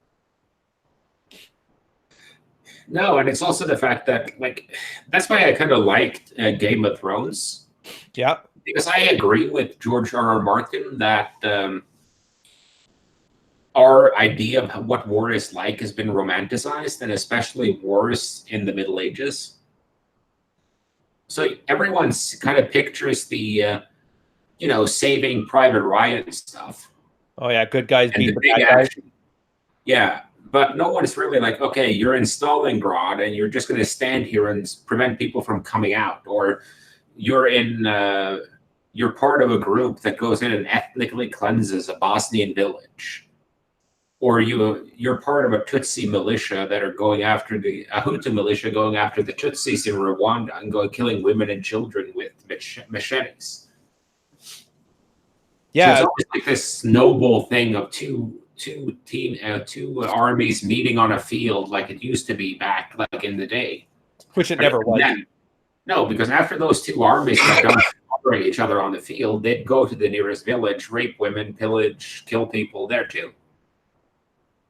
Speaker 2: No, and it's also the fact that, like, that's why I kind of liked Game of Thrones.
Speaker 1: Yeah.
Speaker 2: Because I agree with George R.R. Martin that our idea of what war is like has been romanticized, and especially wars in the Middle Ages. So everyone kind of pictures the, Saving Private Ryan stuff.
Speaker 1: Oh, yeah, good guys beat the bad guys.
Speaker 2: Yeah, but no one's really like, okay, you're in Stalingrad and you're just going to stand here and prevent people from coming out, or you're part of a group that goes in and ethnically cleanses a Bosnian village, or you're part of a Tutsi militia that are going after a Hutu militia going after the Tutsis in Rwanda and killing women and children with machetes.
Speaker 1: Yeah,
Speaker 2: so it's always like this noble thing of two armies meeting on a field, like it used to be back like in the day,
Speaker 1: which it never was.
Speaker 2: No, because after those two armies got done fighting each other on the field, they'd go to the nearest village, rape women, pillage, kill people there too.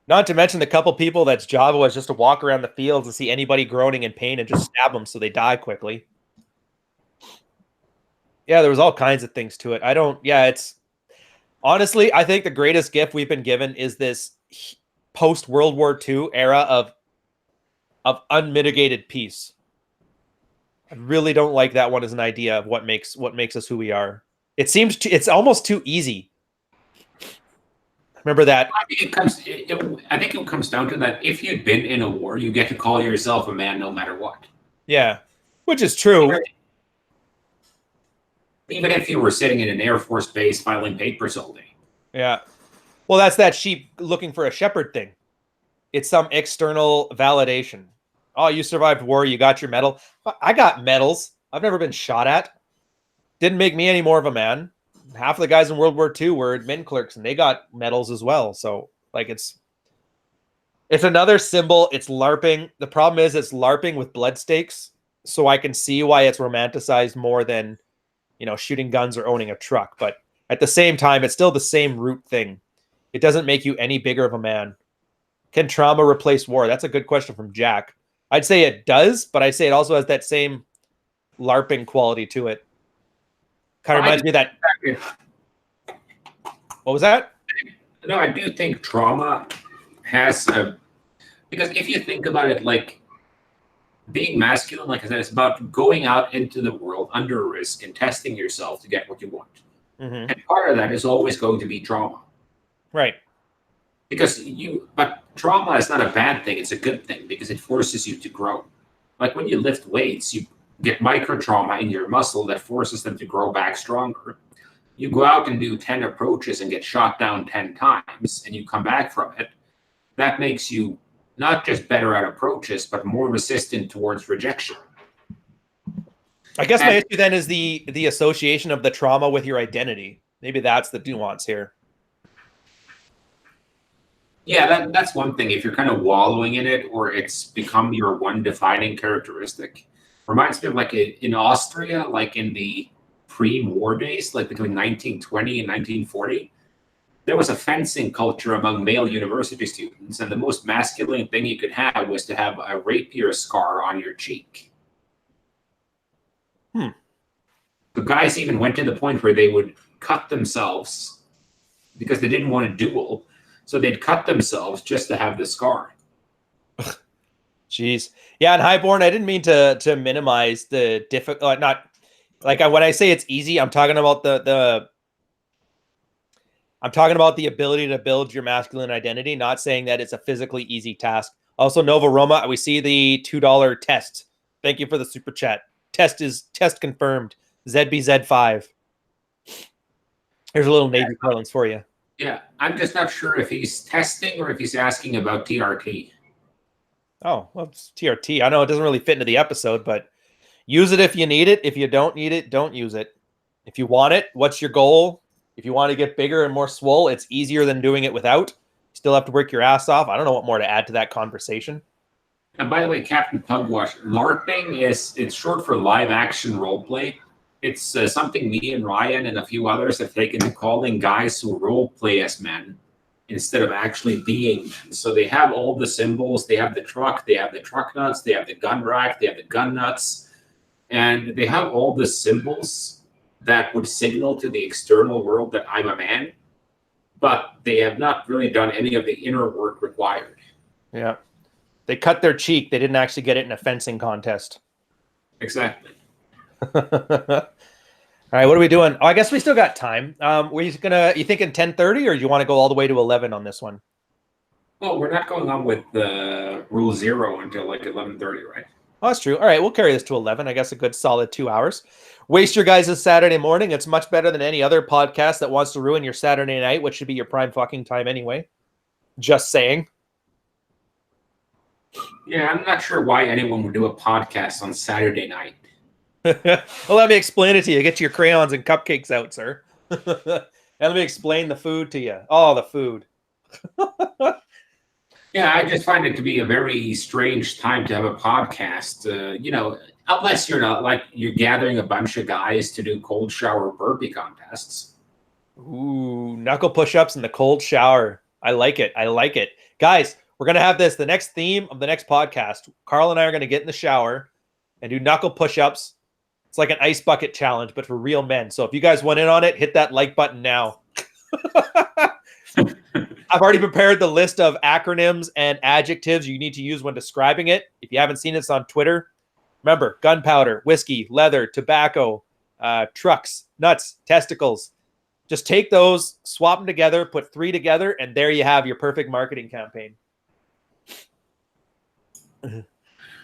Speaker 1: Not to mention the couple people that's job was just to walk around the fields and see anybody groaning in pain and just stab them so they die quickly. Yeah, there was all kinds of things to it. It's honestly, I think the greatest gift we've been given is this post World War II era of unmitigated peace. I really don't like that one as an idea of what makes us who we are. It seems it's almost too easy. Remember that?
Speaker 2: I think it comes down to that. If you'd been in a war, you get to call yourself a man no matter what.
Speaker 1: Yeah, which is true.
Speaker 2: Even if you were sitting in an Air Force base filing papers all day.
Speaker 1: Yeah. Well, that's that sheep looking for a shepherd thing. It's some external validation. Oh, you survived war. You got your medal. I got medals. I've never been shot at. Didn't make me any more of a man. Half of the guys in World War II were admin clerks, and they got medals as well. So, like, it's another symbol. It's LARPing. The problem is it's LARPing with blood stakes. So I can see why it's romanticized more than, shooting guns or owning a truck. But at the same time, it's still the same root thing. It doesn't make you any bigger of a man. Can trauma replace war? That's a good question from Jack. I'd say it does, but I'd say it also has that same LARPing quality to it. Kind of reminds me of that. What was that?
Speaker 2: No, I do think trauma has because if you think about it, like being masculine, like I said, it's about going out into the world under risk and testing yourself to get what you want.
Speaker 1: Mm-hmm.
Speaker 2: And part of that is always going to be trauma.
Speaker 1: Right.
Speaker 2: But trauma is not a bad thing. It's a good thing because it forces you to grow. Like when you lift weights, you get micro trauma in your muscle that forces them to grow back stronger. You go out and do 10 approaches and get shot down 10 times and you come back from it. That makes you not just better at approaches, but more resistant towards rejection.
Speaker 1: I guess my issue then is the association of the trauma with your identity. Maybe that's the nuance here.
Speaker 2: Yeah, that's one thing. If you're kind of wallowing in it or it's become your one defining characteristic. Reminds me of like in Austria, like in the pre-war days, like between 1920 and 1940, there was a fencing culture among male university students. And the most masculine thing you could have was to have a rapier scar on your cheek. The guys even went to the point where they would cut themselves because they didn't want to duel. So they'd cut themselves just to have the scar.
Speaker 1: Jeez. Yeah, and Highborn, I didn't mean to minimize the difficult, not like when I say it's easy, I'm talking about the ability to build your masculine identity, not saying that it's a physically easy task. Also, Nova Roma, we see the $2 test. Thank you for the super chat. Test confirmed. ZBZ5. Here's a little Navy parlance for you.
Speaker 2: Yeah, I'm just not sure if he's testing or if he's asking about TRT.
Speaker 1: Oh, well, it's TRT. I know it doesn't really fit into the episode, but use it if you need it. If you don't need it, don't use it. If you want it, what's your goal? If you want to get bigger and more swole, it's easier than doing it without. You still have to work your ass off. I don't know what more to add to that conversation.
Speaker 2: And by the way, Captain Pugwash, LARPing it's short for live action role play. It's something me and Ryan and a few others have taken to calling guys who role play as men instead of actually being men. So they have all the symbols. They have the truck. They have the truck nuts. They have the gun rack. They have the gun nuts. And they have all the symbols that would signal to the external world that I'm a man. But they have not really done any of the inner work required.
Speaker 1: Yeah. They cut their cheek. They didn't actually get it in a fencing contest.
Speaker 2: Exactly.
Speaker 1: All right, what are we doing? Oh, I guess we still got time. You thinking 10:30 or do you want to go all the way to 11 on this one?
Speaker 2: Well, we're not going on with the rule 0 until like 11:30, right?
Speaker 1: Oh, that's true. All right, we'll carry this to 11. I guess a good solid 2 hours. Waste your guys' Saturday morning. It's much better than any other podcast that wants to ruin your Saturday night, which should be your prime fucking time anyway. Just saying.
Speaker 2: Yeah, I'm not sure why anyone would do a podcast on Saturday night.
Speaker 1: Well, let me explain it to you. Get your crayons and cupcakes out, sir. And let me explain the food to you. Oh, the food.
Speaker 2: Yeah, I just find it to be a very strange time to have a podcast. Unless you're not like you're gathering a bunch of guys to do cold shower burpee contests.
Speaker 1: Ooh, knuckle push-ups in the cold shower. I like it. Guys, we're going to have this, the next theme of the next podcast. Carl and I are going to get in the shower and do knuckle push-ups. It's like an ice bucket challenge, but for real men. So if you guys want in on it, hit that like button now. I've already prepared the list of acronyms and adjectives you need to use when describing it. If you haven't seen it, it's on Twitter. Remember, gunpowder, whiskey, leather, tobacco, trucks, nuts, testicles. Just take those, swap them together, put 3 together, and there you have your perfect marketing campaign.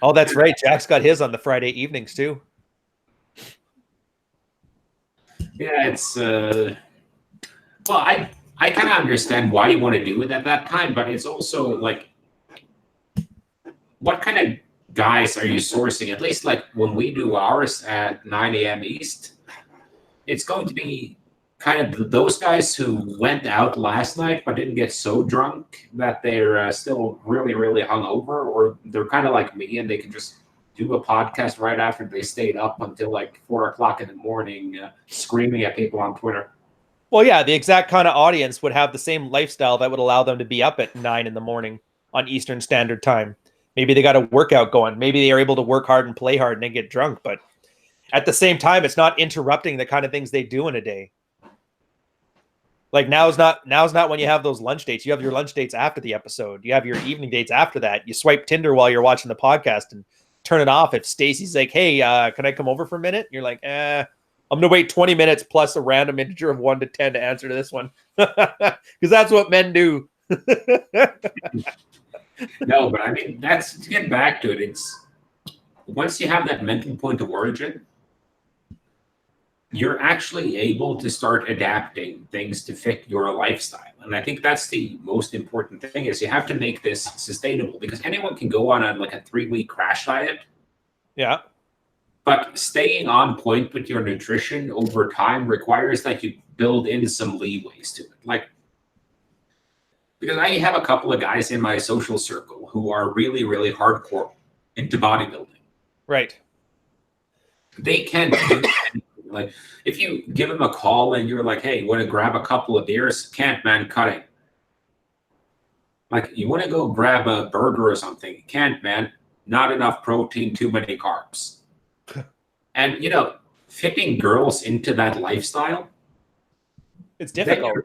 Speaker 1: Oh, that's right. Jack's got his on the Friday evenings too.
Speaker 2: Yeah, it's well, I kind of understand why you want to do it at that time, but it's also like, what kind of guys are you sourcing? At least like when we do ours at 9 a.m. East, it's going to be kind of those guys who went out last night but didn't get so drunk that they're still really, really hungover, or they're kind of like me and they can just do a podcast right after they stayed up until like 4 o'clock in the morning, screaming at people on Twitter.
Speaker 1: Well, yeah, the exact kind of audience would have the same lifestyle that would allow them to be up at 9 in the morning on Eastern Standard Time. Maybe they got a workout going. Maybe they are able to work hard and play hard and then get drunk. But at the same time, it's not interrupting the kind of things they do in a day. Like now's not when you have those lunch dates. You have your lunch dates after the episode. You have your evening dates after that. You swipe Tinder while you're watching the podcast and turn it off if Stacy's like, hey, can I come over for a minute? You're like, I'm going to wait 20 minutes plus a random integer of 1 to 10 to answer to this one. Because that's what men do.
Speaker 2: No, but I mean, that's, to get back to it, it's once you have that mental point of origin, you're actually able to start adapting things to fit your lifestyle. And I think that's the most important thing, is you have to make this sustainable, because anyone can go on like a 3-week crash diet.
Speaker 1: Yeah.
Speaker 2: But staying on point with your nutrition over time requires that you build in some leeways to it. Like, because I have a couple of guys in my social circle who are really, really hardcore into bodybuilding.
Speaker 1: Right.
Speaker 2: They can't do anything. Like, if you give them a call and you're like, hey, want to grab a couple of beers? Can't, man, cutting. Like, you want to go grab a burger or something? Can't, man. Not enough protein, too many carbs. And, fitting girls into that lifestyle,
Speaker 1: it's difficult.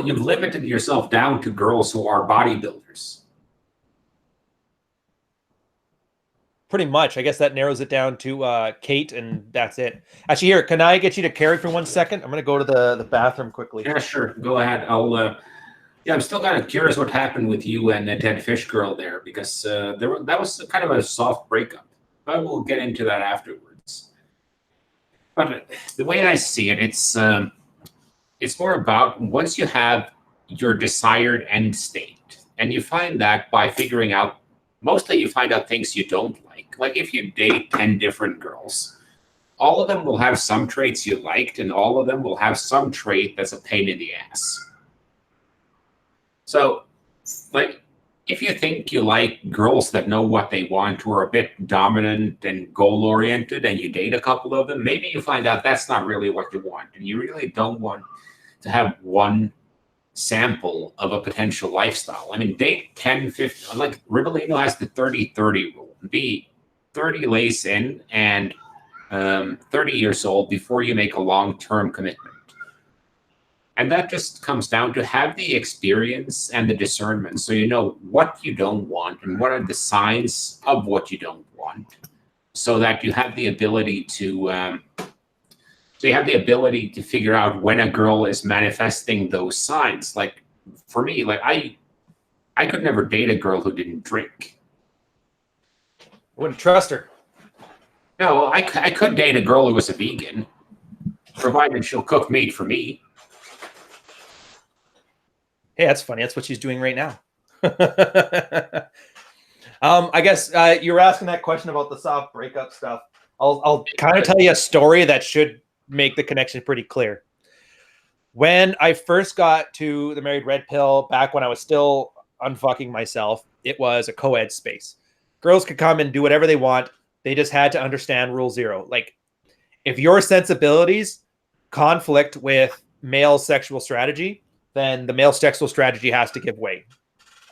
Speaker 2: You've limited yourself down to girls who are bodybuilders.
Speaker 1: Pretty much. I guess that narrows it down to Kate, and that's it. Actually, here, can I get you to carry for 1 second? I'm going to go to the bathroom quickly.
Speaker 2: Yeah, sure. Go ahead. I'm still kind of curious what happened with you and the Dead Fish girl there, because that was kind of a soft breakup. But we'll get into that afterwards. But the way I see it, it's more about once you have your desired end state, and you find that by figuring out, mostly you find out things you don't like. Like if you date 10 different girls, all of them will have some traits you liked, and all of them will have some trait that's a pain in the ass. So, like, if you think you like girls that know what they want, who are a bit dominant and goal-oriented, and you date a couple of them, maybe you find out that's not really what you want, and you really don't want to have one sample of a potential lifestyle. I mean, date 10, 15, like Rivellino has the 30-30 rule. Be 30 lace in and 30 years old before you make a long-term commitment. And that just comes down to have the experience and the discernment, so you know what you don't want and what are the signs of what you don't want, so that you have the ability to figure out when a girl is manifesting those signs. Like for me, like I could never date a girl who didn't drink.
Speaker 1: I wouldn't trust her.
Speaker 2: No, I could date a girl who was a vegan, provided she'll cook meat for me.
Speaker 1: Hey, that's funny. That's what she's doing right now. I guess you were asking that question about the soft breakup stuff. I'll kind of tell you a story that should make the connection pretty clear. When I first got to the Married Red Pill, back when I was still unfucking myself, it was a co-ed space. Girls could come and do whatever they want. They just had to understand rule 0. Like, if your sensibilities conflict with male sexual strategy, then the male sexual strategy has to give way.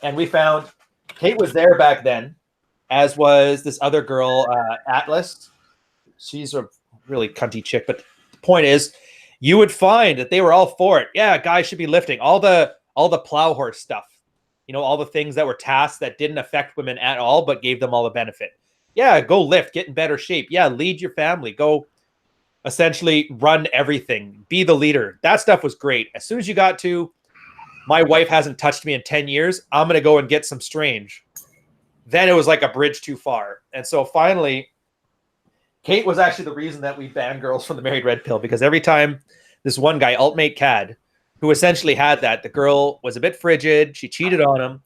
Speaker 1: And we found Kate was there back then, as was this other girl, Atlas. She's a really cunty chick, but the point is, you would find that they were all for it. Yeah, guys should be lifting. All the plow horse stuff. All the things that were tasks that didn't affect women at all, but gave them all the benefit. Yeah, go lift, get in better shape. Yeah, lead your family. Go essentially run everything, be the leader. That stuff was great. As soon as you got to, my wife hasn't touched me in 10 years, I'm going to go and get some strange. Then it was like a bridge too far. And so finally, Kate was actually the reason that we banned girls from the Married Red Pill, because every time this one guy, Altmate Cad, who essentially had that, the girl was a bit frigid, she cheated on him,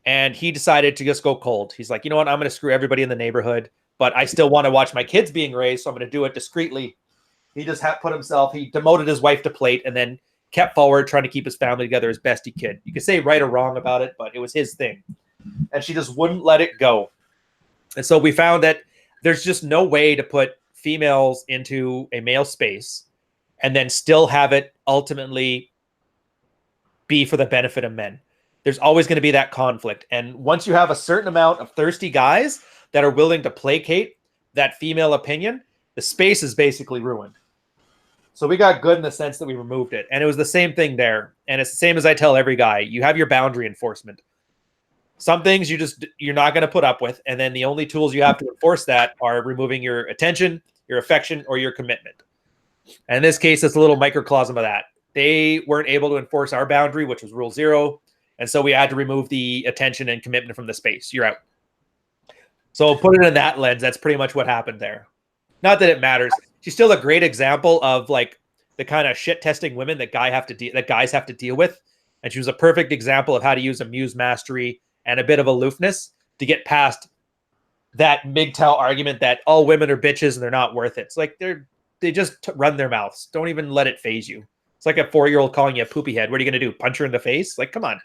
Speaker 1: and he decided to just go cold. He's like, you know what, I'm going to screw everybody in the neighborhood, but I still want to watch my kids being raised, so I'm going to do it discreetly. He just he demoted his wife to plate and then kept forward, trying to keep his family together as best he could. You could say right or wrong about it, but it was his thing. And she just wouldn't let it go. And so we found that there's just no way to put females into a male space and then still have it ultimately be for the benefit of men. There's always going to be that conflict. And once you have a certain amount of thirsty guys that are willing to placate that female opinion, the space is basically ruined. So we got good in the sense that we removed it. And it was the same thing there. And it's the same as I tell every guy. You have your boundary enforcement. Some things you're not going to put up with. And then the only tools you have to enforce that are removing your attention, your affection, or your commitment. And in this case, it's a little microcosm of that. They weren't able to enforce our boundary, which was rule 0. And so we had to remove the attention and commitment from the space. You're out. So put it in that lens. That's pretty much what happened there. Not that it matters. She's still a great example of like the kind of shit testing women that guys have to deal with. And she was a perfect example of how to use a muse mastery and a bit of aloofness to get past that MGTOW argument that all women are bitches and they're not worth it. It's like they just run their mouths. Don't even let it phase you. It's like a 4-year-old calling you a poopy head. What are you going to do? Punch her in the face? Like, come on.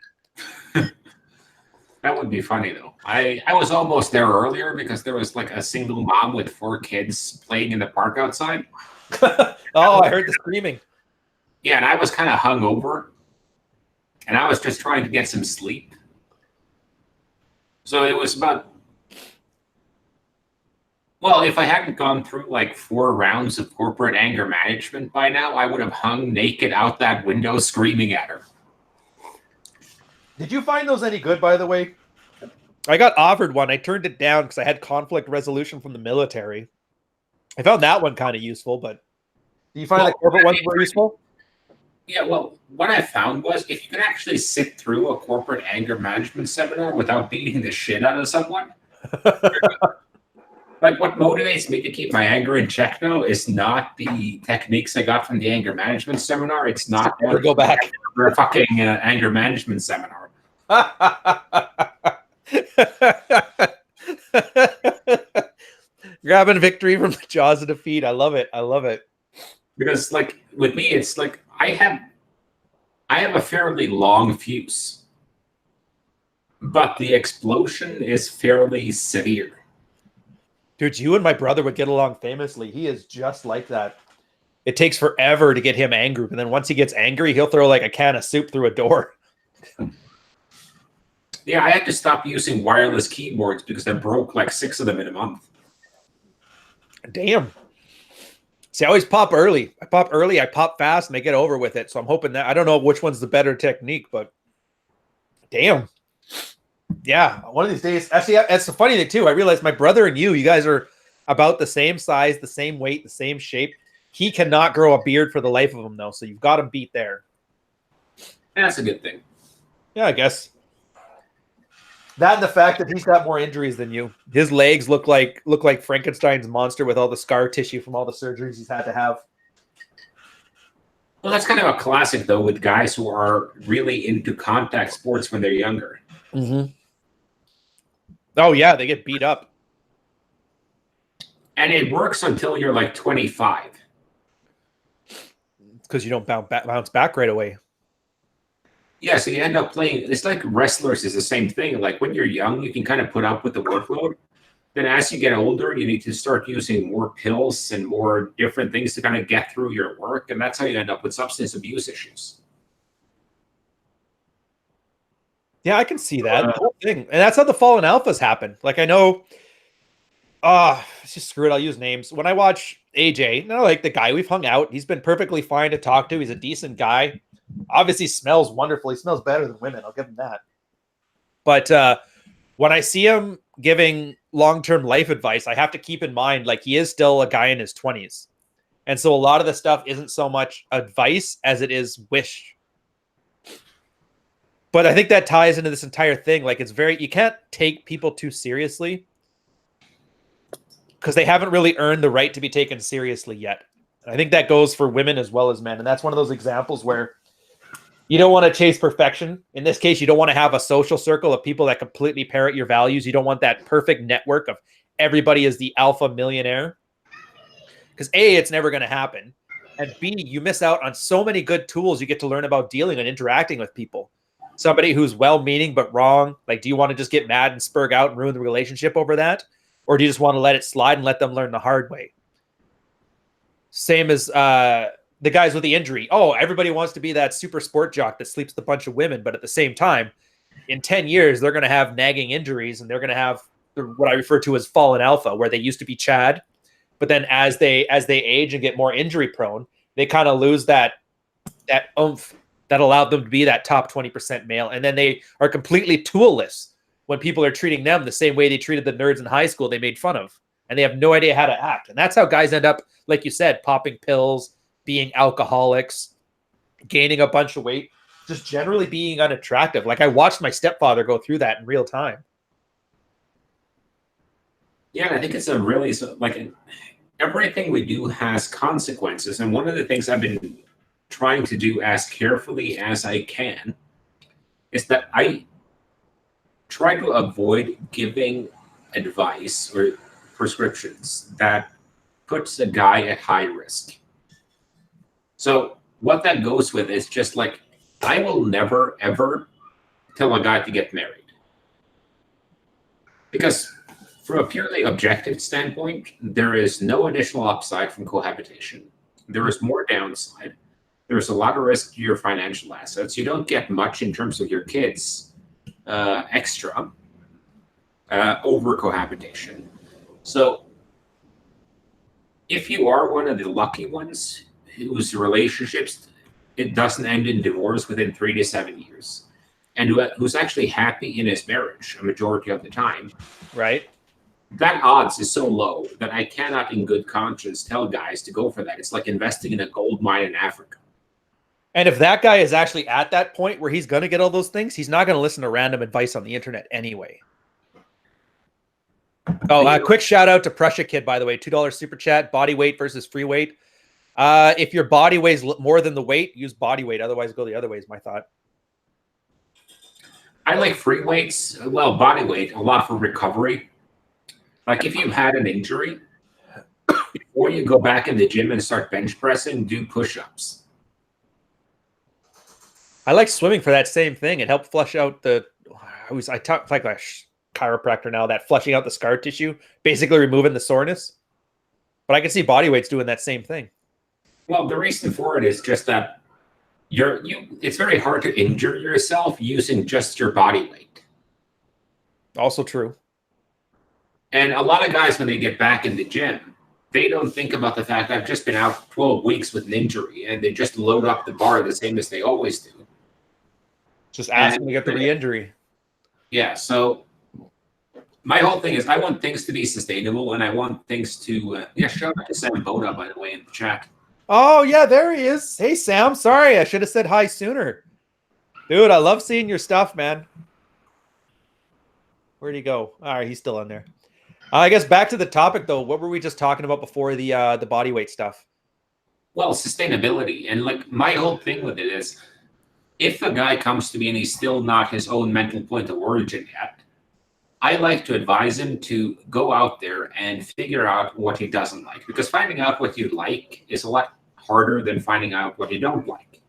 Speaker 2: That would be funny, though. I was almost there earlier because there was like a single mom with 4 kids playing in the park outside.
Speaker 1: Oh, I heard the screaming.
Speaker 2: Yeah, and I was kind of hungover. And I was just trying to get some sleep. So it was about... Well, if I hadn't gone through like 4 rounds of corporate anger management by now, I would have hung naked out that window screaming at her.
Speaker 1: Did you find those any good, by the way? I got offered one. I turned it down because I had conflict resolution from the military. I found that one kind of useful, but do you find the corporate ones were useful?
Speaker 2: Yeah, well, what I found was if you can actually sit through a corporate anger management seminar without beating the shit out of someone, like what motivates me to keep my anger in check now is not the techniques I got from the anger management seminar. It's not
Speaker 1: go back
Speaker 2: for a fucking anger management seminar.
Speaker 1: Grabbing victory from the jaws of defeat. I love it. I love it.
Speaker 2: Because like with me, it's like I have a fairly long fuse, but the explosion is fairly severe.
Speaker 1: Dude, you and my brother would get along famously. He is just like that. It takes forever to get him angry, but then once he gets angry, he'll throw like a can of soup through a door.
Speaker 2: Yeah, I had to stop using wireless keyboards because I broke like 6 of them in a month.
Speaker 1: Damn. See, I always pop early. I pop fast, and I get over with it. So I'm hoping that I don't know which one's the better technique, but damn. Yeah, one of these days. Actually, that's the funny thing too. I realized my brother and you guys are about the same size, the same weight, the same shape. He cannot grow a beard for the life of him, though. So you've got him beat there.
Speaker 2: That's a good thing.
Speaker 1: Yeah, I guess. That and the fact that he's got more injuries than you. His legs look like Frankenstein's monster with all the scar tissue from all the surgeries he's had to have.
Speaker 2: Well, that's kind of a classic, though, with guys who are really into contact sports when they're younger.
Speaker 1: Mm-hmm. Oh, yeah, they get beat up.
Speaker 2: And it works until you're like 25.
Speaker 1: Because you don't bounce back right away.
Speaker 2: Yeah, so you end up playing. It's like wrestlers is the same thing. Like when you're young, you can kind of put up with the workload. Then as you get older, you need to start using more pills and more different things to kind of get through your work. And that's how you end up with substance abuse issues.
Speaker 1: Yeah, I can see that. The whole thing. And that's how the fallen alphas happen. Like I know, just screw it. I'll use names. When I watch AJ, like the guy we've hung out, he's been perfectly fine to talk to. He's a decent guy. Obviously smells wonderful. He smells better than women. I'll give him that. But when I see him giving long-term life advice, I have to keep in mind, like he is still a guy in his 20s. And so a lot of the stuff isn't so much advice as it is wish. But I think that ties into this entire thing. Like, it's very, you can't take people too seriously because they haven't really earned the right to be taken seriously yet. And I think that goes for women as well as men. And that's one of those examples where you don't want to chase perfection. In this case, you don't want to have a social circle of people that completely parrot your values. You don't want that perfect network of everybody is the alpha millionaire. Because A, it's never going to happen. And B, you miss out on so many good tools you get to learn about dealing and interacting with people. Somebody who's well-meaning but wrong. Like, do you want to just get mad and spurg out and ruin the relationship over that? Or do you just want to let it slide and let them learn the hard way? Same as the guys with the injury. Oh, everybody wants to be that super sport jock that sleeps with a bunch of women. But at the same time, in 10 years, they're going to have nagging injuries and they're going to have what I refer to as fallen alpha, where they used to be Chad. But then as they age and get more injury prone, they kind of lose that oomph that allowed them to be that top 20% male. And then they are completely toolless when people are treating them the same way they treated the nerds in high school they made fun of. And they have no idea how to act. And that's how guys end up, like you said, popping pills, being alcoholics, gaining a bunch of weight, just generally being unattractive. Like, I watched my stepfather go through that in real time.
Speaker 2: Yeah, I think it's a really, like, everything we do has consequences. And one of the things I've been trying to do as carefully as I can is that I try to avoid giving advice or prescriptions that puts a guy at high risk. So what that goes with is just like, I will never, ever tell a guy to get married. Because from a purely objective standpoint, there is no additional upside from cohabitation. There is more downside. There's a lot of risk to your financial assets. You don't get much in terms of your kids extra over cohabitation. So if you are one of the lucky ones whose relationships, it doesn't end in divorce within 3 to 7 years, and who's actually happy in his marriage a majority of the time,
Speaker 1: right?
Speaker 2: That odds is so low that I cannot in good conscience tell guys to go for that. It's like investing in a gold mine in Africa.
Speaker 1: And if that guy is actually at that point where he's going to get all those things, he's not going to listen to random advice on the internet anyway. Oh, quick shout out to Prussia Kid, by the way. $2 super chat. Body weight versus free weight. If your body weighs more than the weight, use body weight. Otherwise, go the other way is my thought.
Speaker 2: I like free weights. Well, body weight, a lot for recovery. Like, if you had an injury, before you go back in the gym and start bench pressing, do push-ups.
Speaker 1: I like swimming for that same thing. It helped flush out the. I talk like a chiropractor now. That flushing out the scar tissue, basically removing the soreness. But I can see body weights doing that same thing.
Speaker 2: Well, the reason for it is just that it's very hard to injure yourself using just your body weight.
Speaker 1: Also true.
Speaker 2: And a lot of guys, when they get back in the gym, they don't think about the fact I've just been out 12 weeks with an injury, and they just load up the bar the same as they always do.
Speaker 1: Just asking to get the re-injury.
Speaker 2: Yeah, so my whole thing is I want things to be sustainable, and I want things to shout out to Sam Boda, by the way, in the chat.
Speaker 1: Oh, yeah, there he is. Hey, Sam. Sorry, I should have said hi sooner. Dude, I love seeing your stuff, man. Where'd he go? All right, he's still in there. I guess back to the topic, though. What were we just talking about before the body weight stuff?
Speaker 2: Well, sustainability. And, like, my whole thing with it is if a guy comes to me and he's still not his own mental point of origin yet, I like to advise him to go out there and figure out what he doesn't like. Because finding out what you like is a lot harder than finding out what you don't like.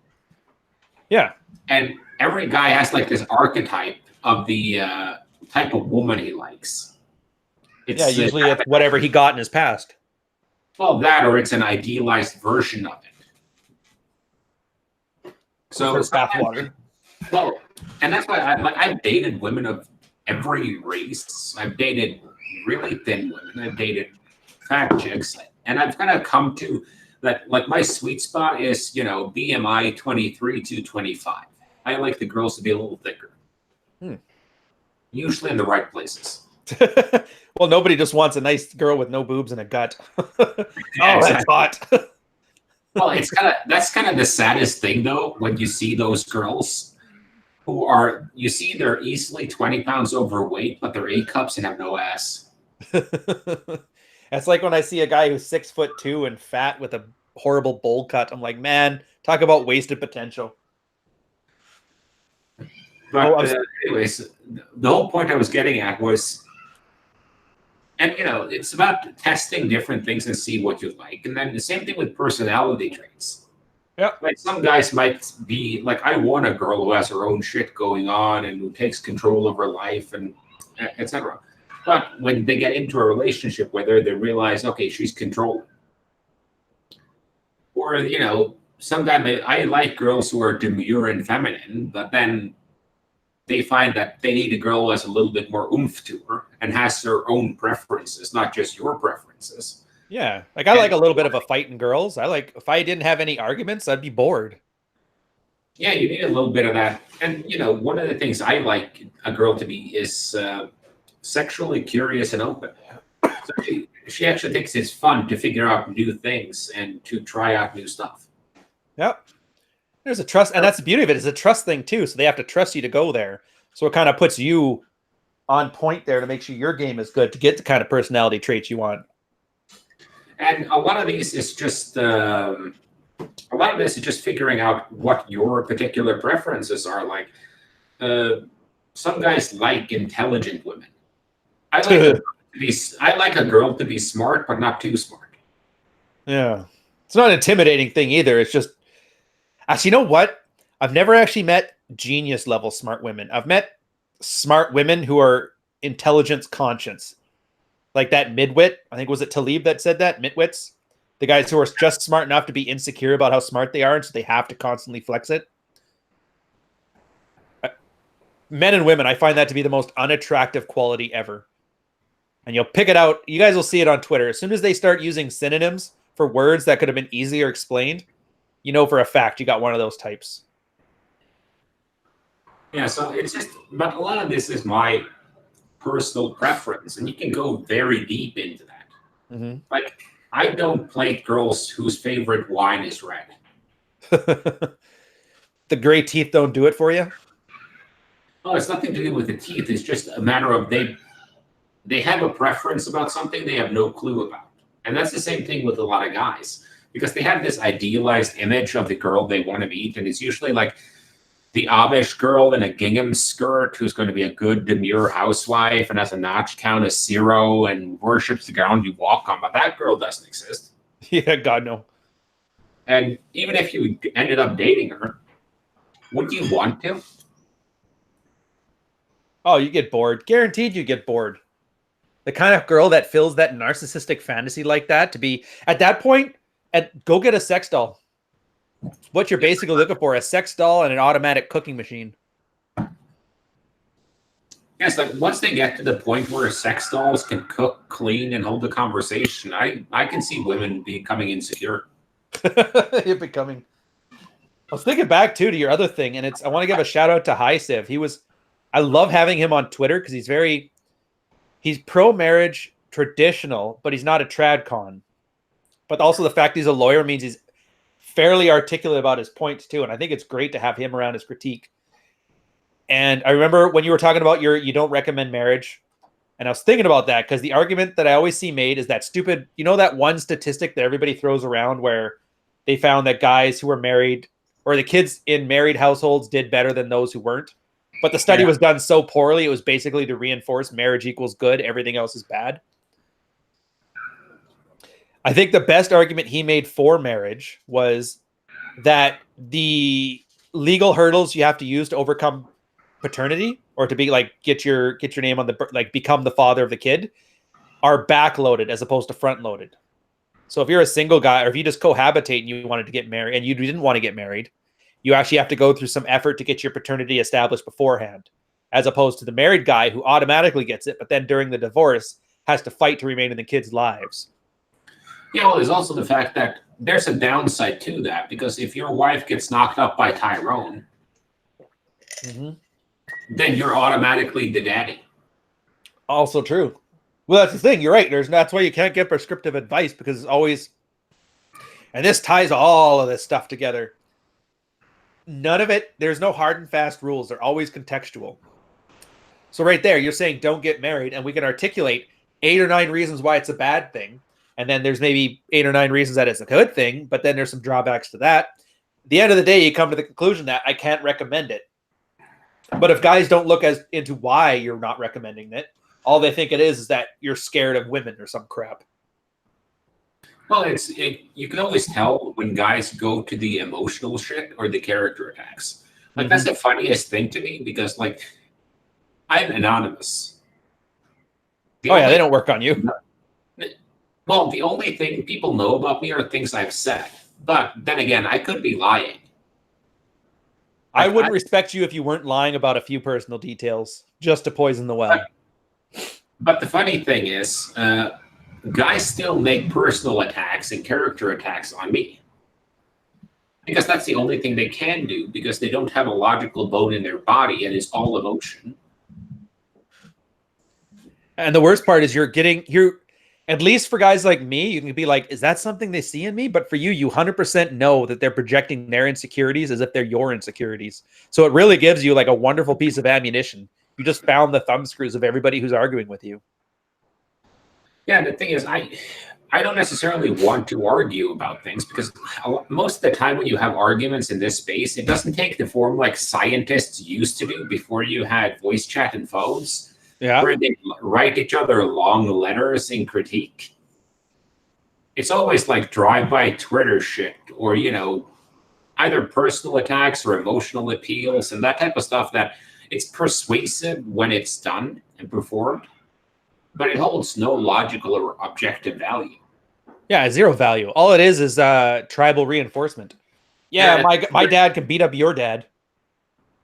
Speaker 1: Yeah.
Speaker 2: And every guy has, like, this archetype of the type of woman he likes.
Speaker 1: Usually it's whatever he got in his past.
Speaker 2: Well, that, or it's an idealized version of it. So
Speaker 1: bathwater.
Speaker 2: Well, and that's why I've dated women of every race. I've dated really thin women. I've dated fat chicks, and I've kind of come to that. Like, my sweet spot is BMI 23 to 25. I like the girls to be a little thicker. Usually in the right places.
Speaker 1: Well, nobody just wants a nice girl with no boobs and a gut. Oh, that's hot.
Speaker 2: Well, that's kind of the saddest thing though, when you see those girls who are, you see they're easily 20 pounds overweight, but they're A cups and have no ass.
Speaker 1: That's like when I see a guy who's 6'2" and fat with a horrible bowl cut. I'm like, man, talk about wasted potential.
Speaker 2: But anyways, the whole point I was getting at was, and it's about testing different things and see what you like. And then the same thing with personality traits.
Speaker 1: Yeah.
Speaker 2: Like some guys might be like, I want a girl who has her own shit going on and who takes control of her life and etc. But when they get into a relationship with her, they realize, okay, she's controlling. Or, sometimes I like girls who are demure and feminine, but then they find that they need a girl who has a little bit more oomph to her and has her own preferences, not just your preferences.
Speaker 1: Yeah. Like I like a little bit of a fight in girls. If I didn't have any arguments, I'd be bored.
Speaker 2: Yeah, you need a little bit of that. And, one of the things I like a girl to be is sexually curious and open. So she actually thinks it's fun to figure out new things and to try out new stuff.
Speaker 1: Yep. There's a trust, and that's the beauty of it. It's a trust thing too. So they have to trust you to go there. So it kind of puts you on point there to make sure your game is good to get the kind of personality traits you want. And
Speaker 2: a lot of these is just figuring out what your particular preferences are. Like some guys like intelligent women. I like a girl to be smart, but not too smart.
Speaker 1: Yeah. It's not an intimidating thing either. It's just, actually, you know what? I've never actually met genius level smart women. I've met smart women who are intelligence conscious. Like that midwit. I think, was it Talib that said that? Midwits? The guys who are just smart enough to be insecure about how smart they are, and so they have to constantly flex it. Men and women, I find that to be the most unattractive quality ever. And you'll pick it out. You guys will see it on Twitter. As soon as they start using synonyms for words that could have been easier explained, you know for a fact you got one of those types.
Speaker 2: Yeah, so it's just, but a lot of this is my personal preference, and you can go very deep into that.
Speaker 1: Mm-hmm.
Speaker 2: Like, I don't play girls whose favorite wine is red.
Speaker 1: The gray teeth don't do it for you?
Speaker 2: Oh, it's nothing to do with the teeth. It's just a matter of they have a preference about something they have no clue about. And that's the same thing with a lot of guys, because they have this idealized image of the girl they want to meet, and it's usually like the Amish girl in a gingham skirt who's going to be a good demure housewife and has a notch count of 0 and worships the ground you walk on. But that girl doesn't exist.
Speaker 1: Yeah, God, no.
Speaker 2: And even if you ended up dating her, would you want to?
Speaker 1: Oh, you get bored. Guaranteed you get bored. The kind of girl that fills that narcissistic fantasy like that, to be at that point, go get a sex doll. What you're basically looking for, a sex doll and an automatic cooking machine.
Speaker 2: Yes, like once they get to the point where sex dolls can cook, clean, and hold a conversation, I can see women becoming insecure.
Speaker 1: You're becoming. I was thinking back too to your other thing, and I want to give a shout out to High Civ. I love having him on Twitter because he's pro-marriage, traditional, but he's not a tradcon. But also the fact he's a lawyer means he's fairly articulate about his points too, and I think it's great to have him around his critique. And I remember when you were talking about you don't recommend marriage, and I was thinking about that because the argument that I always see made is that stupid, that one statistic that everybody throws around where they found that guys who were married or the kids in married households did better than those who weren't. But the study was done so poorly, it was basically to reinforce marriage equals good, everything else is bad. I think the best argument he made for marriage was that the legal hurdles you have to use to overcome paternity or to be like get your name on become the father of the kid are backloaded as opposed to front loaded. So if you're a single guy or if you just cohabitate and you wanted to get married and you didn't want to get married, you actually have to go through some effort to get your paternity established beforehand, as opposed to the married guy who automatically gets it, but then during the divorce has to fight to remain in the kids' lives.
Speaker 2: Yeah, well, there's also the fact that there's a downside to that, because if your wife gets knocked up by Tyrone, then you're automatically the daddy.
Speaker 1: Also true. Well, that's the thing. You're right. That's why you can't get prescriptive advice, because it's always And this ties all of this stuff together. None of it, there's no hard and fast rules. They're always contextual. So right there, you're saying don't get married, and we can articulate 8 or 9 reasons why it's a bad thing. And then there's maybe 8 or 9 reasons that it's a good thing, but then there's some drawbacks to that. At the end of the day, you come to the conclusion that I can't recommend it. But if guys don't look as into why you're not recommending it, all they think it is that you're scared of women or some crap.
Speaker 2: Well, you can always tell when guys go to the emotional shit or the character attacks. Like, that's the funniest thing to me because, like, I'm anonymous.
Speaker 1: They don't work on you.
Speaker 2: Well, the only thing people know about me are things I've said. But then again, I could be lying.
Speaker 1: I wouldn't respect you if you weren't lying about a few personal details just to poison the well.
Speaker 2: But the funny thing is, guys still make personal attacks and character attacks on me. Because that's the only thing they can do, because they don't have a logical bone in their body and it's all emotion.
Speaker 1: And the worst part is you're at least for guys like me, you can be like, is that something they see in me? But for you, you 100% know that they're projecting their insecurities as if they're your insecurities. So it really gives you like a wonderful piece of ammunition. You just found the thumb screws of everybody who's arguing with you.
Speaker 2: Yeah, the thing is, I don't necessarily want to argue about things because most of the time when you have arguments in this space, it doesn't take the form like scientists used to do before you had voice chat and phones.
Speaker 1: Yeah.
Speaker 2: Where they write each other long letters in critique. It's always like drive-by Twitter shit or, either personal attacks or emotional appeals and that type of stuff that it's persuasive when it's done and performed, but it holds no logical or objective value.
Speaker 1: Yeah, zero value. All it is tribal reinforcement. Yeah, my dad can beat up your dad.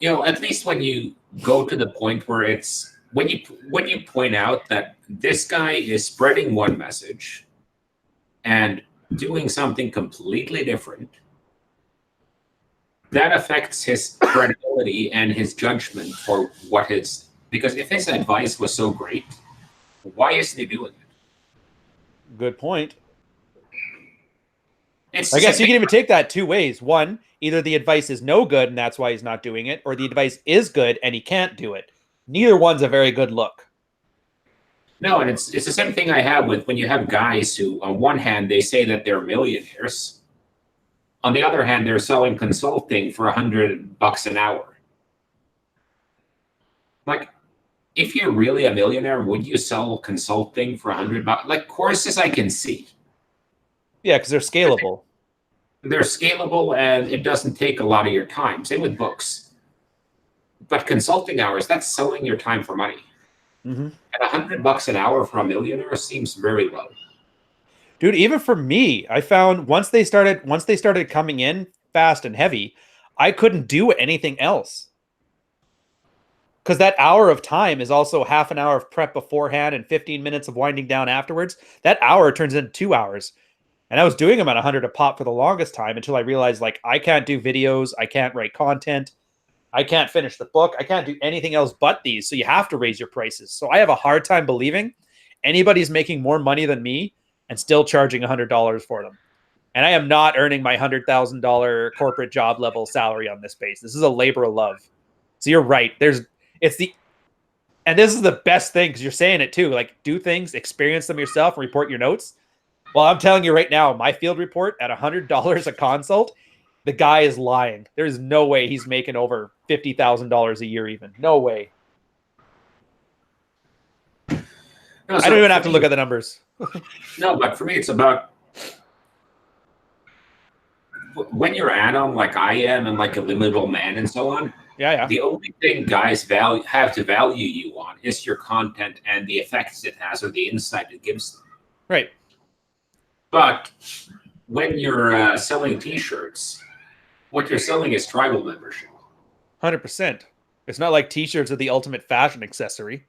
Speaker 2: At least when you go to the point where it's when you point out that this guy is spreading one message and doing something completely different, that affects his credibility and his judgment for what his. Because if his advice was so great, why isn't he doing it?
Speaker 1: Good point. I guess you can even take that 2 ways. One, either the advice is no good and that's why he's not doing it, or the advice is good and he can't do it. Neither one's a very good look.
Speaker 2: No, and it's the same thing I have with when you have guys who, on one hand, they say that they're millionaires. On the other hand, they're selling consulting for $100 an hour. Like, if you're really a millionaire, would you sell consulting for $100? Like, courses I can see.
Speaker 1: Yeah, because they're scalable.
Speaker 2: They're scalable, and it doesn't take a lot of your time. Same with books. But consulting hours, that's selling your time for money.
Speaker 1: Mm-hmm.
Speaker 2: And $100 an hour for a millionaire seems very low.
Speaker 1: Dude, even for me, I found once they started coming in fast and heavy, I couldn't do anything else. Because that hour of time is also half an hour of prep beforehand and 15 minutes of winding down afterwards. That hour turns into 2 hours. And I was doing them at 100 a pop for the longest time until I realized, like, I can't do videos. I can't write content. I can't finish the book. I can't do anything else but these. So you have to raise your prices. So I have a hard time believing anybody's making more money than me and still charging $100 for them. And I am not earning my $100,000 corporate job level salary on this base. This is a labor of love. So you're right. And this is the best thing because you're saying it too. Like, do things, experience them yourself, and report your notes. Well, I'm telling you right now, my field report at $100 a consult, the guy is lying. There's no way he's making over $50,000 a year even. No way. No, I don't even have to look at the numbers.
Speaker 2: No, but for me, it's about when you're at them like I am and like a limitable man and so on.
Speaker 1: Yeah.
Speaker 2: The only thing guys have to value you on is your content and the effects it has or the insight it gives them.
Speaker 1: Right.
Speaker 2: But when you're selling T-shirts, what you're selling is tribal membership.
Speaker 1: 100%. It's not like T-shirts are the ultimate fashion accessory.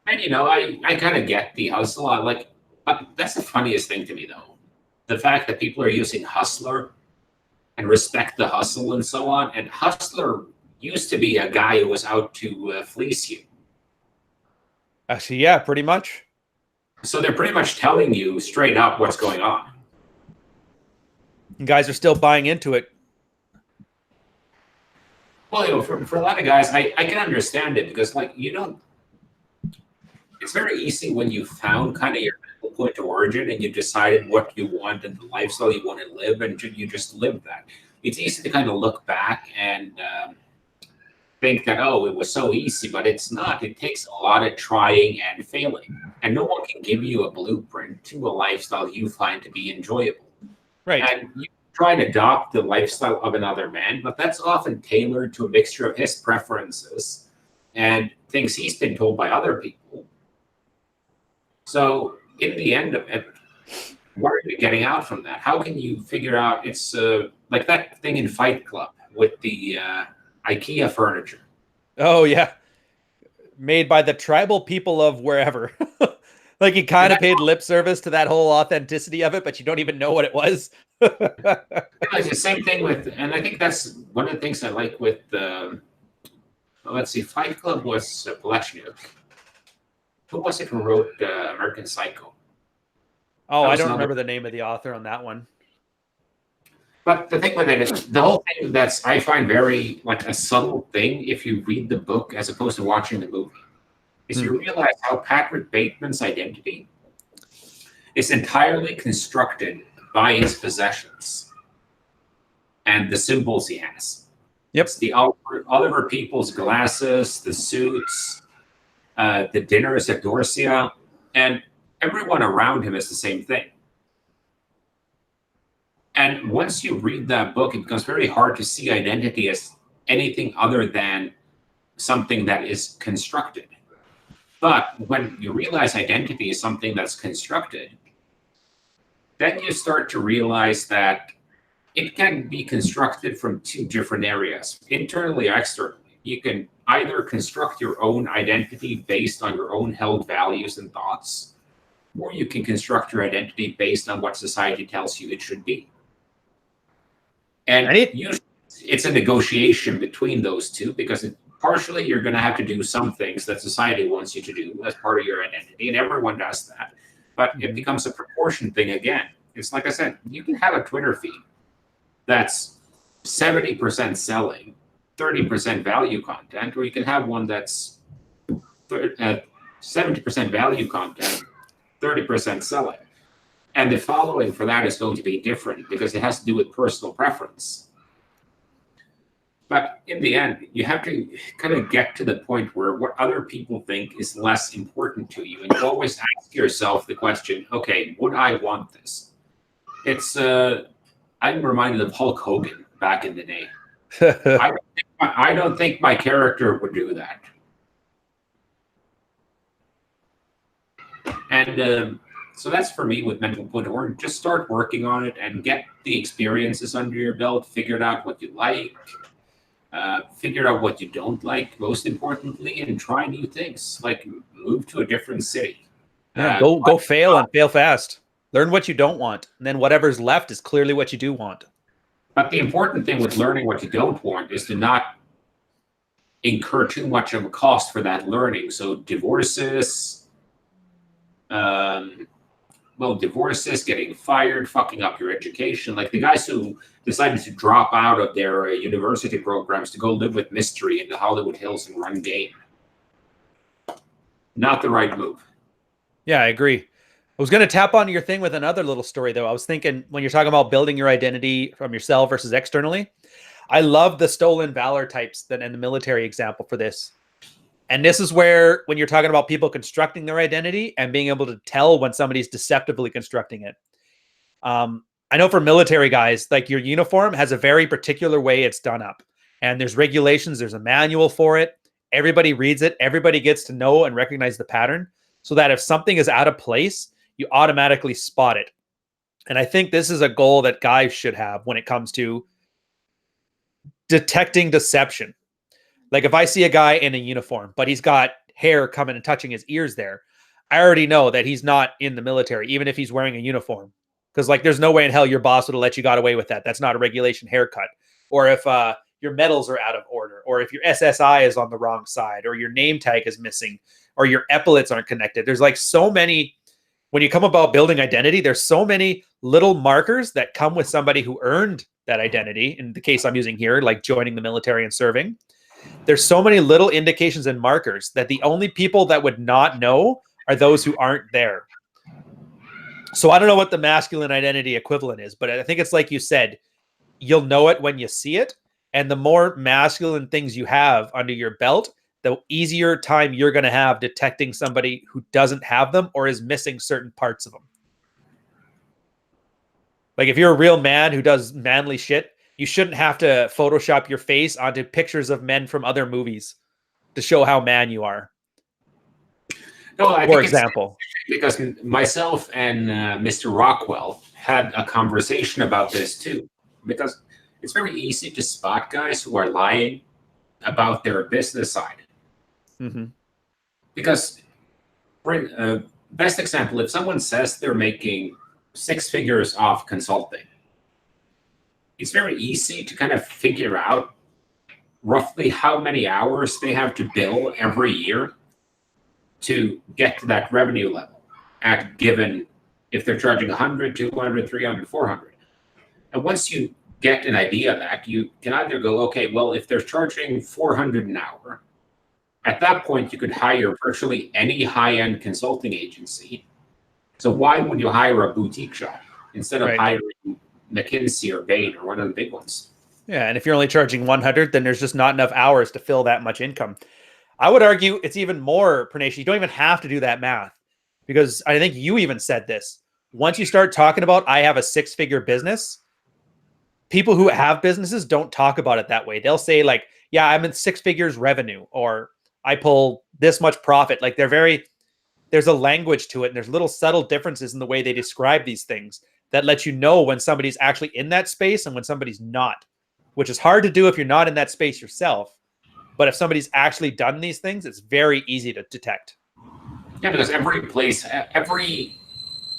Speaker 2: And, I kind of get the hustle. But that's the funniest thing to me, though. The fact that people are using hustler and respect the hustle and so on. And hustler used to be a guy who was out to fleece you.
Speaker 1: Actually, yeah, pretty much.
Speaker 2: So they're pretty much telling you straight up what's going on.
Speaker 1: And guys are still buying into it.
Speaker 2: Well, for a lot of guys, I can understand it because, like, it's very easy when you found kind of your point of origin and you decided what you want and the lifestyle you want to live, and you just live that. It's easy to kind of look back and think that, oh, it was so easy, but it's not. It takes a lot of trying and failing, and no one can give you a blueprint to a lifestyle you find to be enjoyable.
Speaker 1: Right.
Speaker 2: And you try to adopt the lifestyle of another man, but that's often tailored to a mixture of his preferences and things he's been told by other people. So in the end of it, what are you getting out from that? How can you figure out? It's like that thing in Fight Club with the IKEA furniture.
Speaker 1: Oh yeah, made by the tribal people of wherever. Like you kind of paid lip service to that whole authenticity of it, but you don't even know what it was.
Speaker 2: It's the same thing with, and I think that's one of the things I like with let's see, Fight Club was Poleshchuk. Who was it who wrote American Psycho?
Speaker 1: Oh, I don't remember the name of the author on that one.
Speaker 2: But the thing with it is, the whole thing that's I find very like a subtle thing if you read the book as opposed to watching the movie, is you realize how Patrick Bateman's identity is entirely constructed by his possessions and the symbols he has.
Speaker 1: Yep.
Speaker 2: It's the Oliver Peoples glasses, the suits, the dinners at Dorsia, and everyone around him is the same thing. And once you read that book, it becomes very hard to see identity as anything other than something that is constructed. But when you realize identity is something that's constructed, then you start to realize that it can be constructed from two different areas, internally or externally. You can either construct your own identity based on your own held values and thoughts, or you can construct your identity based on what society tells you it should be. And usually it's a negotiation between those two, because partially you're going to have to do some things that society wants you to do as part of your identity, and everyone does that. But it becomes a proportion thing again. It's like I said, you can have a Twitter feed that's 70% selling, 30% value content, or you can have one that's 70% value content, 30% selling. And the following for that is going to be different because it has to do with personal preference. But in the end, you have to kind of get to the point where what other people think is less important to you. And you always ask yourself the question, okay, would I want this? It's, I'm reminded of Hulk Hogan back in the day. I don't think my character would do that. And so that's for me with mental point of order. Just start working on it and get the experiences under your belt. Figure out what you like. Figure out what you don't like, most importantly, and try new things. Like move to a different city.
Speaker 1: Yeah, go fail and fail fast. Learn what you don't want, and then whatever's left is clearly what you do want.
Speaker 2: But the important thing with learning what you don't want is to not incur too much of a cost for that learning. So divorces, divorces, getting fired, fucking up your education. Like the guys who decided to drop out of their university programs to go live with Mystery in the Hollywood Hills and run game. Not the right move.
Speaker 1: Yeah, I agree. I was going to tap onto your thing with another little story, though. I was thinking when you're talking about building your identity from yourself versus externally, I love the stolen valor types and the military example for this. And this is where, when you're talking about people constructing their identity and being able to tell when somebody's deceptively constructing it. I know for military guys, like your uniform has a very particular way it's done up. And there's regulations, there's a manual for it. Everybody reads it. Everybody gets to know and recognize the pattern so that if something is out of place, you automatically spot it. And I think this is a goal that guys should have when it comes to detecting deception. Like if I see a guy in a uniform, but he's got hair coming and touching his ears there, I already know that he's not in the military, even if he's wearing a uniform. Because like there's no way in hell your boss would have let you got away with that. That's not a regulation haircut. Or if your medals are out of order, or if your SSI is on the wrong side, or your name tag is missing, or your epaulets aren't connected. There's like so many when you come about building identity, there's so many little markers that come with somebody who earned that identity. In the case I'm using here, like joining the military and serving, there's so many little indications and markers that the only people that would not know are those who aren't there. So I don't know what the masculine identity equivalent is, but I think it's like you said, you'll know it when you see it. And the more masculine things you have under your belt, the easier time you're going to have detecting somebody who doesn't have them or is missing certain parts of them. Like if you're a real man who does manly shit, you shouldn't have to Photoshop your face onto pictures of men from other movies to show how man you are.
Speaker 2: No, I
Speaker 1: For
Speaker 2: think
Speaker 1: example,
Speaker 2: because myself and Mr. Rockwell had a conversation about this too, because it's very easy to spot guys who are lying about their business side.
Speaker 1: mm-hmm.
Speaker 2: Because, best example, if someone says they're making 6 figures off consulting, it's very easy to kind of figure out roughly how many hours they have to bill every year to get to that revenue level at given if they're charging 100, 200, 300, 400. And once you get an idea of that, you can either go, okay, well, if they're charging 400 an hour, at that point, you could hire virtually any high-end consulting agency. So why would you hire a boutique shop instead of hiring McKinsey or Bain or one of the big ones?
Speaker 1: Yeah, and if you're only charging 100, then there's just not enough hours to fill that much income. I would argue it's even more pernicious. You don't even have to do that math because I think you even said this. Once you start talking about, I have a 6-figure business, people who have businesses don't talk about it that way. They'll say like, yeah, I'm in 6 figures revenue, or I pull this much profit. Like there's a language to it. And there's little subtle differences in the way they describe these things that let you know when somebody's actually in that space and when somebody's not, which is hard to do if you're not in that space yourself. But if somebody's actually done these things, it's very easy to detect.
Speaker 2: Yeah, because every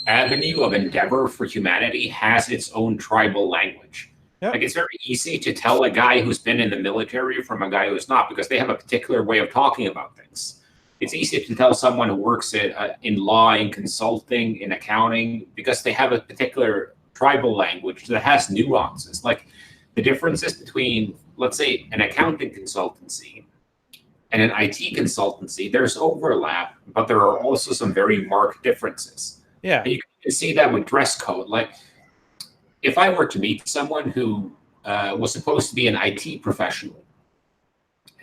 Speaker 2: avenue of endeavor for humanity has its own tribal language. Yep. Like it's very easy to tell a guy who's been in the military from a guy who's not because they have a particular way of talking about things. It's easy to tell someone who works in law, in consulting, in accounting, because they have a particular tribal language that has nuances. Like the differences between, let's say, an accounting consultancy and an IT consultancy, there's overlap, but there are also some very marked differences.
Speaker 1: Yeah.
Speaker 2: And you can see that with dress code. Like if I were to meet someone who was supposed to be an IT professional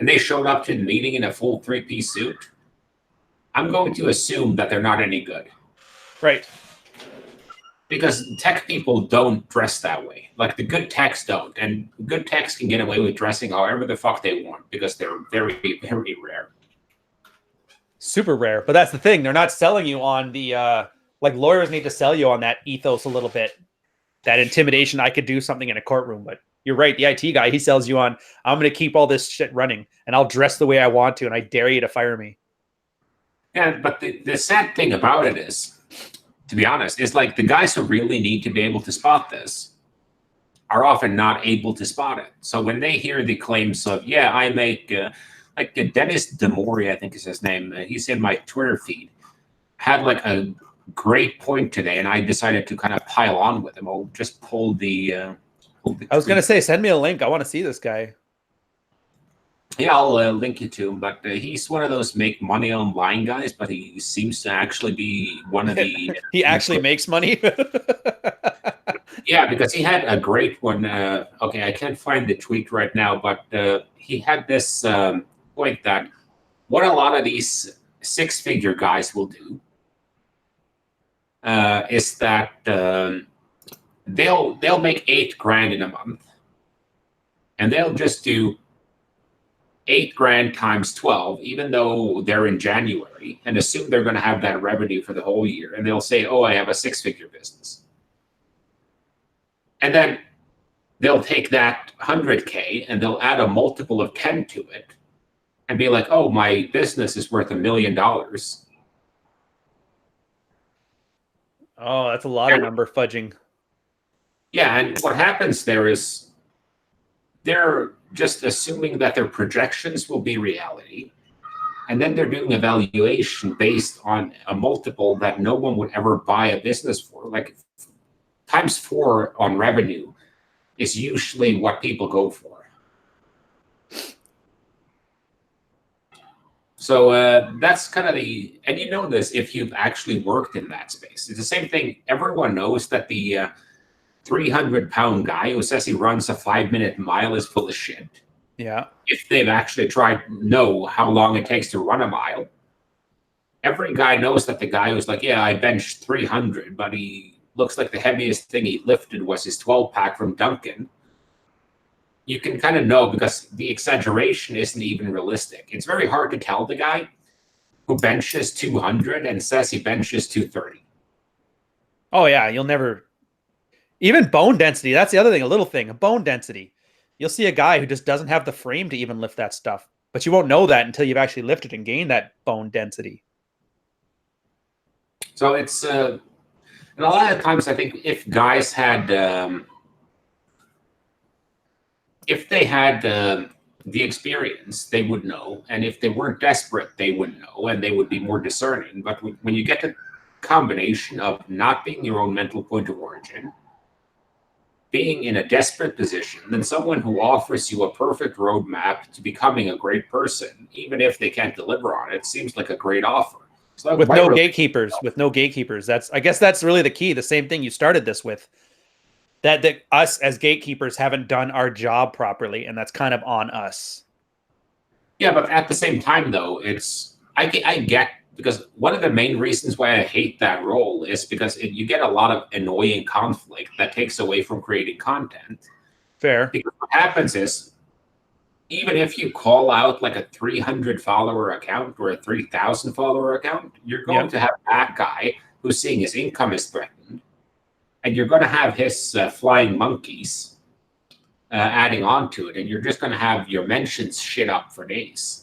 Speaker 2: and they showed up to the meeting in a full 3-piece suit, I'm going to assume that they're not any good.
Speaker 1: Right.
Speaker 2: Because tech people don't dress that way. Like the good techs don't. And good techs can get away with dressing however the fuck they want because they're very, very rare.
Speaker 1: Super rare. But that's the thing. They're not selling you on the, like lawyers need to sell you on that ethos a little bit. That intimidation, I could do something in a courtroom. But you're right. The IT guy, he sells you on, I'm going to keep all this shit running and I'll dress the way I want to and I dare you to fire me.
Speaker 2: Yeah, but the sad thing about it is, to be honest, is like the guys who really need to be able to spot this are often not able to spot it. So when they hear the claims of, yeah, I make, like Dennis DeMori, I think is his name, he's in my Twitter feed, had like a great point today, and I decided to kind of pile on with him. I'll just pull the
Speaker 1: I was going to say, send me a link. I want to see this guy.
Speaker 2: Yeah, I'll link you to him, but he's one of those make money online guys, but he seems to actually be one of the...
Speaker 1: He actually makes money?
Speaker 2: Yeah, because he had a great one. Okay, I can't find the tweet right now, but he had this point that what a lot of these 6-figure guys will do is that they'll make $8,000 in a month, and they'll just do $8,000 times 12, even though they're in January, and assume they're going to have that revenue for the whole year. And they'll say, oh, I have a 6-figure business. And then they'll take that 100K and they'll add a multiple of 10 to it and be like, oh, my business is worth $1 million.
Speaker 1: Oh, that's a lot of number fudging.
Speaker 2: Yeah, and what happens there is they're just assuming that their projections will be reality. And then they're doing evaluation based on a multiple that no one would ever buy a business for. Like times 4 on revenue is usually what people go for. So that's kind of and you know this if you've actually worked in that space. It's the same thing. Everyone knows that the 300-pound guy who says he runs a 5-minute mile is full of shit.
Speaker 1: Yeah.
Speaker 2: If they've actually tried to know how long it takes to run a mile. Every guy knows that the guy who's like, yeah, I benched 300, but he looks like the heaviest thing he lifted was his 12-pack from Duncan. You can kind of know because the exaggeration isn't even realistic. It's very hard to tell the guy who benches 200 and says he benches 230.
Speaker 1: Oh, yeah. You'll never... Even bone density. That's the other thing. A little thing. Bone density. You'll see a guy who just doesn't have the frame to even lift that stuff. But you won't know that until you've actually lifted and gained that bone density.
Speaker 2: So it's... and a lot of times I think if guys had... if they had the experience, they would know. And if they weren't desperate, they would know. And they would be more discerning. But when you get the combination of not being your own mental point of origin, being in a desperate position, then someone who offers you a perfect roadmap to becoming a great person, even if they can't deliver on it, seems like a great offer. So
Speaker 1: with no gatekeepers, I guess that's really the key. The same thing you started this with. That us as gatekeepers haven't done our job properly, and that's kind of on us.
Speaker 2: Yeah, but at the same time, though, I get because one of the main reasons why I hate that role is because you get a lot of annoying conflict that takes away from creating content.
Speaker 1: Fair.
Speaker 2: Because what happens is, even if you call out like a 300 follower account or a 3,000 follower account, you're going to have that guy who's seeing his income is threatened. And you're going to have his flying monkeys adding on to it. And you're just going to have your mentions shit up for days.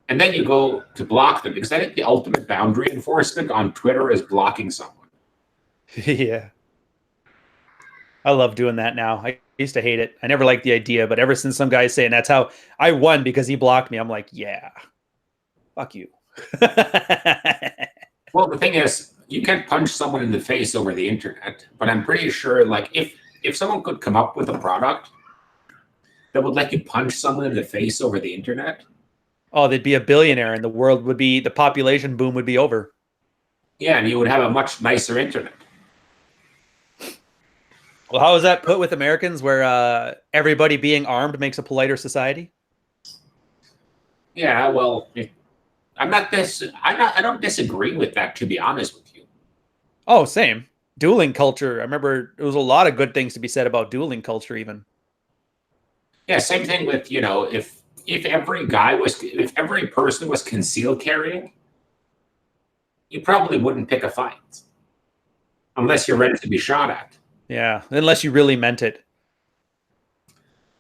Speaker 2: And then you go to block them. Because I think the ultimate boundary enforcement on Twitter is blocking someone.
Speaker 1: Yeah. I love doing that now. I used to hate it. I never liked the idea. But ever since some guy's saying that's how I won because he blocked me, I'm like, yeah, fuck you.
Speaker 2: Well, the thing is, you can punch someone in the face over the internet, but I'm pretty sure, like, if someone could come up with a product that would let you punch someone in the face over the internet,
Speaker 1: oh, they'd be a billionaire, and the population boom would be over.
Speaker 2: Yeah, and you would have a much nicer internet.
Speaker 1: Well, how is that put with Americans, where everybody being armed makes a politer society?
Speaker 2: Yeah, well, I don't disagree with that, to be honest with you.
Speaker 1: Oh, same. Dueling culture. I remember there was a lot of good things to be said about dueling culture, even.
Speaker 2: Yeah, same thing with, if every person was concealed carrying, you probably wouldn't pick a fight unless you're ready to be shot at.
Speaker 1: Yeah, unless you really meant it.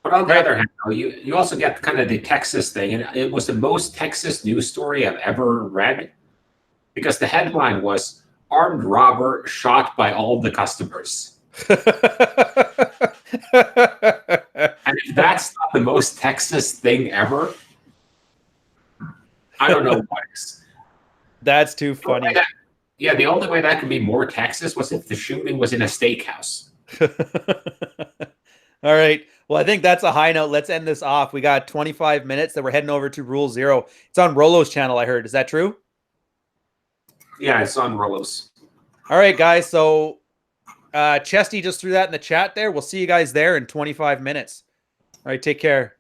Speaker 2: But on the other hand, you also get kind of the Texas thing, and it was the most Texas news story I've ever read, because the headline was "Armed Robber Shot by All the Customers." And if that's not the most Texas thing ever, I don't know what is.
Speaker 1: That's too funny.
Speaker 2: The only way that could be more Texas was if the shooting was in a steakhouse.
Speaker 1: All right. Well, I think that's a high note. Let's end this off. We got 25 minutes that we're heading over to Rule 0. It's on Rolo's channel, I heard. Is that true?
Speaker 2: Yeah, it's on Rolo's.
Speaker 1: All right, guys. So Chesty just threw that in the chat there. We'll see you guys there in 25 minutes. All right. Take care.